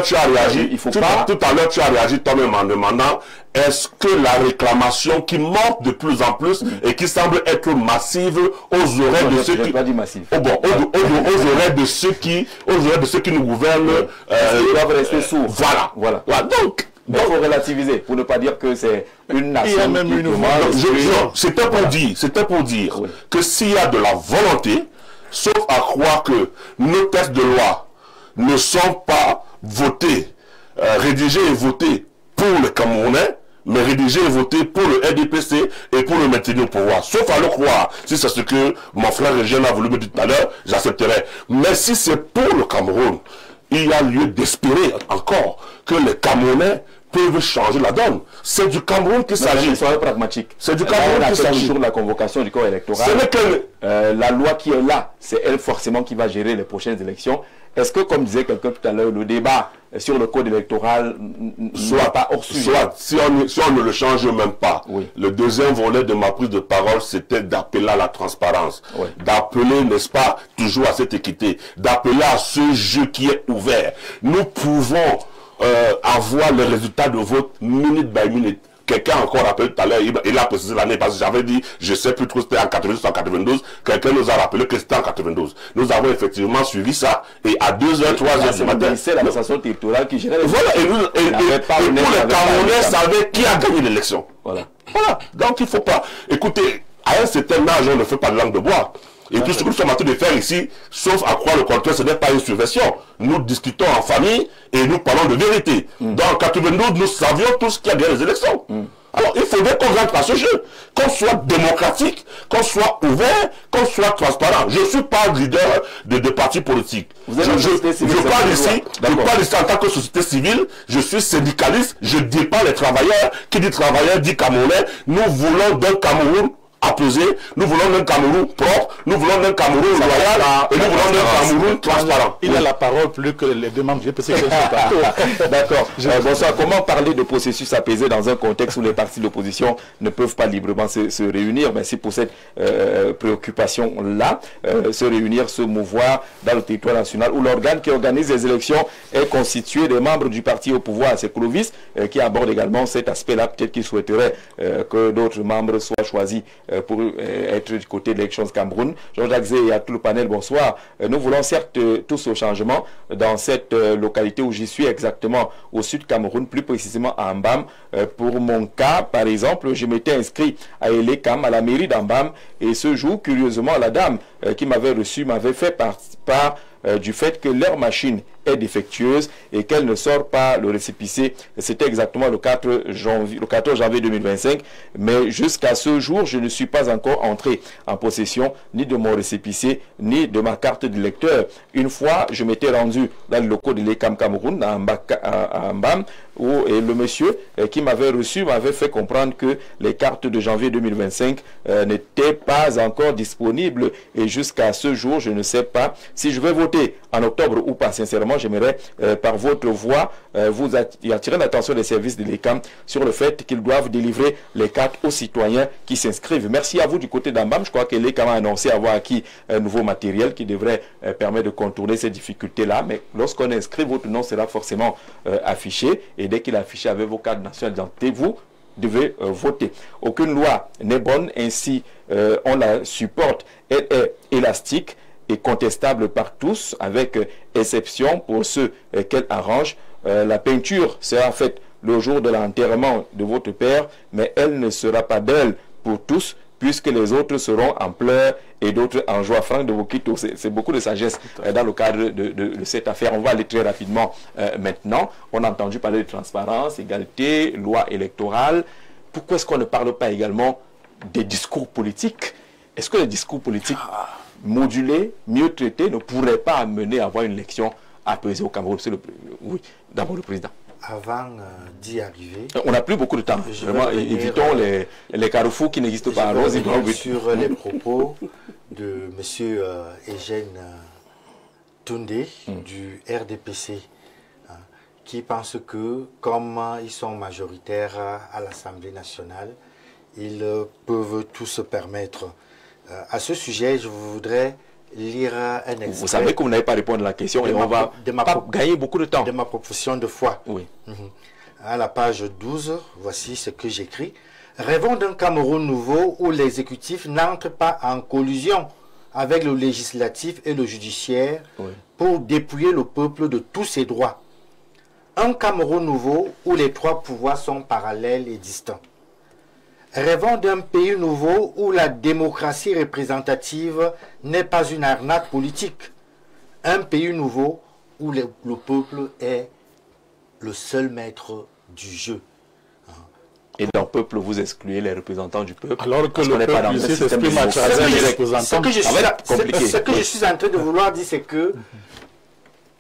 S6: tu as réagi. Tout à l'heure, tu as réagi toi-même en demandant est-ce que la réclamation qui monte de plus en plus et qui semble être massive aux oreilles de ceux qui...
S1: pas dit massive.
S6: Aux oreilles de ceux qui nous gouvernent.
S1: Ils doivent rester sourds.
S6: Voilà. Donc,
S1: il faut relativiser pour ne pas dire que c'est une nation.
S2: Il y a même une
S6: C'était pour dire que s'il y a de la volonté, sauf à croire que nos textes de loi ne sont pas voter, rédiger et voter pour le Camerounais, mais rédiger et voter pour le RDPC et pour le maintenir au pouvoir. Sauf à le croire. Si c'est ce que mon frère Régien a voulu me dire tout à l'heure, j'accepterai. Mais si c'est pour le Cameroun, il y a lieu d'espérer encore que les Camerounais peuvent changer la donne. C'est du Cameroun qu'il s'agit.
S1: Soyez pragmatique.
S6: C'est du Cameroun qu'il s'agit.
S1: Sur la convocation du corps électoral. La loi qui est là, c'est elle forcément qui va gérer les prochaines élections. Est-ce que, comme disait quelqu'un tout à l'heure, le débat sur le code électoral soit pas hors sujet?
S6: Soit, si on ne le change même pas. Oui. Le deuxième volet de ma prise de parole, c'était d'appeler à la transparence. Oui. D'appeler, n'est-ce pas, toujours à cette équité. D'appeler à ce jeu qui est ouvert. Nous pouvons avoir les résultats de vote minute by minute. Quelqu'un encore rappelé tout à l'heure, il a précisé l'année parce que j'avais dit, je sais plus trop c'était en 92 ou en 92, quelqu'un nous a rappelé que c'était en 92. Nous avons effectivement suivi ça et à 2h, 3h du matin.
S1: C'est l'administration territoriale qui gérait les
S6: voilà, et pour les Camerounais savaient qui a gagné l'élection. Voilà. Voilà. Donc il ne faut pas. Écoutez, à un certain âge, on ne fait pas de langue de bois. Et tout ce que nous sommes en train de faire ici, sauf à croire le contraire, ce n'est pas une subversion. Nous discutons en famille et nous parlons de vérité. Dans 92, nous savions tous qui a gagné les élections. Alors, il faudrait qu'on rentre à ce jeu, qu'on soit démocratique, qu'on soit ouvert, qu'on soit transparent. Je ne suis pas leader de partis politiques. Je parle ici en tant que société civile, je suis syndicaliste, je défends les travailleurs. Qui dit travailleurs dit Camerounais. Nous voulons d'un Cameroun apaisé, nous voulons un Cameroun propre, nous voulons un Cameroun loyal et nous voulons un Cameroun transparent.
S5: Il a la parole plus que les deux membres du GPC.
S1: D'accord. Bonsoir. Comment parler de processus apaisé dans un contexte où les partis de l'opposition ne peuvent pas librement se réunir? Merci pour cette préoccupation-là. Se réunir, se mouvoir dans le territoire national où l'organe qui organise les élections est constitué des membres du parti au pouvoir. C'est Clovis qui aborde également cet aspect-là. Peut-être qu'il souhaiterait que d'autres membres soient choisis pour être du côté de l'Élections Cameroun. Jean-Jacques Zé et à tout le panel, bonsoir. Nous voulons certes tous au changement dans cette localité où j'y suis exactement au sud Cameroun, plus précisément à Ambam. Pour mon cas, par exemple, je m'étais inscrit à Elekam, à la mairie d'Ambam, et ce jour, curieusement, la dame qui m'avait reçu m'avait fait part du fait que leur machine est défectueuse et qu'elle ne sort pas le récépissé. C'était exactement le 14 janvier 2025. Mais jusqu'à ce jour, je ne suis pas encore entré en possession ni de mon récépissé, ni de ma carte de lecteur. Une fois, je m'étais rendu dans le locaux de l'ECAM Cameroun, à Mbam, où le monsieur qui m'avait reçu m'avait fait comprendre que les cartes de janvier 2025 n'étaient pas encore disponibles. Et jusqu'à ce jour, je ne sais pas si je vais voter en octobre ou pas. Sincèrement, j'aimerais par votre voix vous attirer l'attention des services de l'ECAM sur le fait qu'ils doivent délivrer les cartes aux citoyens qui s'inscrivent. Merci à vous du côté d'Ambam. Je crois que l'ECAM a annoncé avoir acquis un nouveau matériel qui devrait permettre de contourner ces difficultés-là. Mais lorsqu'on inscrit, votre nom sera forcément affiché. Et dès qu'il est affiché avec vos cartes nationales d'identité, vous devez voter. Aucune loi n'est bonne, ainsi on la supporte. Elle est élastique et contestable par tous, avec exception pour ceux qu'elle arrange. La peinture sera faite le jour de l'enterrement de votre père, mais elle ne sera pas belle pour tous, puisque les autres seront en pleurs et d'autres en joie. Franck de Bokito, c'est beaucoup de sagesse dans le cadre de cette affaire. On va aller très rapidement maintenant. On a entendu parler de transparence, égalité, loi électorale. Pourquoi est-ce qu'on ne parle pas également des discours politiques? Est-ce que les discours politiques modulés, mieux traités, ne pourraient pas amener à avoir une élection apaisée au Cameroun? Oui, d'abord le président.
S3: Avant d'y arriver,
S1: on n'a plus beaucoup de temps. Vraiment, évitons les carrefours qui n'existent pas.
S3: Sur les propos de M. Eugène Toundé du RDPC, qui pense que comme ils sont majoritaires à l'Assemblée nationale, ils peuvent tout se permettre. À ce sujet, je voudrais lire un extrait.
S1: Vous savez que vous n'avez pas répondu à la question et on va gagner beaucoup de temps.
S3: De ma proposition de foi.
S1: Oui.
S3: À la page 12, voici ce que j'écris. Rêvons d'un Cameroun nouveau où l'exécutif n'entre pas en collusion avec le législatif et le judiciaire pour dépouiller le peuple de tous ses droits. Un Cameroun nouveau où les trois pouvoirs sont parallèles et distincts. Rêvons d'un pays nouveau où la démocratie représentative n'est pas une arnaque politique. Un pays nouveau où le peuple est le seul maître du jeu.
S1: Et dans le peuple, vous excluez les représentants du peuple.
S5: Alors que le peuple ici s'exprime à travers les représentants.
S3: Ce que je suis en train de vouloir dire, c'est que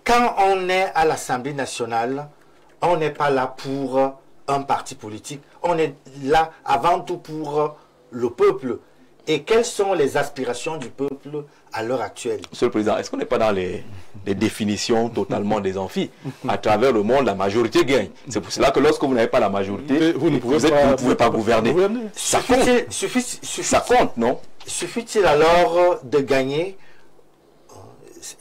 S3: quand on est à l'Assemblée nationale, on n'est pas là pour un parti politique. On est là avant tout pour le peuple. Et quelles sont les aspirations du peuple à l'heure actuelle?
S1: Monsieur le Président, est-ce qu'on n'est pas dans les définitions totalement des amphis? À travers le monde, la majorité gagne. C'est pour cela que lorsque vous n'avez pas la majorité, vous ne pouvez pas gouverner. Ça compte, non?
S3: Suffit-il alors de gagner?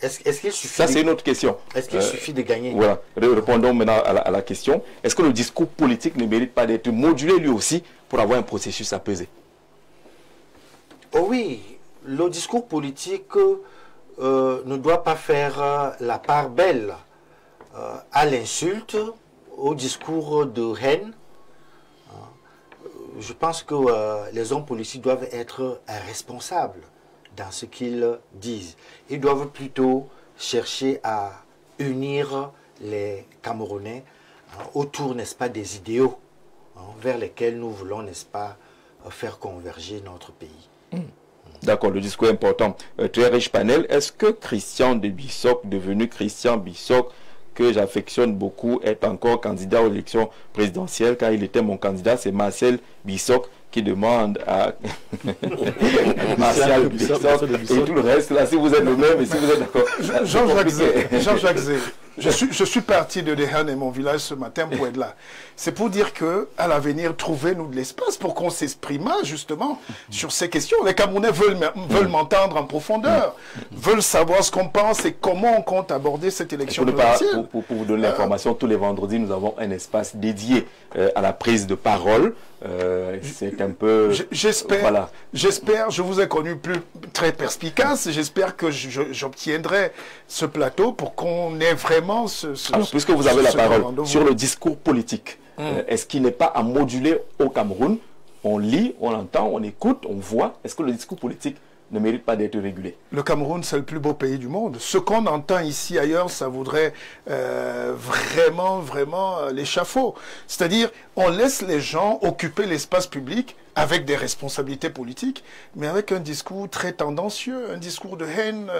S3: Est-ce qu'il suffit?
S1: Ça, c'est une autre question.
S3: Est-ce qu'il suffit de gagner?
S1: Voilà. Répondons maintenant à la question. Est-ce que le discours politique ne mérite pas d'être modulé lui aussi pour avoir un processus apaisé?
S3: Oh oui, le discours politique ne doit pas faire la part belle à l'insulte, au discours de haine. Je pense que les hommes politiques doivent être responsables dans ce qu'ils disent. Ils doivent plutôt chercher à unir les Camerounais autour, n'est-ce pas, des idéaux vers lesquels nous voulons, n'est-ce pas, faire converger notre pays.
S1: D'accord, le discours est important. Très riche panel. Est-ce que Christian de Bissoc, devenu Christian Bissoc, que j'affectionne beaucoup, est encore candidat aux élections présidentielles? Car il était mon candidat, c'est Marcel Bissoc qui demande à Martial Bissoc et tout le reste. Là, si vous êtes le même et si vous êtes d'accord.
S2: Jean-Jacques Zé, je suis parti de Dehan et mon village ce matin pour être là. C'est pour dire que à l'avenir, trouvez-nous de l'espace pour qu'on s'exprime justement sur ces questions. Les Camerounais veulent m'entendre en profondeur, veulent savoir ce qu'on pense et comment on compte aborder cette élection présidentielle.
S1: Pour vous donner l'information, tous les vendredis, nous avons un espace dédié à la prise de parole. C'est un peu...
S2: J'espère, voilà. Je vous ai connu très perspicace. J'espère que j'obtiendrai ce plateau pour qu'on ait vraiment
S1: Alors, puisque vous avez la parole sur le discours politique, est-ce qu'il n'est pas à moduler au Cameroun? On lit, on entend, on écoute, on voit. Est-ce que le discours politique ne mérite pas d'être régulé?
S2: Le Cameroun, c'est le plus beau pays du monde. Ce qu'on entend ici, ailleurs, ça voudrait vraiment l'échafaud. C'est-à-dire, on laisse les gens occuper l'espace public avec des responsabilités politiques, mais avec un discours très tendancieux, un discours de haine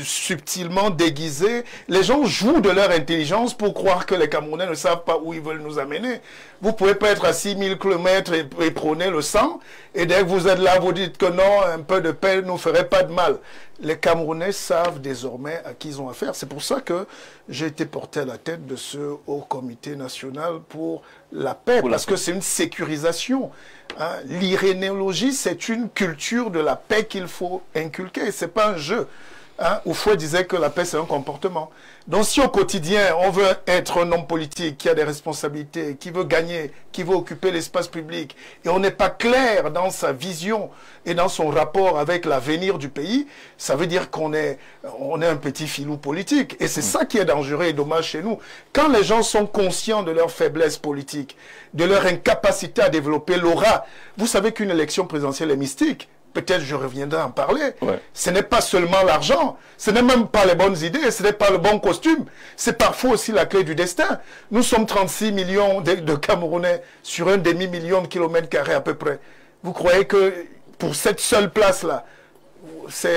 S2: subtilement déguisé. Les gens jouent de leur intelligence pour croire que les Camerounais ne savent pas où ils veulent nous amener. Vous ne pouvez pas être à 6000 km et prôner le sang, et dès que vous êtes là, vous dites que non, un peu de paix ne nous ferait pas de mal. Les Camerounais savent désormais à qui ils ont affaire. C'est pour ça que j'ai été porté à la tête de ce Haut Comité national pour la paix, parce que c'est une sécurisation. Hein. L'irénéologie, c'est une culture de la paix qu'il faut inculquer. Ce n'est pas un jeu. Hein. Oufoué disait que la paix, c'est un comportement. Donc si au quotidien, on veut être un homme politique qui a des responsabilités, qui veut gagner, qui veut occuper l'espace public, et on n'est pas clair dans sa vision et dans son rapport avec l'avenir du pays, ça veut dire qu'on est un petit filou politique. Et c'est ça qui est dangereux et dommage chez nous. Quand les gens sont conscients de leur faiblesse politique, de leur incapacité à développer l'aura, vous savez qu'une élection présidentielle est mystique. Peut-être je reviendrai en parler. Ouais. Ce n'est pas seulement l'argent, ce n'est même pas les bonnes idées, ce n'est pas le bon costume. C'est parfois aussi la clé du destin. Nous sommes 36 millions de Camerounais sur un demi-million de kilomètres carrés à peu près. Vous croyez que pour cette seule place-là, c'est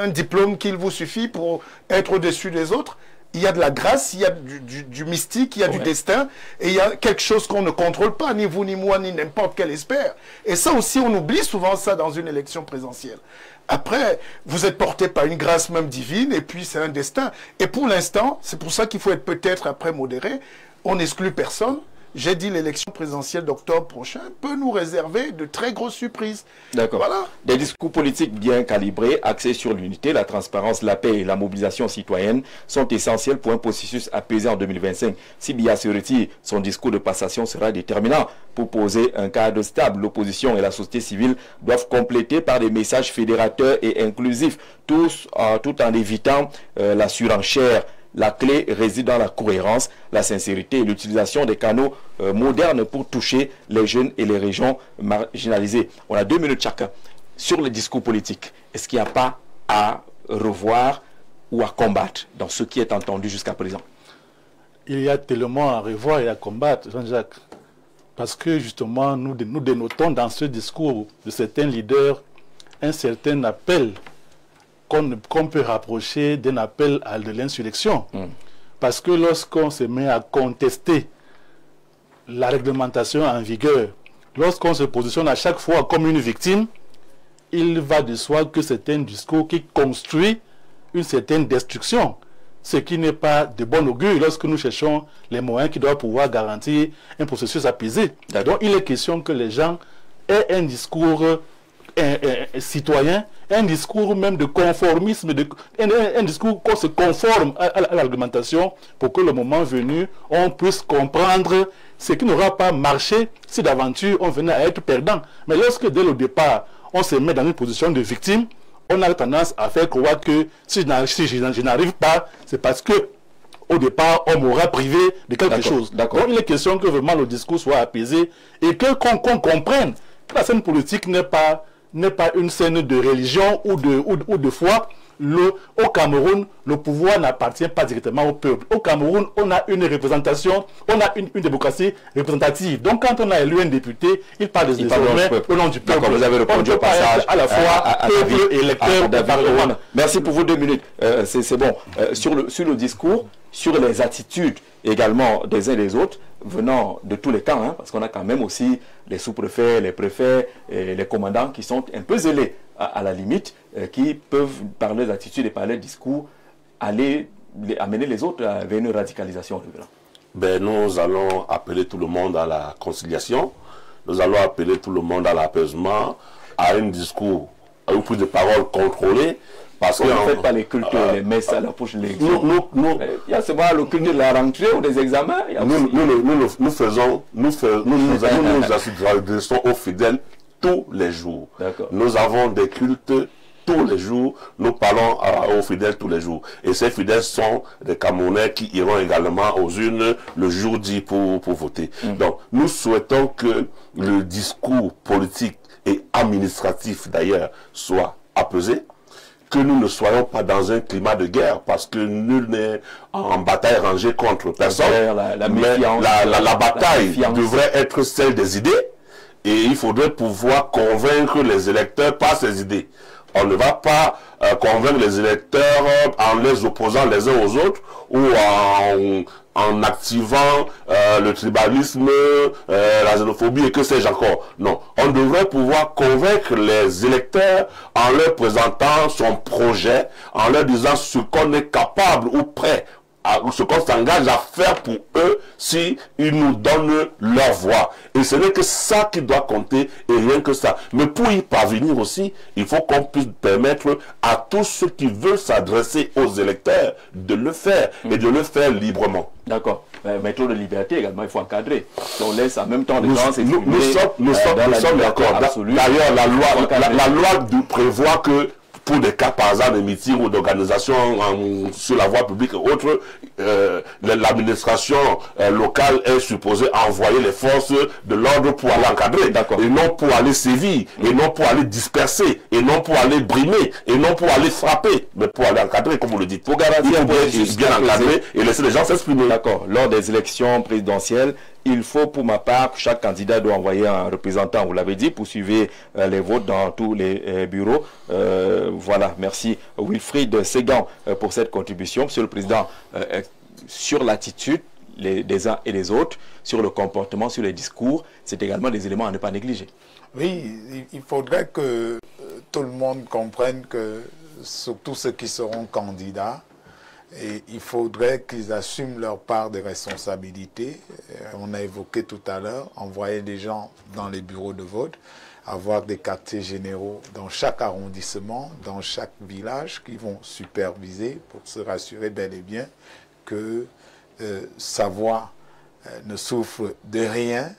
S2: un diplôme qu'il vous suffit pour être au-dessus des autres? Il y a de la grâce, il y a du mystique, il y a du destin, et il y a quelque chose qu'on ne contrôle pas, ni vous, ni moi, ni n'importe quel expert. Et ça aussi, on oublie souvent ça dans une élection présidentielle. Après, vous êtes porté par une grâce même divine, et puis c'est un destin. Et pour l'instant, c'est pour ça qu'il faut être peut-être après modéré, on n'exclut personne. J'ai dit l'élection présidentielle d'octobre prochain peut nous réserver de très grosses surprises. D'accord. Voilà.
S1: Des discours politiques bien calibrés, axés sur l'unité, la transparence, la paix et la mobilisation citoyenne sont essentiels pour un processus apaisé en 2025. Si Biya se retire, son discours de passation sera déterminant pour poser un cadre stable. L'opposition et la société civile doivent compléter par des messages fédérateurs et inclusifs, tout en évitant la surenchère. La clé réside dans la cohérence, la sincérité et l'utilisation des canaux modernes pour toucher les jeunes et les régions marginalisées. On a 2 minutes chacun. Sur le discours politique, est-ce qu'il n'y a pas à revoir ou à combattre dans ce qui est entendu jusqu'à présent?
S5: Il y a tellement à revoir et à combattre, Jean-Jacques. Parce que justement, nous dénotons dans ce discours de certains leaders un certain appel qu'on peut rapprocher d'un appel à de l'insurrection. Parce que lorsqu'on se met à contester la réglementation en vigueur, lorsqu'on se positionne à chaque fois comme une victime, il va de soi que c'est un discours qui construit une certaine destruction. Ce qui n'est pas de bon augure lorsque nous cherchons les moyens qui doivent pouvoir garantir un processus apaisé. Donc il est question que les gens aient un discours citoyen, un discours même de conformisme, un discours qu'on se conforme à l'argumentation pour que le moment venu, on puisse comprendre ce qui n'aura pas marché si d'aventure on venait à être perdant. Mais lorsque dès le départ, on se met dans une position de victime, on a tendance à faire croire que si je n'arrive pas, c'est parce que au départ, on m'aura privé de quelque chose. Donc il est question que vraiment le discours soit apaisé et qu'on comprenne que la scène politique n'est pas une scène de religion ou de foi. Au Cameroun, le pouvoir n'appartient pas directement au peuple. Au Cameroun, on a une représentation, on a une démocratie représentative. Donc quand on a élu un député, il parle désormais au nom du peuple.
S1: Vous avez répondu au passage
S5: à la fois peuple et électeur du Parlement.
S1: Merci pour vos 2 minutes. C'est bon. Sur le discours, sur les attitudes également des uns et des autres, venant de tous les camps, hein, parce qu'on a quand même aussi les sous-préfets, les préfets, et les commandants qui sont un peu zélés à la limite, qui peuvent, par leurs attitudes et par leurs discours, amener les autres vers une radicalisation.
S6: Ben, nous allons appeler tout le monde à la conciliation, nous allons appeler tout le monde à l'apaisement, à un discours, à une prise de parole contrôlée. Parce
S1: que ne faites pas les cultes, les messes à la poche de l'élection. Il y a seulement le culte de la rentrée ou des examens.
S6: Nous adressons aux fidèles tous les jours. Nous avons des cultes tous les jours. Nous parlons aux fidèles tous les jours. Et ces fidèles sont des Camerounais qui iront également aux urnes le jour dit pour voter. Donc, nous souhaitons que le discours politique et administratif d'ailleurs soit apaisé, que nous ne soyons pas dans un climat de guerre, parce que nul n'est en bataille rangée contre personne. La bataille devrait être celle des idées, et il faudrait pouvoir convaincre les électeurs par ces idées. On ne va pas convaincre les électeurs en les opposant les uns aux autres, ou en activant le tribalisme, la xénophobie et que sais-je encore. Non, on devrait pouvoir convaincre les électeurs en leur présentant son projet, en leur disant ce qu'on est capable ou prêt, ce qu'on s'engage à faire pour eux si ils nous donnent leur voix. Et ce n'est que ça qui doit compter et rien que ça. Mais pour y parvenir aussi, il faut qu'on puisse permettre à tous ceux qui veulent s'adresser aux électeurs de le faire et de le faire librement.
S1: D'accord. Mais trop de liberté également, il faut encadrer. Si on laisse en même temps les gens s'exprimer.
S6: Nous sommes d'accord. D'ailleurs, la loi prévoit que pour des cas par exemple de meetings ou d'organisations sur la voie publique et autres, l'administration locale est supposée envoyer les forces de l'ordre pour aller encadrer, et non pour aller sévir, et non pour aller disperser, et non pour aller brimer, et non pour aller frapper, mais pour aller encadrer, comme vous le dites. Pour garantir bien encadrer et laisser les gens s'exprimer.
S1: D'accord. Lors des élections présidentielles, il faut, pour ma part, chaque candidat doit envoyer un représentant, vous l'avez dit, pour suivre les votes dans tous les bureaux. Voilà, merci Wilfried Ségan pour cette contribution. Monsieur le Président, sur l'attitude des uns et des autres, sur le comportement, sur les discours, c'est également des éléments à ne pas négliger.
S4: Oui, il faudrait que tout le monde comprenne que, surtout ceux qui seront candidats, et il faudrait qu'ils assument leur part de responsabilité. On a évoqué tout à l'heure, envoyer des gens dans les bureaux de vote, avoir des quartiers généraux dans chaque arrondissement, dans chaque village, qui vont superviser pour se rassurer bel et bien que sa voix ne souffre de rien,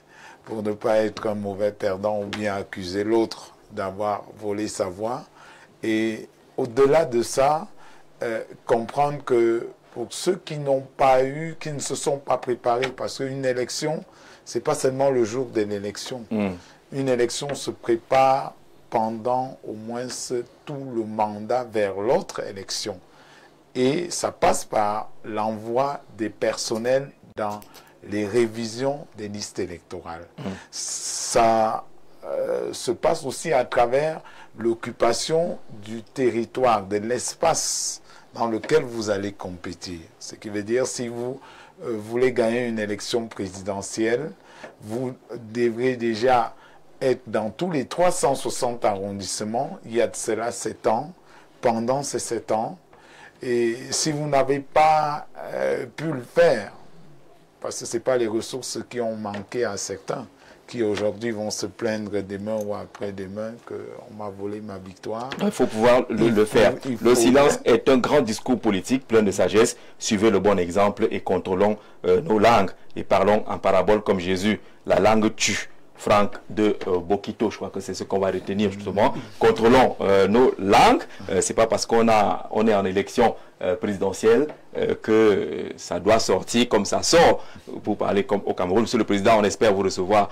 S4: pour ne pas être un mauvais perdant ou bien accuser l'autre d'avoir volé sa voix. Et au-delà de ça, comprendre que pour ceux qui n'ont pas eu, qui ne se sont pas préparés, parce qu'une élection, c'est pas seulement le jour de l'élection. Une élection se prépare pendant au moins tout le mandat vers l'autre élection. Et ça passe par l'envoi des personnels dans les révisions des listes électorales. Ça se passe aussi à travers l'occupation du territoire, de l'espace dans lequel vous allez compétir. Ce qui veut dire, si vous voulez gagner une élection présidentielle, vous devrez déjà être dans tous les 360 arrondissements. Il y a de cela 7 ans. Pendant ces 7 ans, et si vous n'avez pas pu le faire, parce que ce n'est pas les ressources qui ont manqué à certains, qui aujourd'hui vont se plaindre demain ou après-demain qu'on m'a volé ma victoire.
S1: Il faut pouvoir le faire. Le silence est un grand discours politique plein de sagesse. Suivez le bon exemple et contrôlons nos langues. Et parlons en parabole comme Jésus. La langue tue. Franck de Bokito, je crois que c'est ce qu'on va retenir justement. Contrôlons nos langues. C'est pas parce qu'on est en élection présidentielle que ça doit sortir comme ça sort pour parler comme au Cameroun. Monsieur le Président, on espère vous recevoir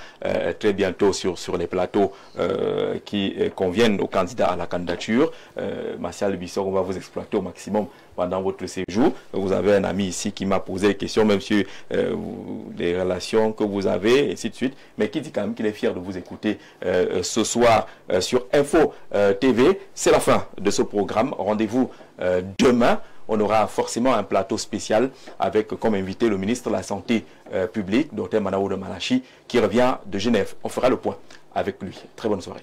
S1: très bientôt sur les plateaux qui conviennent aux candidats à la candidature. Martial Bissot, on va vous exploiter au maximum pendant votre séjour. Vous avez un ami ici qui m'a posé des questions, même sur les relations que vous avez, et ainsi de suite, mais qui dit quand même qu'il est fier de vous écouter ce soir sur Info TV. C'est la fin de ce programme. Rendez-vous demain. On aura forcément un plateau spécial avec comme invité le ministre de la Santé publique, Dr Manaouda Malachi, qui revient de Genève. On fera le point avec lui. Très bonne soirée.